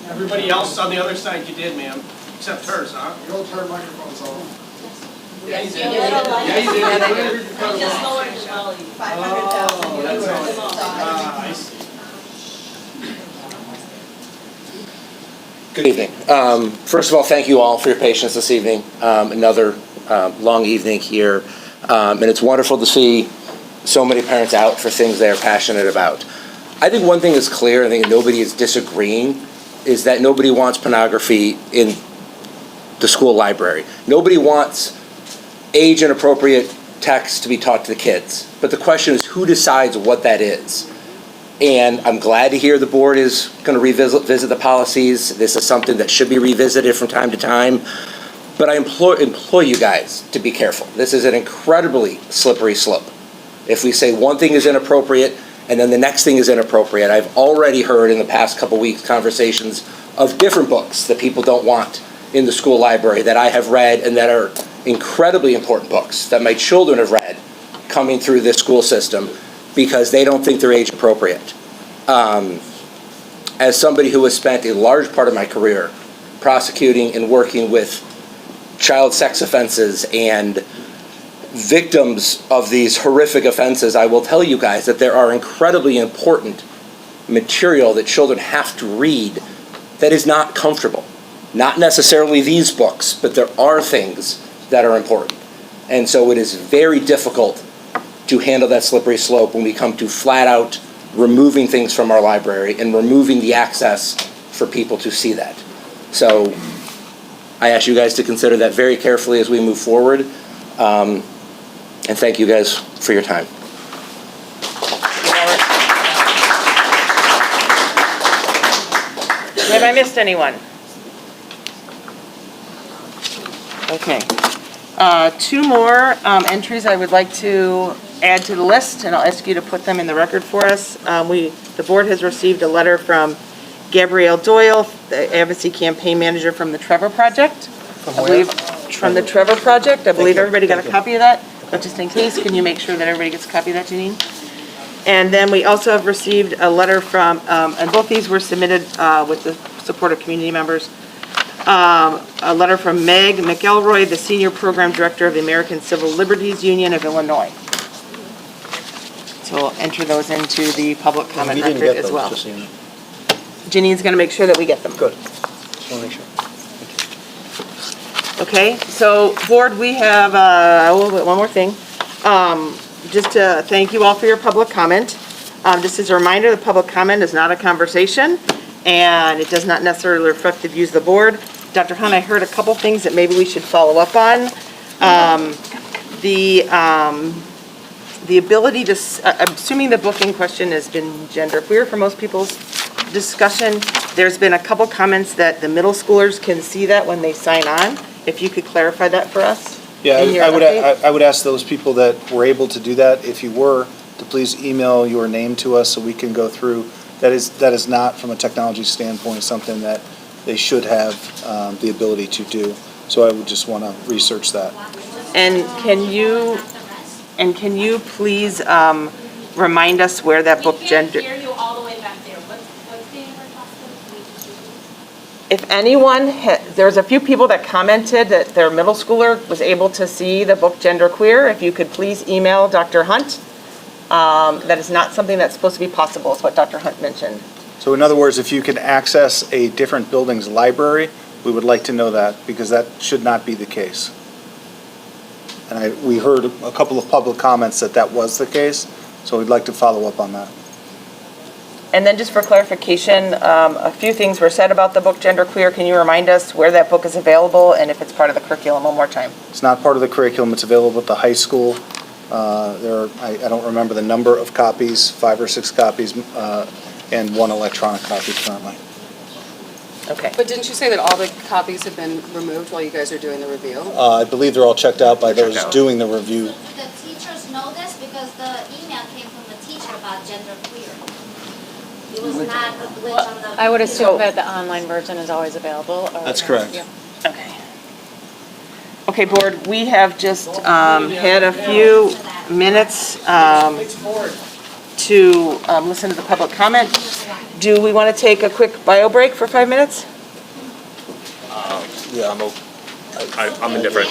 Everybody else on the other side, you did, ma'am. Except hers, huh? You don't turn microphones off. Yeah, you did. Yeah, you did. Just lowered the volume. 500,000. Oh, that's all. I see. Good evening. First of all, thank you all for your patience this evening. Another long evening here. And it's wonderful to see so many parents out for things they are passionate about. I think one thing is clear, I think nobody is disagreeing, is that nobody wants pornography in the school library. Nobody wants age-inappropriate text to be taught to the kids. But the question is, who decides what that is? And I'm glad to hear the board is going to visit the policies. This is something that should be revisited from time to time. But I implore you guys to be careful. This is an incredibly slippery slope. If we say one thing is inappropriate and then the next thing is inappropriate, I've already heard in the past couple weeks conversations of different books that people don't want in the school library that I have read and that are incredibly important books that my children have read coming through this school system because they don't think they're age appropriate. As somebody who has spent a large part of my career prosecuting and working with child sex offenses and victims of these horrific offenses, I will tell you guys that there are incredibly important material that children have to read that is not comfortable. Not necessarily these books, but there are things that are important. And so it is very difficult to handle that slippery slope when we come to flat out removing things from our library and removing the access for people to see that. So I ask you guys to consider that very carefully as we move forward. And thank you guys for your time. Have I missed anyone? Okay. Two more entries I would like to add to the list, and I'll ask you to put them in the record for us. The board has received a letter from Gabrielle Doyle, the advocacy campaign manager from the Trevor Project. I believe from the Trevor Project. I believe everybody got a copy of that, but just in case, can you make sure that everybody gets a copy of that, Janine? And then we also have received a letter from, and both these were submitted with the support of community members, a letter from Meg McElroy, the Senior Program Director of the American Civil Liberties Union of Illinois. So we'll enter those into the public comment record as well. Janine's going to make sure that we get them. Good. Just want to make sure. Okay, so board, we have one more thing. Just to thank you all for your public comment. Just as a reminder, the public comment is not a conversation, and it does not necessarily reflect the views of the board. Dr. Hunt, I heard a couple things that maybe we should follow up on. The ability to, assuming the book in question has been genderqueer for most people's discussion, there's been a couple comments that the middle schoolers can see that when they sign on. If you could clarify that for us. Yeah, I would ask those people that were able to do that, if you were, to please email your name to us so we can go through. That is not, from a technology standpoint, something that they should have the ability to do. So I would just want to research that. And can you please remind us where that book gender? If anyone, there's a few people that commented that their middle schooler was able to see the book Genderqueer. If you could please email Dr. Hunt. That is not something that's supposed to be possible, is what Dr. Hunt mentioned. So in other words, if you can access a different building's library, we would like to know that, because that should not be the case. And we heard a couple of public comments that was the case, so we'd like to follow up on that. And then just for clarification, a few things were said about the book Genderqueer. Can you remind us where that book is available and if it's part of the curriculum one more time? It's not part of the curriculum. It's available at the high school. I don't remember the number of copies, 5 or 6 copies, and 1 electronic copy currently. Okay. But didn't you say that all the copies have been removed while you guys are doing the review? I believe they're all checked out by those doing the review. The teachers know this because the email came from the teacher about genderqueer. It was not a glitch on the. I would assume that the online version is always available. That's correct. Yeah. Okay. Okay, board, we have just had a few minutes to listen to the public comment. Do we want to take a quick bio break for 5 minutes? Yeah, I'm indifferent.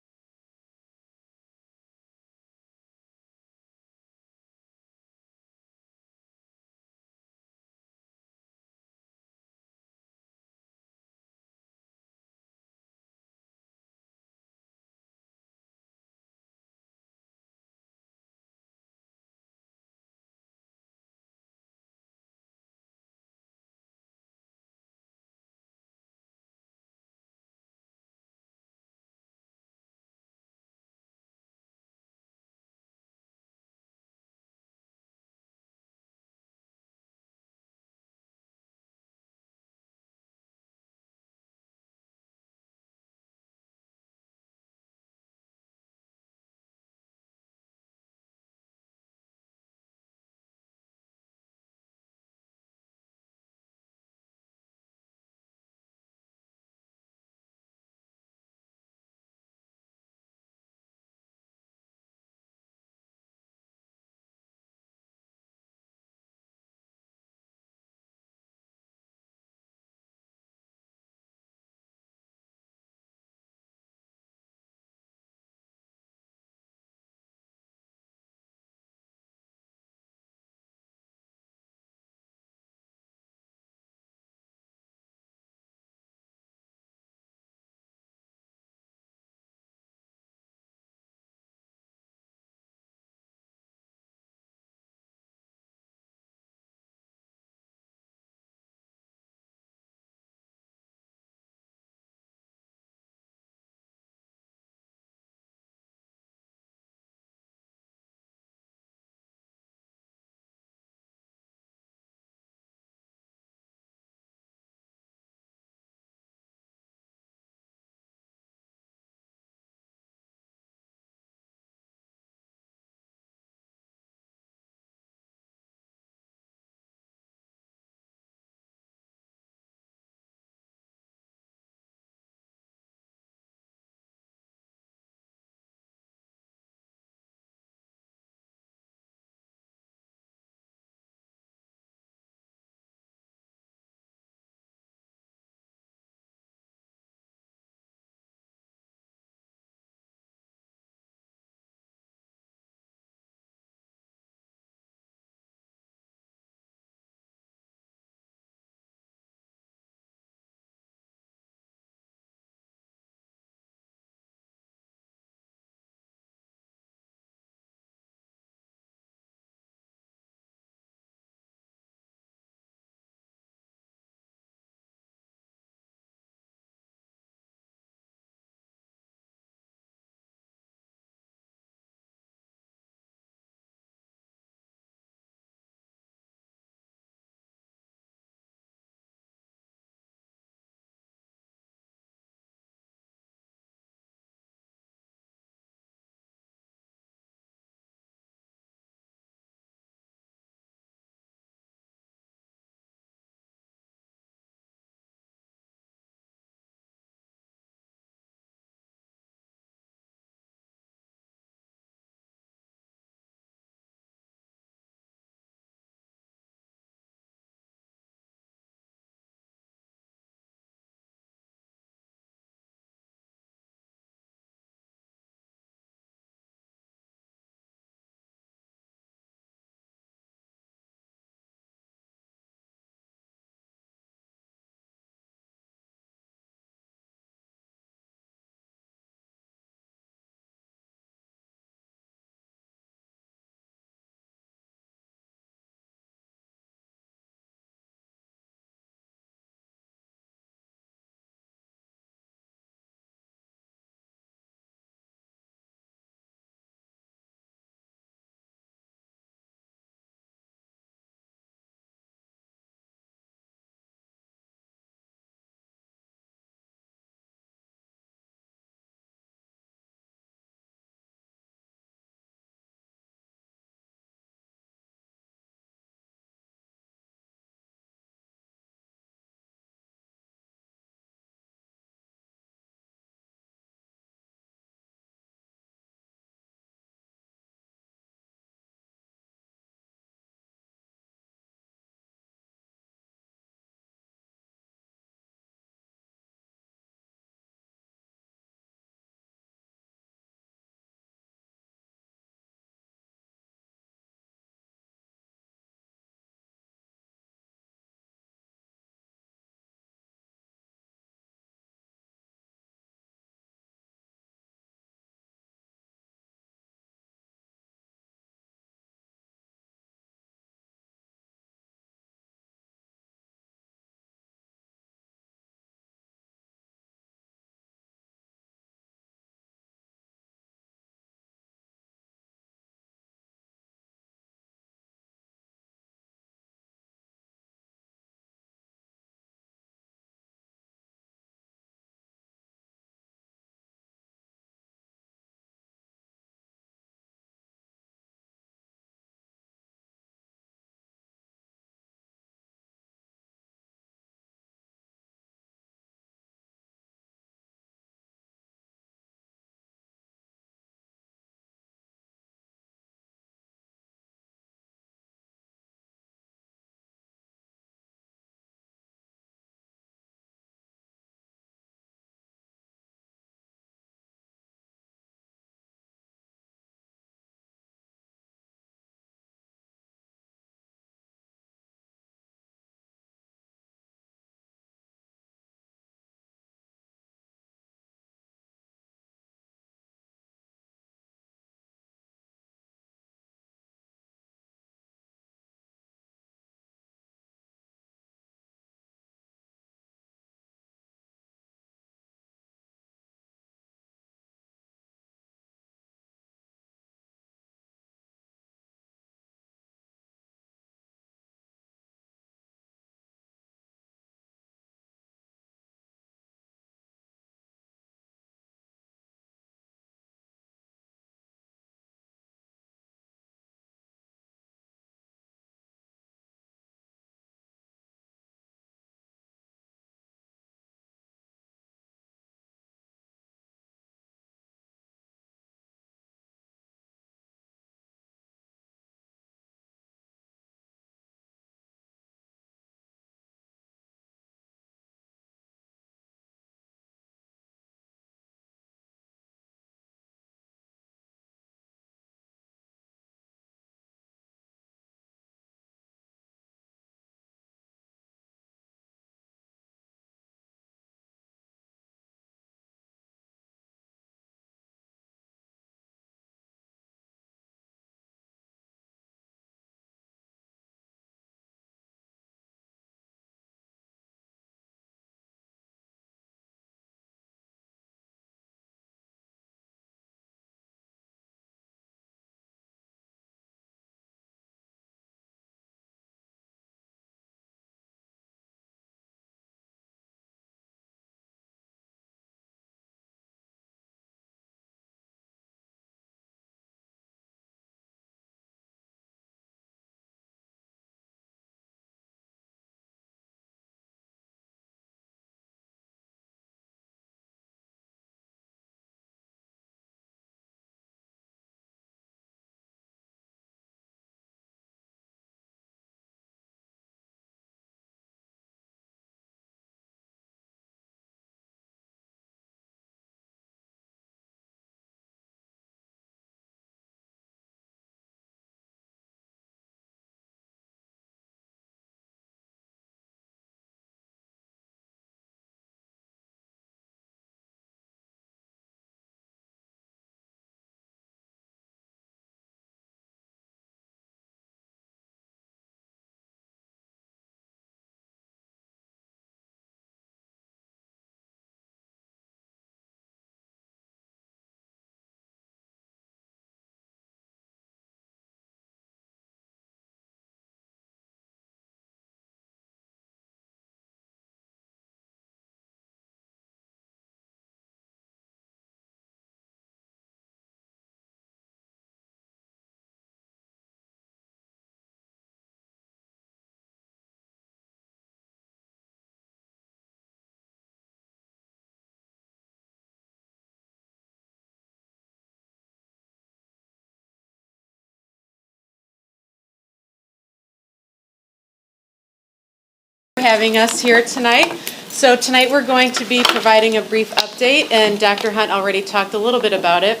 having us here tonight. So tonight we're going to be providing a brief update, and Dr. Hunt already talked a little bit about it.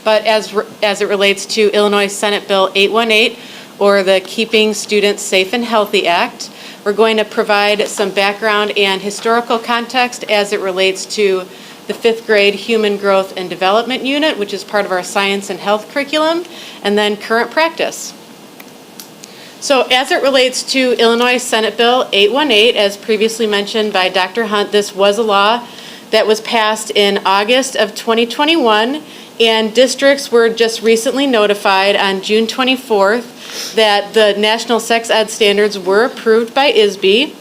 But as it relates to Illinois Senate Bill 818, or the Keeping Students Safe and Healthy Act, we're going to provide some background and historical context as it relates to the 5th grade Human Growth and Development Unit, which is part of our science and health curriculum, and then current practice. So as it relates to Illinois Senate Bill 818, as previously mentioned by Dr. Hunt, this was a law that was passed in August of 2021, and districts were just recently notified on June 24th that the national sex ed standards were approved by ISB.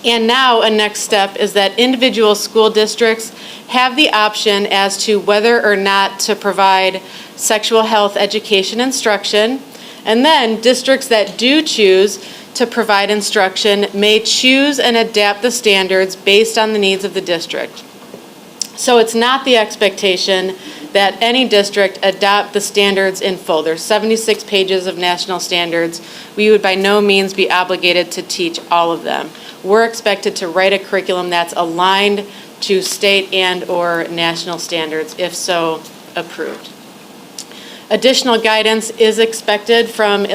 And now a next step is that individual school districts have the option as to whether or not to provide sexual health education instruction. And then districts that do choose to provide instruction may choose and adapt the standards based on the needs of the district. So it's not the expectation that any district adopt the standards in full. There's 76 pages of national standards. We would by no means be obligated to teach all of them. We're expected to write a curriculum that's aligned to state and or national standards, if so approved. Additional guidance is expected from the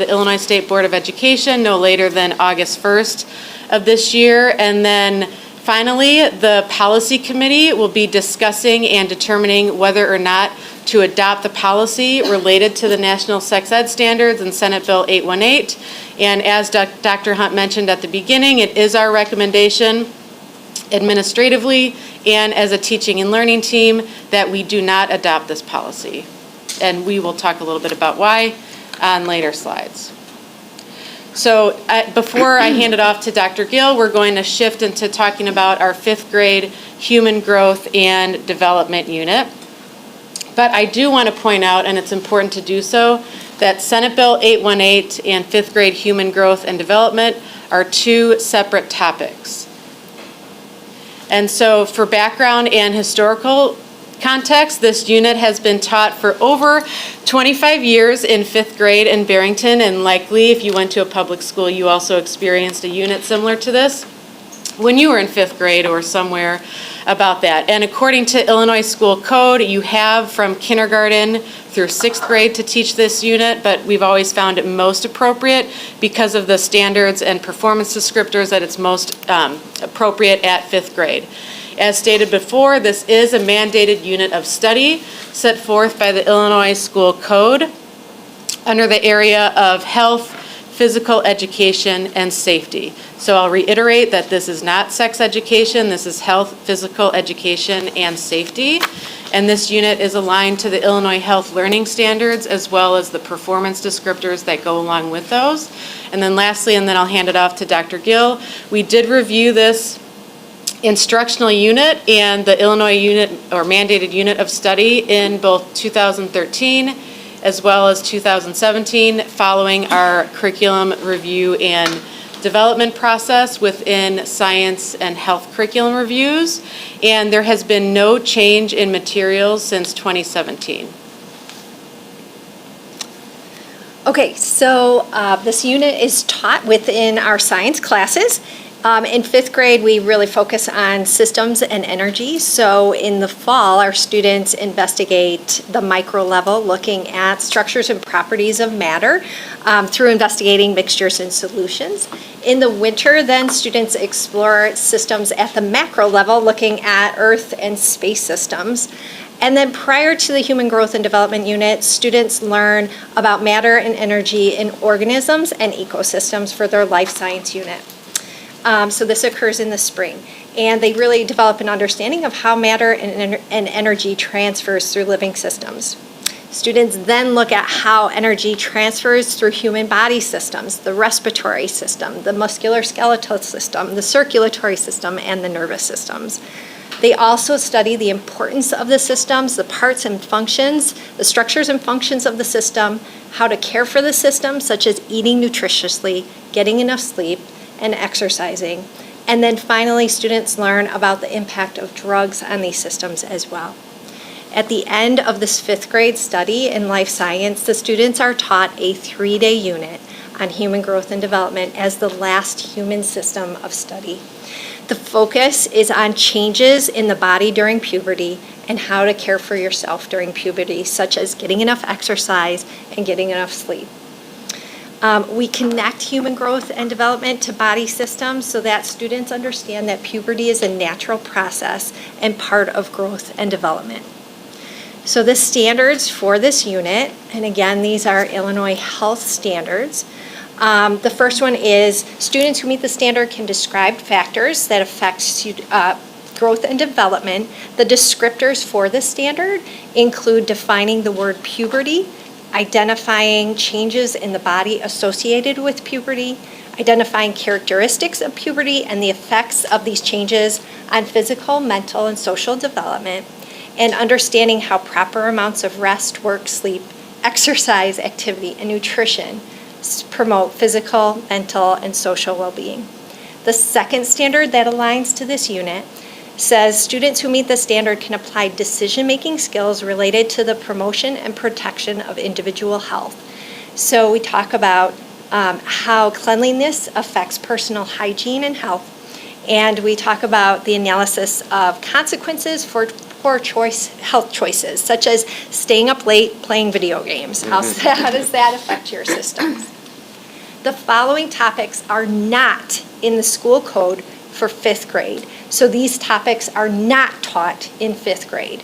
Illinois State Board of Education no later than August 1st of this year. And then finally, the policy committee will be discussing and determining whether or not to adopt the policy related to the National Sex Ed Standards in Senate Bill 818. And as Dr. Hunt mentioned at the beginning, it is our recommendation administratively and as a teaching and learning team that we do not adopt this policy. And we will talk a little bit about why on later slides. So before I hand it off to Dr. Gill, we're going to shift into talking about our 5th grade Human Growth and Development Unit. But I do want to point out, and it's important to do so, that Senate Bill 818 and 5th grade Human Growth and Development are two separate topics. And so for background and historical context, this unit has been taught for over 25 years in 5th grade in Barrington, and likely if you went to a public school, you also experienced a unit similar to this when you were in 5th grade or somewhere about that. And according to Illinois School Code, you have from kindergarten through 6th grade to teach this unit, but we've always found it most appropriate because of the standards and performance descriptors that it's most appropriate at 5th grade. As stated before, this is a mandated unit of study set forth by the Illinois School Code under the area of health, physical education, and safety. So I'll reiterate that this is not sex education, this is health, physical education, and safety. And this unit is aligned to the Illinois Health Learning Standards as well as the performance descriptors that go along with those. And then lastly, and then I'll hand it off to Dr. Gill, we did review this instructional unit and the Illinois unit or mandated unit of study in both 2013 as well as 2017 following our curriculum review and development process within science and health curriculum reviews, and there has been no change in materials since 2017. Okay, so this unit is taught within our science classes. In 5th grade, we really focus on systems and energy. So in the fall, our students investigate the micro level, looking at structures and properties of matter through investigating mixtures and solutions. In the winter, then, students explore systems at the macro level, looking at Earth and space systems. And then prior to the Human Growth and Development Unit, students learn about matter and energy in organisms and ecosystems for their life science unit. So this occurs in the spring. And they really develop an understanding of how matter and energy transfers through living systems. Students then look at how energy transfers through human body systems, the respiratory system, the musculoskeletal system, the circulatory system, and the nervous systems. They also study the importance of the systems, the parts and functions, the structures and functions of the system, how to care for the system, such as eating nutritiously, getting enough sleep, and exercising. And then finally, students learn about the impact of drugs on these systems as well. At the end of this 5th grade study in life science, the students are taught a 3-day unit on human growth and development as the last human system of study. The focus is on changes in the body during puberty and how to care for yourself during puberty, such as getting enough exercise and getting enough sleep. We connect human growth and development to body systems so that students understand that puberty is a natural process and part of growth and development. So the standards for this unit, and again, these are Illinois health standards. The first one is students who meet the standard can describe factors that affect growth and development. The descriptors for this standard include defining the word puberty, identifying changes in the body associated with puberty, identifying characteristics of puberty and the effects of these changes on physical, mental, and social development, and understanding how proper amounts of rest, work, sleep, exercise, activity, and nutrition promote physical, mental, and social well-being. The second standard that aligns to this unit says students who meet the standard can apply decision-making skills related to the promotion and protection of individual health. So we talk about how cleanliness affects personal hygiene and health, and we talk about the analysis of consequences for poor health choices, such as staying up late playing video games. How does that affect your systems? The following topics are not in the school code for 5th grade. So these topics are not taught in 5th grade.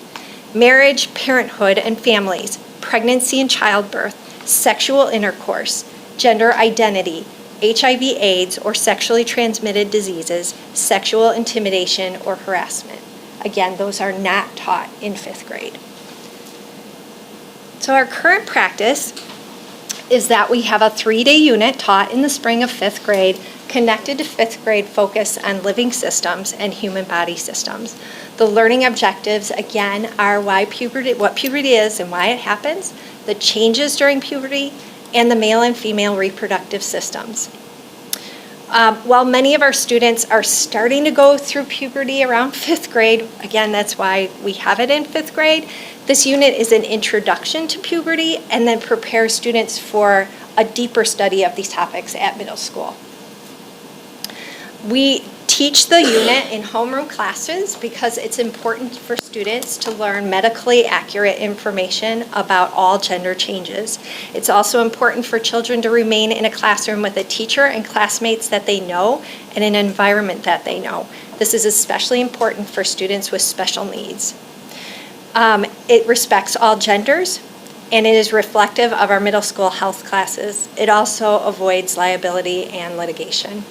Marriage, parenthood, and families, pregnancy and childbirth, sexual intercourse, gender identity, HIV/AIDS or sexually transmitted diseases, sexual intimidation or harassment. Again, those are not taught in 5th grade. So our current practice is that we have a 3-day unit taught in the spring of 5th grade connected to 5th grade focus on living systems and human body systems. The learning objectives, again, are what puberty is and why it happens, the changes during puberty, and the male and female reproductive systems. While many of our students are starting to go through puberty around 5th grade, again, that's why we have it in 5th grade, this unit is an introduction to puberty and then prepares students for a deeper study of these topics at middle school. We teach the unit in homeroom classes because it's important for students to learn medically accurate information about all gender changes. It's also important for children to remain in a classroom with a teacher and classmates that they know and an environment that they know. This is especially important for students with special needs. It respects all genders, and it is reflective of our middle school health classes. It also avoids liability and litigation.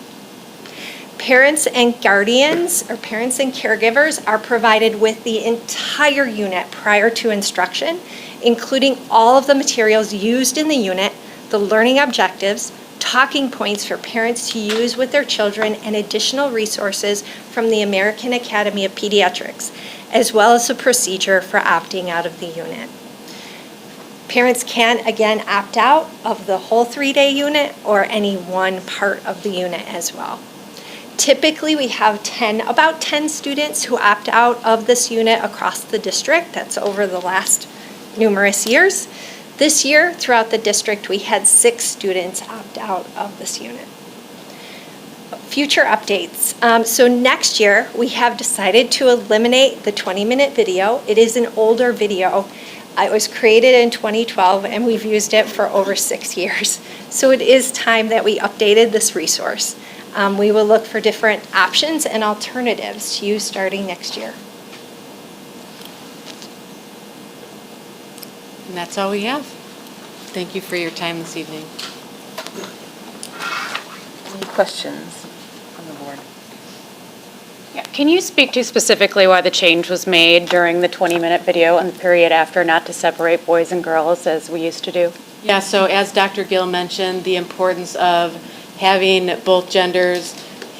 Parents and guardians, or parents and caregivers, are provided with the entire unit prior to instruction, including all of the materials used in the unit, the learning objectives, talking points for parents to use with their children, and additional resources from the American Academy of Pediatrics, as well as a procedure for opting out of the unit. Parents can, again, opt out of the whole 3-day unit or any one part of the unit as well. Typically, we have about 10 students who opt out of this unit across the district. That's over the last numerous years. This year, throughout the district, we had 6 students opt out of this unit. Future updates. So next year, we have decided to eliminate the 20-minute video. It is an older video. It was created in 2012, and we've used it for over 6 years. So it is time that we updated this resource. We will look for different options and alternatives to use starting next year. And that's all we have. Thank you for your time this evening. Any questions on the board? Yeah. Can you speak to specifically why the change was made during the 20-minute video and the period after not to separate boys and girls as we used to do? Yeah, so as Dr. Gill mentioned, the importance of having both genders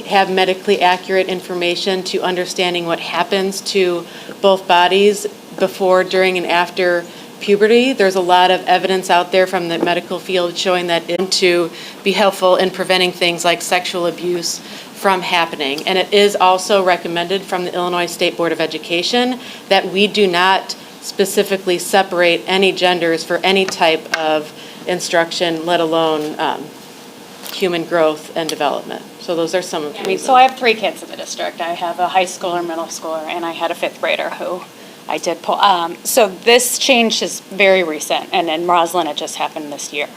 have medically accurate information to understanding what happens to both bodies before, during, and after puberty. There's a lot of evidence out there from the medical field showing that to be helpful in preventing things like sexual abuse from happening. And it is also recommended from the Illinois State Board of Education that we do not specifically separate any genders for any type of instruction, let alone human growth and development. So those are some of the I mean, reasons. so I have 3 kids in the district. I have a high schooler, middle schooler, and I had a 5th grader who I did pull. So this change is very recent, and in Roslyn, it just happened this year.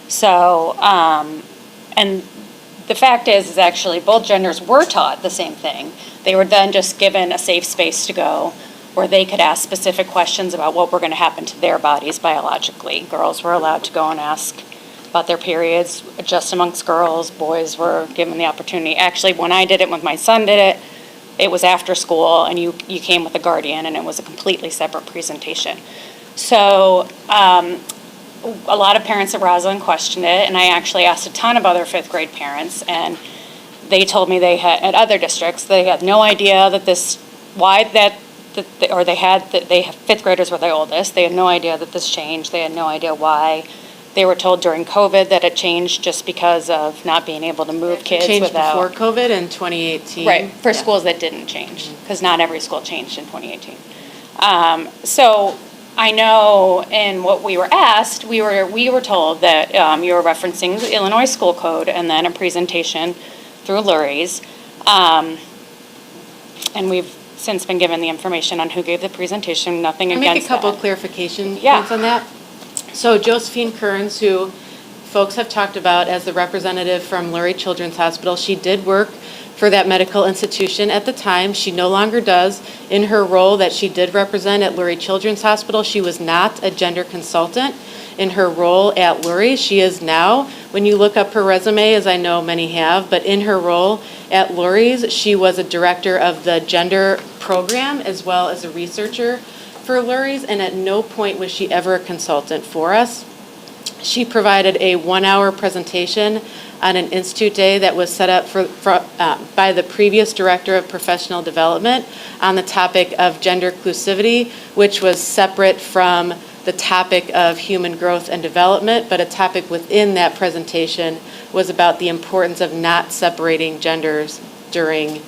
So, and the fact is actually both genders were taught the same thing. They were then just given a safe space to go where they could ask specific questions about what were going to happen to their bodies biologically. Girls were allowed to go and ask about their periods just amongst girls. Boys were given the opportunity. Actually, when I did it, when my son did it, it was after school, and you came with a guardian, and it was a completely separate presentation. So a lot of parents at Roslyn questioned it, and I actually asked a ton of other 5th grade parents, and they told me they had, at other districts, they had no idea that this, why that or they have 5th graders were the oldest. They had no idea that this changed. They had no idea why. They were told during COVID that it changed just because of not being able to move kids Changed without. before COVID in 2018. Right, for schools that didn't change, because not every school changed in 2018. So I know in what we were asked, we were told that you were referencing the Illinois school code and then a presentation through Lurie's. And we've since been given the information on who gave the presentation, nothing Can I against make a couple that. clarification points on that? So Josephine Kearns, who folks have talked about as the representative from Lurie Children's Hospital, she did work for that medical institution at the time. She no longer does. In her role that she did represent at Lurie Children's Hospital, she was not a gender consultant. In her role at Lurie, she is now. When you look up her resume, as I know many have, but in her role at Lurie's, she was a director of the gender program as well as a researcher for Lurie's, and at no point was she ever a consultant for us. She provided a 1-hour presentation on an institute day that was set up by the previous director of professional development on the topic of gender inclusivity, which was separate from the topic of human growth and development, but a topic within that presentation was about the importance of not separating genders during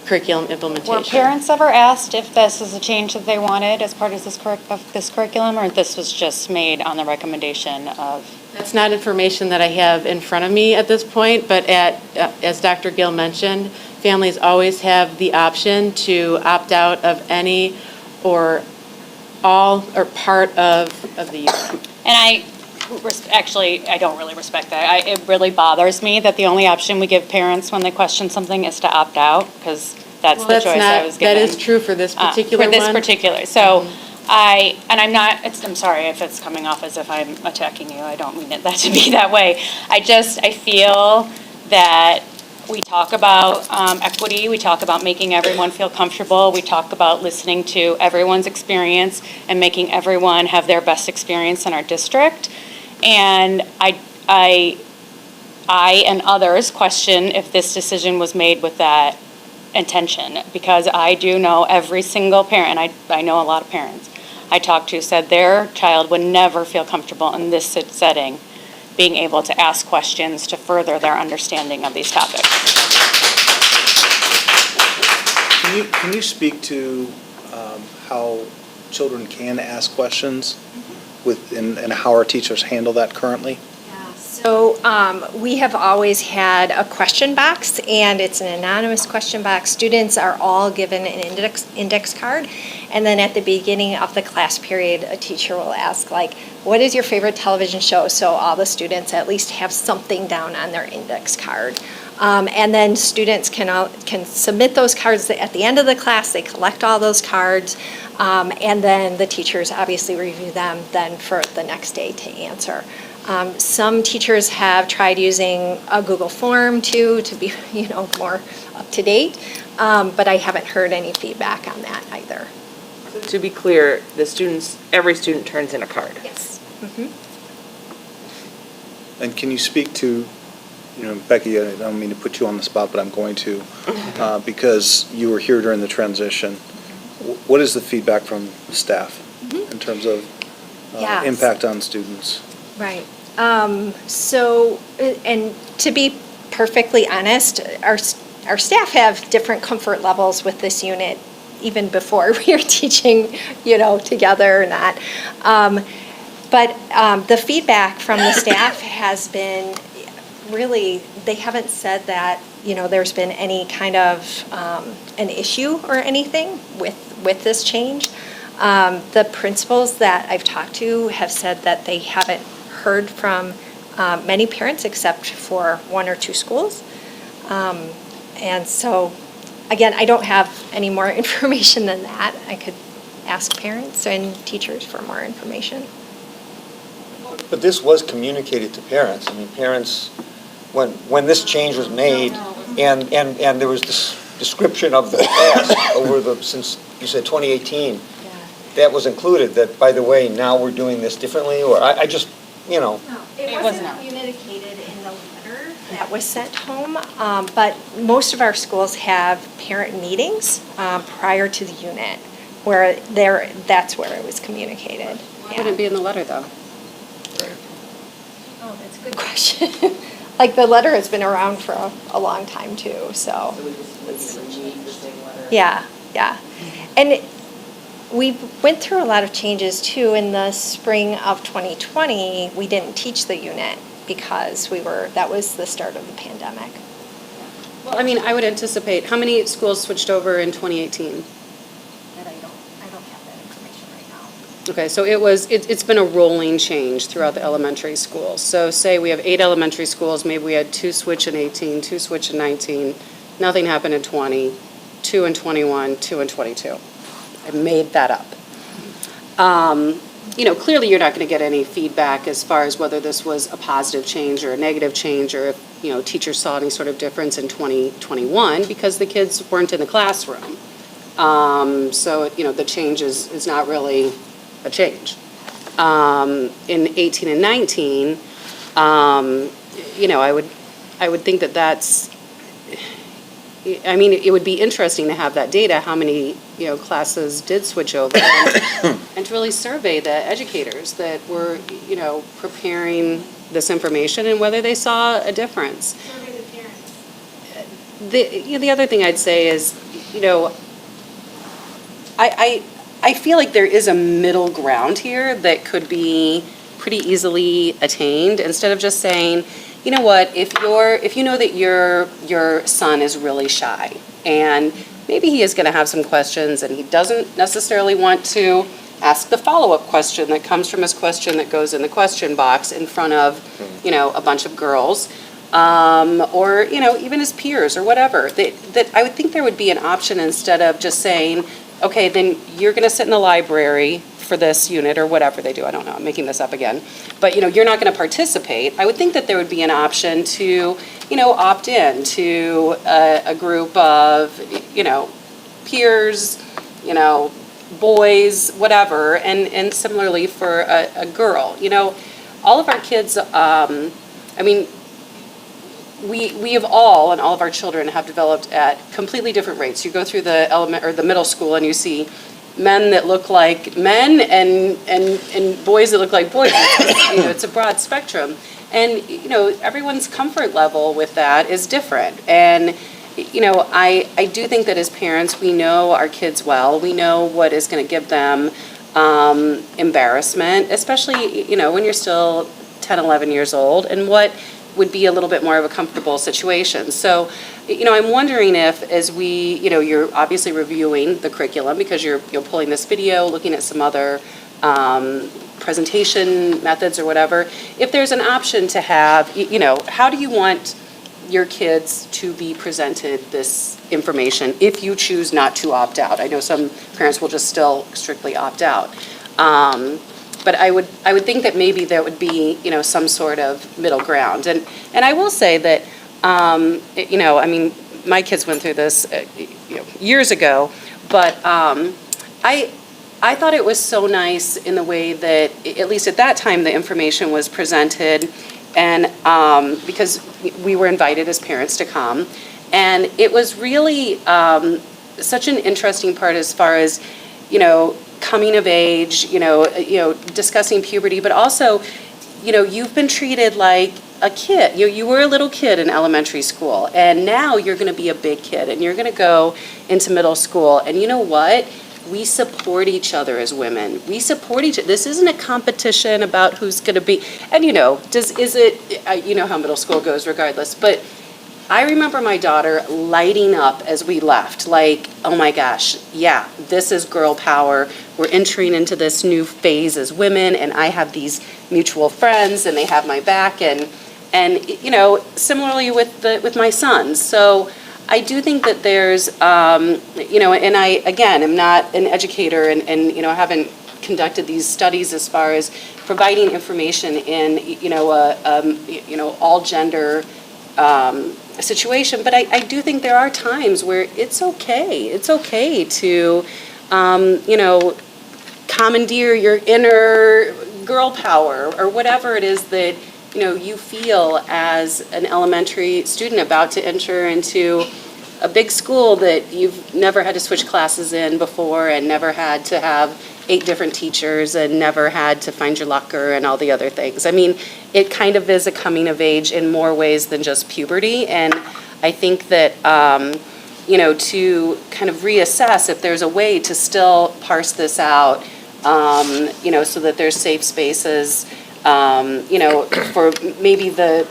curriculum implementation. Were parents ever asked if this is a change that they wanted as part of this curriculum, or this was just made on the recommendation of? That's not information that I have in front of me at this point, but as Dr. Gill mentioned, families always have the option to opt out of any or all or part of the unit. And I don't really respect that. It really bothers me that the only option we give parents when they question something is to opt out, because that's the choice I was given. That is true for this particular one. For this particular. So I'm sorry if it's coming off as if I'm attacking you. I don't mean that to be that way. I feel that we talk about equity, we talk about making everyone feel comfortable, we talk about listening to everyone's experience and making everyone have their best experience in our district. And I and others question if this decision was made with that intention, because I do know every single parent, and I know a lot of parents I talked to said their child would never feel comfortable in this setting being able to ask questions to further their understanding of these topics. Can you speak to how children can ask questions and how our teachers handle that currently? So we have always had a question box, and it's an anonymous question box. Students are all given an index card, and then at the beginning of the class period, a teacher will ask, like, what is your favorite television show? So all the students at least have something down on their index card. And then students can submit those cards at the end of the class. They collect all those cards, and then the teachers obviously review them then for the next day to answer. Some teachers have tried using a Google form too to be, more up to date, but I haven't heard any feedback on that either. So to be clear, every student turns in a card. Yes. Mm-hmm. And can you speak to, Becky, I don't mean to put you on the spot, but I'm going to, because you were here during the transition. What is the feedback from staff in terms of impact on students? Right. So, and to be perfectly honest, our staff have different comfort levels with this unit even before we were teaching, together or not. But the feedback from the staff has been really, they haven't said that, there's been any kind of an issue or anything with this change. The principals that I've talked to have said that they haven't heard from many parents except for 1 or 2 schools. And so, again, I don't have any more information than that. I could ask parents and teachers for more information. But this was communicated to parents. I mean, parents, when this change was made, and there was this description of the past since you said 2018, that was included, that, by the way, now we're doing this differently, or I just, No, it wasn't communicated in the letter that was sent home, but most of our schools have parent meetings prior to the unit, where that's where it was communicated. Why would it be in the letter, though? Oh, that's a good question. Like, the letter has been around for a long time, too, so. Yeah. And we went through a lot of changes, too. In the spring of 2020, we didn't teach the unit because that was the start of the pandemic. Well, I mean, I would anticipate, how many schools switched over in 2018? That I don't have that information right now. Okay, so it's been a rolling change throughout the elementary schools. So say we have 8 elementary schools, maybe we had 2 switch in 18, 2 switch in 19, nothing happened in 20, 2 in 21, 2 in 22. I made that up. Clearly you're not going to get any feedback as far as whether this was a positive change or a negative change, or if, teachers saw any sort of difference in 2021 because the kids weren't in the classroom. So, the change is not really a change. In 18 and 19, I would think that's, it would be interesting to have that data, how many, classes did switch over, and to really survey the educators that were, preparing this information and whether they saw a difference. Survey the parents. The other thing I'd say is, I feel like there is a middle ground here that could be pretty easily attained, instead of just saying, you know what, if you know that your son is really shy, and maybe he is going to have some questions and he doesn't necessarily want to ask the follow-up question that comes from his question that goes in the question box in front of, a bunch of girls, or, even his peers or whatever, that I would think there would be an option, instead of just saying, okay, then you're going to sit in the library for this unit or whatever they do. I don't know, I'm making this up again. But, you're not going to participate. I would think that there would be an option to, opt in to a group of, peers, boys, whatever, and similarly for a girl. All of our kids, we have all, and all of our children have developed at completely different rates. You go through the middle school and you see men that look like men and boys that look like boys. It's a broad spectrum. And, everyone's comfort level with that is different. And, I do think that as parents, we know our kids well. We know what is going to give them embarrassment, especially, when you're still 10, 11 years old, and what would be a little bit more of a comfortable situation. So, I'm wondering if, as we, you're obviously reviewing the curriculum because you're pulling this video, looking at some other presentation methods or whatever, if there's an option to have, how do you want your kids to be presented this information if you choose not to opt out? I know some parents will just still strictly opt out. But I would think that maybe there would be, some sort of middle ground. And I will say that, my kids went through this, years ago, but I thought it was so nice in the way that, at least at that time, the information was presented, and because we were invited as parents to come, and it was really such an interesting part as far as, coming of age, discussing puberty, but also, you've been treated like a kid. You were a little kid in elementary school, and now you're going to be a big kid, and you're going to go into middle school. And you know what? We support each other as women. We support each other. This isn't a competition about who's going to be. And you know, you know how middle school goes regardless. But I remember my daughter lighting up as we left, like, oh my gosh, yeah, this is girl power. We're entering into this new phase as women, and I have these mutual friends, and they have my back, and you know, similarly with my sons. So I do think that there's, you know, and I, again, am not an educator, and you know, haven't conducted these studies as far as providing information in, you know, all gender situation, but I do think there are times where it's okay to, you know, commandeer your inner girl power or whatever it is that, you know, you feel as an elementary student about to enter into a big school that you've never had to switch classes in before, and never had to have 8 different teachers, and never had to find your locker and all the other things. I mean, it kind of is a coming of age in more ways than just puberty. And I think that, you know, to kind of reassess if there's a way to still parse this out, you know, so that there's safe spaces, you know, for maybe the,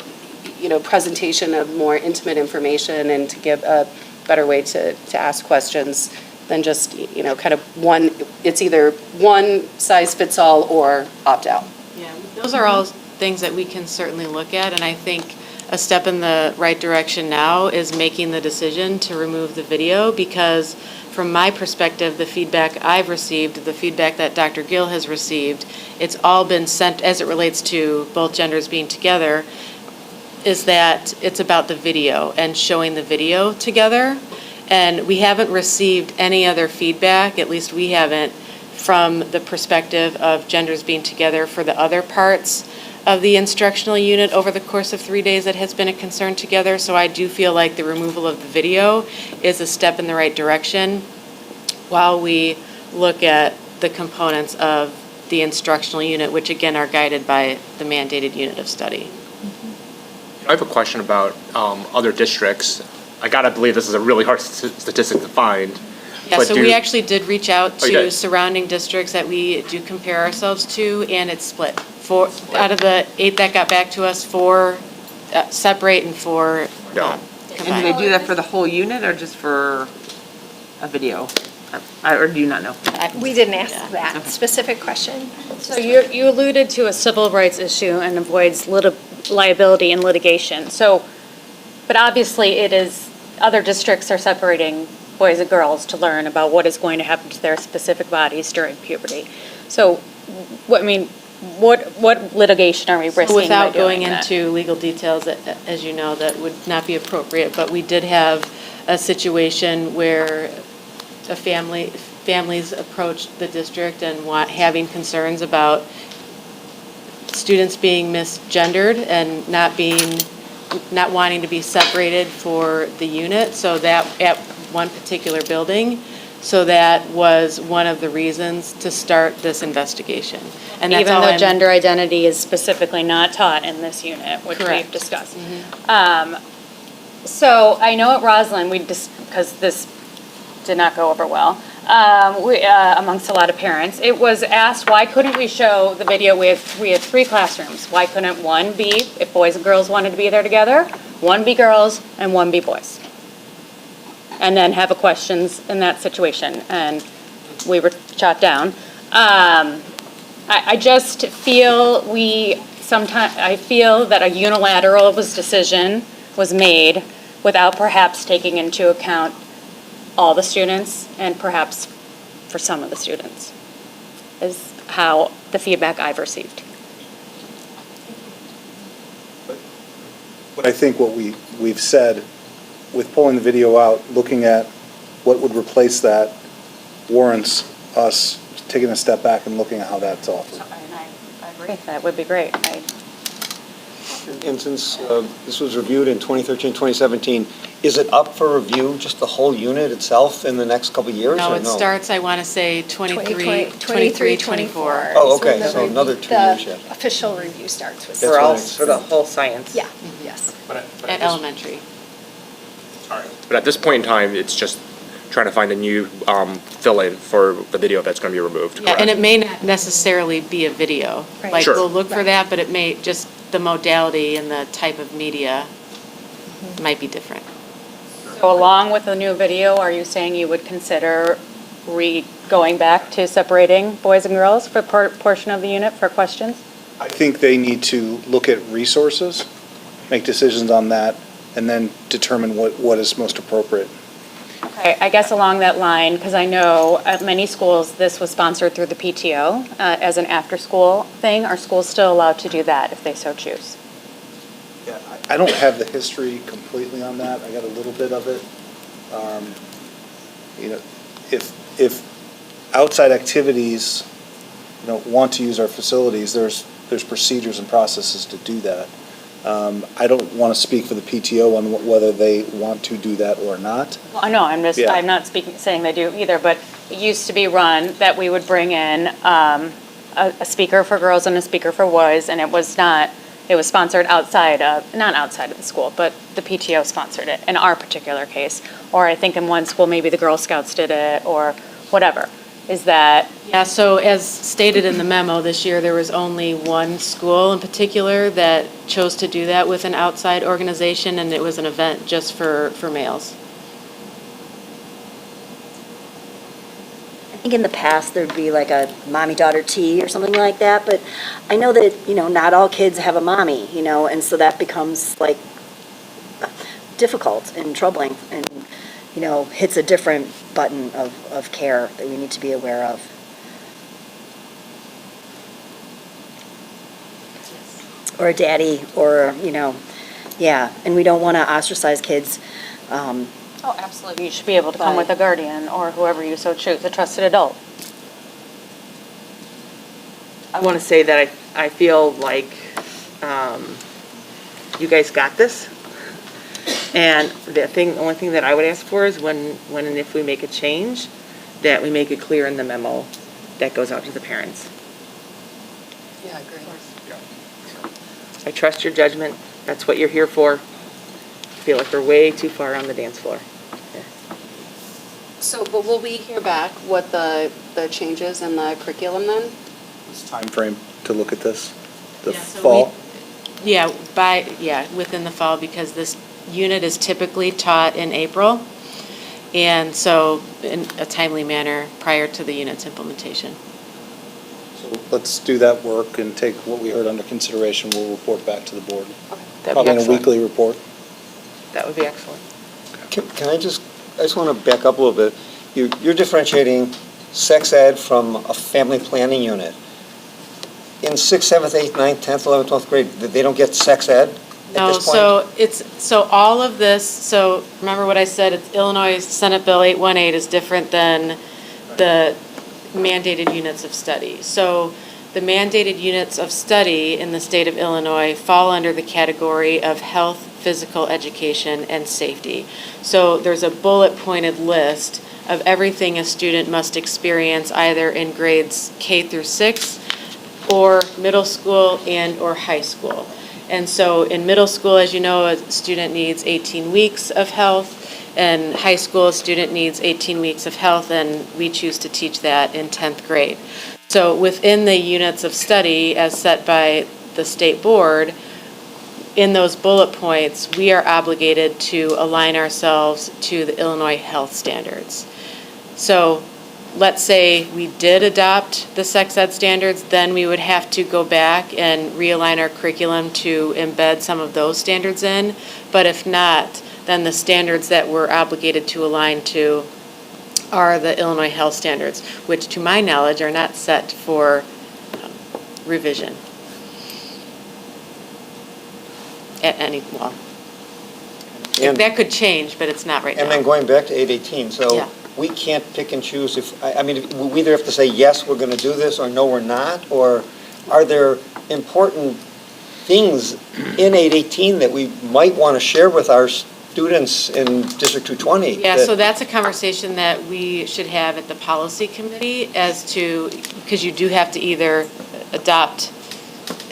you know, presentation of more intimate information, and to give a better way to ask questions than just, you know, kind of one, it's either one size fits all or opt out. Yeah, those are all things that we can certainly look at, and I think a step in the right direction now is making the decision to remove the video, because from my perspective, the feedback I've received, the feedback that Dr. Gill has received, it's all been sent as it relates to both genders being together, is that it's about the video and showing the video together. And we haven't received any other feedback, at least we haven't, from the perspective of genders being together for the other parts of the instructional unit over the course of 3 days that has been a concern together. So I do feel like the removal of the video is a step in the right direction while we look at the components of the instructional unit, which again are guided by the mandated unit of study. I have a question about other districts. I gotta believe this is a really hard statistic to find. Yeah, but so we actually did reach out Oh, you to did? surrounding districts that we do compare ourselves to, and it's split. Out of the 8 that got back to us, 4 separate and 4 And do they do that for the whole unit or just for a video? Or do you not know? We didn't ask that specific question. So you alluded to a civil rights issue and avoids liability and litigation. So, but obviously it is, other districts are separating boys and girls to learn about what is going to happen to their specific bodies during puberty. So, what litigation are we risking by Without doing going that? into legal details, as you know, that would not be appropriate, but we did have a situation where families approached the district and having concerns about students being misgendered and not wanting to be separated for the unit, so that at one particular building. So that was one of the reasons to start this investigation. And that's Even all though I'm- gender identity is specifically not taught in this unit, which we've Correct. discussed. So I know at Roslyn, because this did not go over well, amongst a lot of parents, it was asked, why couldn't we show the video? We have 3 classrooms. Why couldn't one be, if boys and girls wanted to be there together, one be girls and one be boys? And then have a questions in that situation, and we were shot down. I just feel I feel that a unilateral decision was made without perhaps taking into account all the students and perhaps for some of the students, is how the feedback I've received. But I think what we've said with pulling the video out, looking at what would replace that, warrants us taking a step back and looking at how that's offered. I agree. That would be great. And since this was reviewed in 2013, 2017, is it up for review, just the whole unit itself in the next couple of years? No, or it starts, I want to say 23, 24. Oh, okay, so another 2 years yet. The official review starts with. For all, for the whole science. Yeah, yes. At elementary. But at this point in time, it's just trying to find a new fill-in for the video that's going to be removed. Yeah, and it may not necessarily be a video. Right. Like, Sure. we'll look for that, but it may, just the modality and the type of media might be different. So along with the new video, are you saying you would consider going back to separating boys and girls for portion of the unit for questions? I think they need to look at resources, make decisions on that, and then determine what is most appropriate. Okay, I guess along that line, because I know at many schools, this was sponsored through the PTO as an after-school thing. Are schools still allowed to do that if they so choose? Yeah, I don't have the history completely on that. I got a little bit of it. You know, if outside activities, want to use our facilities, there's procedures and processes to do that. I don't want to speak for the PTO on whether they want to do that or not. Well, I know, I'm Yeah. not saying they do either, but it used to be run that we would bring in a speaker for girls and a speaker for boys, and it was sponsored not outside of the school, but the PTO sponsored it in our particular case. Or I think in one school, maybe the Girl Scouts did it, or whatever. Is that? Yeah, so as stated in the memo, this year there was only one school in particular that chose to do that with an outside organization, and it was an event just for males. I think in the past, there'd be like a mommy-daughter tea or something like that, but I know that, not all kids have a mommy, and so that becomes like difficult and troubling and, hits a different button of care that we need to be aware of. Or a daddy, or, yeah, and we don't want to ostracize kids. Oh, absolutely. You should be able to come with a guardian or whoever you so choose, a trusted adult. I want to say that I feel like you guys got this. And the only thing that I would ask for is when and if we make a change, that we make it clear in the memo that goes out to the parents. Yeah, I agree. I trust your judgment. That's what you're here for. I feel like we're way too far on the dance floor. So, but will we hear back what the changes in the curriculum then? Time frame to look at this, the Yeah, so fall. Within the fall, because this unit is typically taught in April, and so in a timely manner prior to the unit's implementation. So let's do that work and take what we heard under consideration. We'll report back to the board. That'd be Probably in a excellent. weekly report. That would be excellent. Can I just want to back up a little bit. You're differentiating sex ed from a family planning unit. In 6th, 7th, 8th, 9th, 10th, 11th, 12th grade, they don't get sex ed at No, this point? so all of this, so remember what I said, it's Illinois Senate Bill 818 is different than the mandated units of study. So the mandated units of study in the state of Illinois fall under the category of health, physical education, and safety. So there's a bullet pointed list of everything a student must experience either in grades K through 6 or middle school and or high school. And so in middle school, as you know, a student needs 18 weeks of health, and high school, a student needs 18 weeks of health, and we choose to teach that in 10th grade. So within the units of study as set by the state board, in those bullet points, we are obligated to align ourselves to the Illinois health standards. So let's say we did adopt the sex ed standards, then we would have to go back and realign our curriculum to embed some of those standards in. But if not, then the standards that we're obligated to align to are the Illinois health standards, which to my knowledge are not set for revision. And- That could change, but it's not right now. And then going back to 818, so Yeah. we can't pick and choose we either have to say, yes, we're going to do this, or no, we're not? Or are there important things in 818 that we might want to share with our students in District 220. Yeah, so that's a conversation that we should have at the policy committee as to, because you do have to either adopt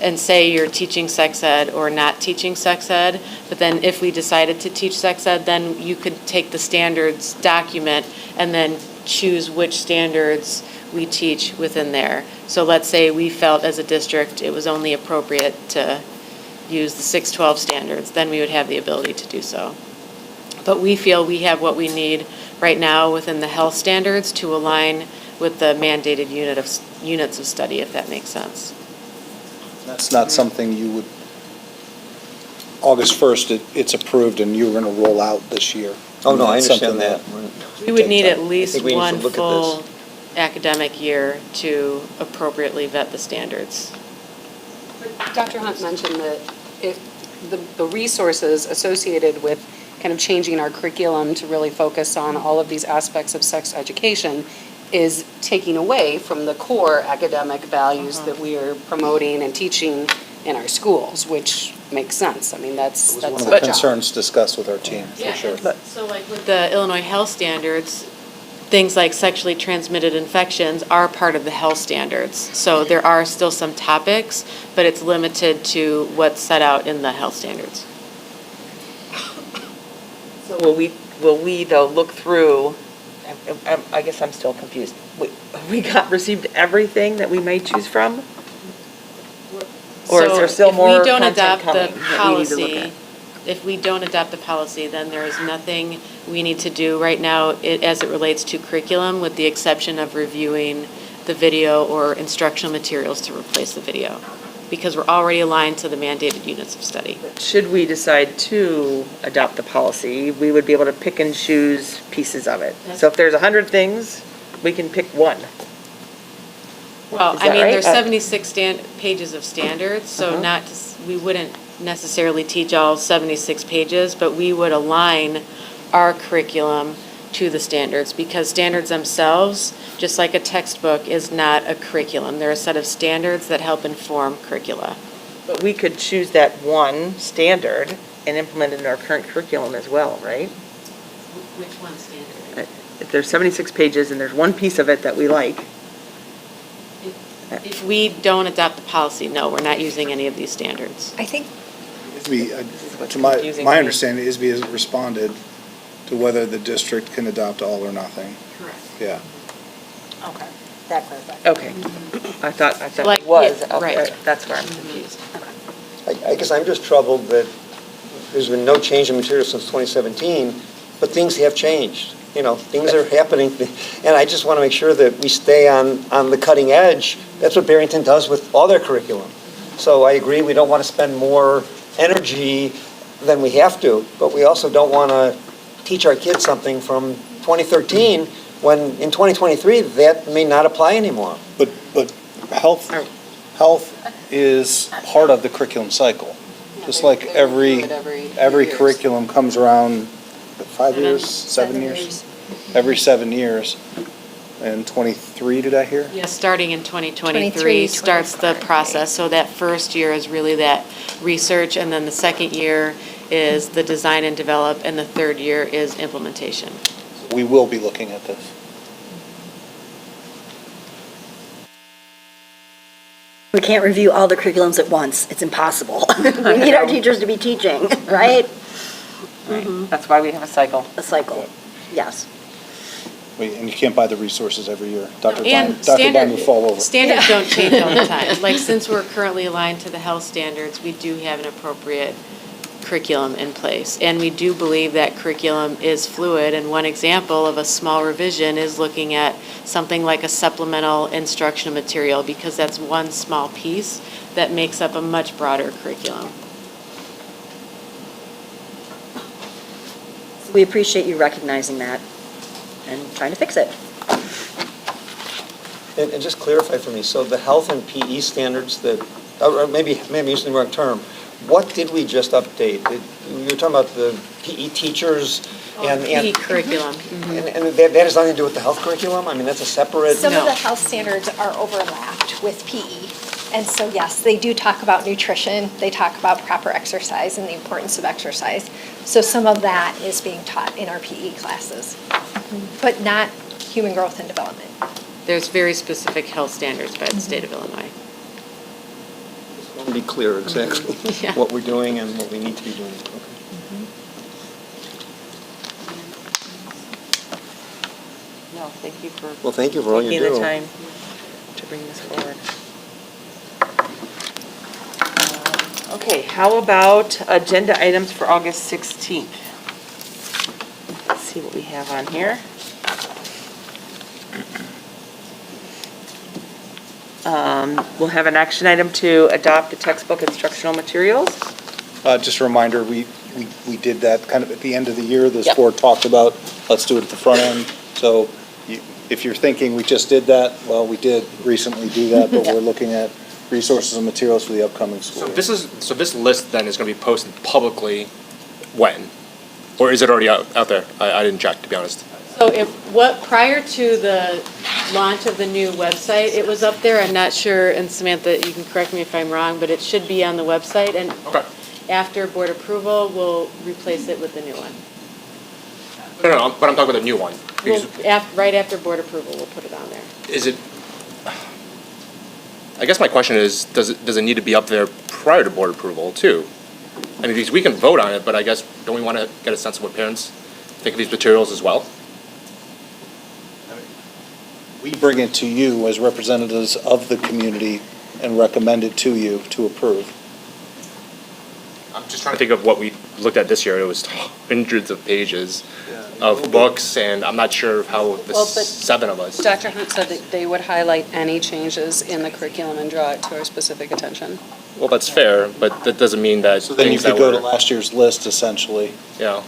and say you're teaching sex ed or not teaching sex ed, but then if we decided to teach sex ed, then you could take the standards document and then choose which standards we teach within there. So let's say we felt as a district it was only appropriate to use the 612 standards, then we would have the ability to do so. But we feel we have what we need right now within the health standards to align with the mandated units of study, if that makes sense. That's not something you would, August 1st, it's approved and you're going to roll out this year. Oh, no, I That's something understand that. We would need at least we need to one look at full academic year to appropriately vet the standards. Dr. Hunt mentioned that if the resources associated with kind of changing our curriculum to really focus on all of these aspects of sex education is taking away from the core academic values that we are promoting and teaching in our schools, which makes sense. I mean, that's One of our the job. concerns discussed with our team, for sure. So like with the Illinois health standards, things like sexually transmitted infections are part of the health standards. So there are still some topics, but it's limited to what's set out in the health standards. So will we though look through, I guess I'm still confused. We received everything that we may choose from? Or is there still more So if we don't content adopt coming the that we need to look policy, at? if we don't adopt the policy, then there is nothing we need to do right now as it relates to curriculum, with the exception of reviewing the video or instructional materials to replace the video, because we're already aligned to the mandated units of study. Should we decide to adopt the policy, we would be able to pick and choose pieces of it. So if there's 100 things, we can pick one. Well, Is I that mean, right? there's 76 pages of standards, so we wouldn't necessarily teach all 76 pages, but we would align our curriculum to the standards, because standards themselves, just like a textbook, is not a curriculum. They're a set of standards that help inform curricula. But we could choose that one standard and implement it in our current curriculum as well, right? Which one standard? If there's 76 pages and there's one piece of it that we like. If we don't adopt the policy, no, we're not using any of these standards. I think To my understanding, ISB has responded to whether the district can adopt all or nothing. Correct. Yeah. Okay, that clarifies. Okay. I thought Like, it was. yeah, right. Okay, that's where I'm confused. I guess I'm just troubled that there's been no change in material since 2017, but things have changed. You know, things are happening, and I just want to make sure that we stay on the cutting edge. That's what Barrington does with all their curriculum. So I agree, we don't want to spend more energy than we have to, but we also don't want to teach our kids something from 2013 when in 2023 that may not apply anymore. But health is part of the curriculum cycle. Just like every curriculum comes around 5 years, 7 years? Every 7 years. And 23, did I hear? Yes, starting in 2023 23, starts the process. So that first year is really that research, and then the second year is the design and develop, and the third year is implementation. We will be looking at this. We can't review all the curriculums at once. It's impossible. We need our teachers to be teaching, right? That's why we have a cycle. A cycle, yes. And you can't buy the resources every year. Dr. And Bond would fall over. standards don't change all the time. Like, since we're currently aligned to the health standards, we do have an appropriate curriculum in place. And we do believe that curriculum is fluid, and one example of a small revision is looking at something like a supplemental instructional material, because that's one small piece that makes up a much broader curriculum. We appreciate you recognizing that and trying to fix it. And just clarify for me, so the health and PE standards that, or maybe I'm using the wrong term, what did we just update? You were talking about the PE teachers and... PE curriculum. And that has nothing to do with the health curriculum? I mean, that's a separate... some of the health standards are overlapped with PE. And so, yes, they do talk about nutrition, they talk about proper exercise and the importance of exercise. So some of that is being taught in our PE classes, but not human growth and development. There's very specific health standards by the state of Illinois. Just want to be clear exactly Yeah. what we're doing and what we need to be doing. Okay. No, thank you for. Well, thank you for all you taking do. the time to bring this forward. Okay, how about agenda items for August 16th? Let's see what we have on here. We'll have an action item to adopt the textbook instructional materials. Just a reminder, we did that kind of at the end of the year. This Yep. board talked about, let's do it at the front end. So if you're thinking we just did that, well, we did recently do that, but we're looking at resources and materials for the upcoming school year. So this list then is going to be posted publicly when? Or is it already out there? I didn't check, to be honest. So prior to the launch of the new website, it was up there. I'm not sure, and Samantha, you can correct me if I'm wrong, but it should be on the website. And after board approval, we'll replace it with the new one. No, but I'm talking about the new one. Because Right after board approval, we'll put it on there. is it, I guess my question is, does it need to be up there prior to board approval too? I mean, because we can vote on it, but I guess, don't we want to get a sense of what parents think of these materials as well? We bring it to you as representatives of the community and recommend it to you to approve. I'm just trying to think of what we looked at this year. It was hundreds of pages of books, and I'm not sure how the Well, but 7 of us. Dr. Hunt said that they would highlight any changes in the curriculum and draw it to our specific attention. Well, that's fair, but that doesn't mean that So then you things could that go to were, last year's list essentially. yeah.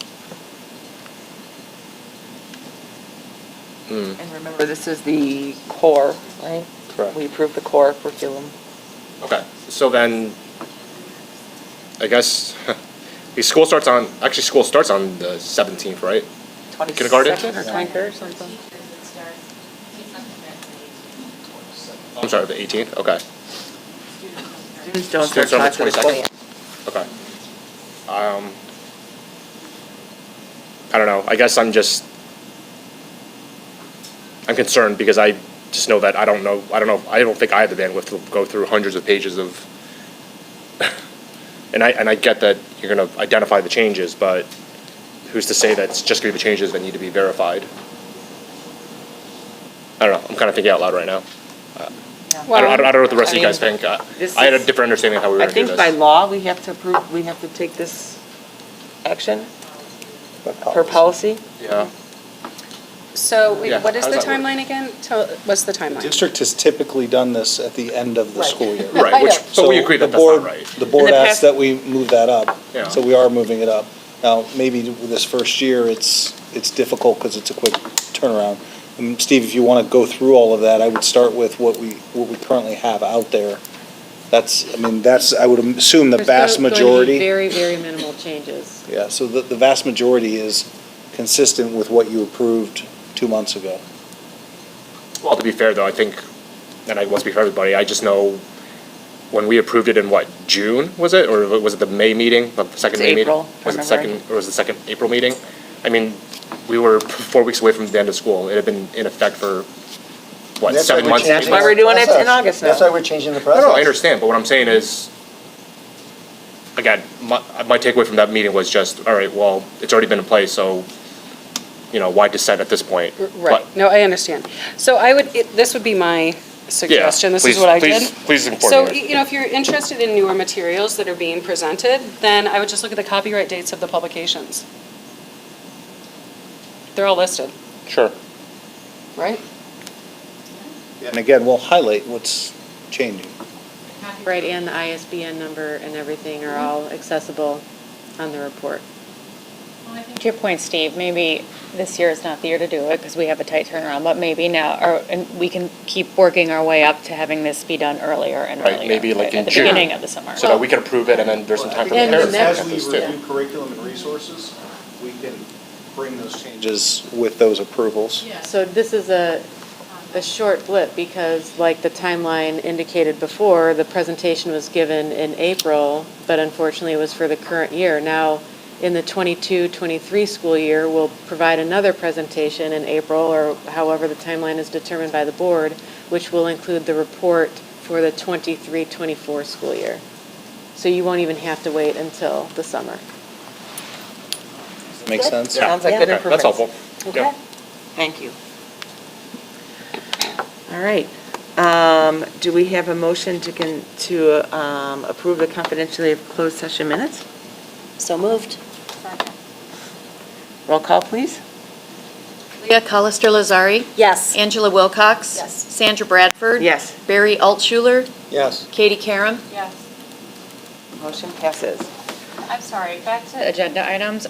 And remember, this is the core, right? Correct. We approved the core curriculum. Okay, so then, I guess, school starts on the 17th, right? Kindergarten? 22nd or 23rd or something? I'm sorry, the 18th, okay. Students don't start Students are on class the until 22nd? Okay. I don't know, I guess I'm concerned because I just know that I don't think I have the bandwidth to go through hundreds of pages of, and I get that you're gonna identify the changes, but who's to say that it's just gonna be the changes that need to be verified? I don't know, I'm kind of thinking out loud right now. I don't know what the rest of you guys think. I had a different understanding of how we were I gonna do think this. by law, we have to approve, we have to take this action for policy. Yeah. So, wait, Yeah, what is how the does that work? timeline again? What's the timeline? District has typically done this at the end of the school year. Right, but we agree that that's not right. The board In the asked past- that we move that up, Yeah. so we are moving it up. Now, maybe with this first year, it's difficult because it's a quick turnaround. And Steve, if you want to go through all of that, I would start with what we currently have out there. I would assume the vast There's majority. going to be very, very minimal changes. Yeah, so the vast majority is consistent with what you approved 2 months ago. Well, to be fair though, I think, and I won't speak for everybody, I just know when we approved it in what, June, was it? Or was it the May meeting, the second It's May meeting? April, if I Was it remember second, or was it the second April meeting? I mean, we were 4 weeks away from the end of school. It had been in effect for, what, That's why 7 we're months? changing That's why we're doing it in August now. That's why we're changing the No, process. no, I understand, but what I'm saying is, again, my takeaway from that meeting was just, all right, well, it's already been in place, so, why dissent at this point? Right, no, I understand. So this would be my suggestion, this is what I did. Please inform So, me. if you're interested in newer materials that are being presented, then I would just look at the copyright dates of the publications. They're all listed, Sure. right? And again, we'll highlight what's changing. Copyright and the ISBN number and everything are all accessible on the report. To your point, Steve, maybe this year is not the year to do it because we have a tight turnaround, but maybe now, and we can keep working our way up to having this be done earlier and Right, earlier. maybe like in At the June. beginning of the summer. So that we can approve it and then there's some time for the And parents to that's- look at As this we too. review curriculum and resources, we can bring those changes with those approvals. So this is a short blip because like the timeline indicated before, the presentation was given in April, but unfortunately it was for the current year. Now, in the 22-23 school year, we'll provide another presentation in April or however the timeline is determined by the board, which will include the report for the 23-24 school year. So you won't even have to wait until the summer. Makes sense? Sounds like good Okay, improvements. that's helpful. Okay. Yeah. Thank you. All right. Do we have a motion to approve the confidentially closed session minutes? So moved. Roll call, please. Leah Colister-Lazari. Yes. Angela Wilcox. Yes. Sandra Bradford. Yes. Barry Altshuler. Yes. Katie Karam. Yes. Motion passes. I'm sorry, back to agenda items.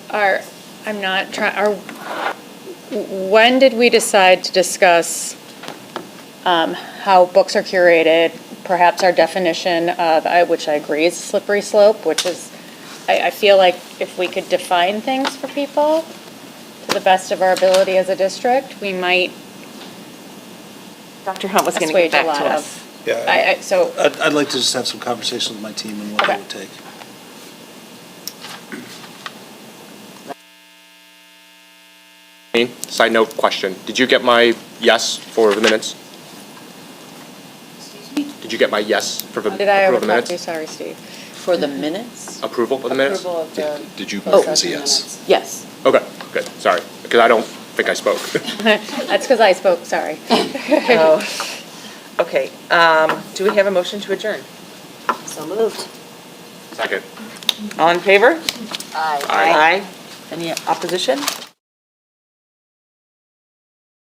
When did we decide to discuss how books are curated, perhaps our definition of, which I agree is slippery slope, which is, I feel like if we could define things for people to the best of our ability as a district, we might Dr. Hunt was going to get assuage a back to lot us. of. Yeah. So. I'd like to just have some conversation with my team and what it would take. Side note question, did you get my yes for the minutes? Did you get my yes for the Did I approval of the overtalk minutes? you? Sorry, Steve. For the minutes? Approval of the minutes? Approval of the. Did you closed vote as a session yes? minutes. Yes. Okay, good, sorry, because I don't think I spoke. That's because I spoke, sorry. Oh. Okay, do we have a motion to adjourn? So moved. Second. All in favor? Aye. Aye. Any opposition?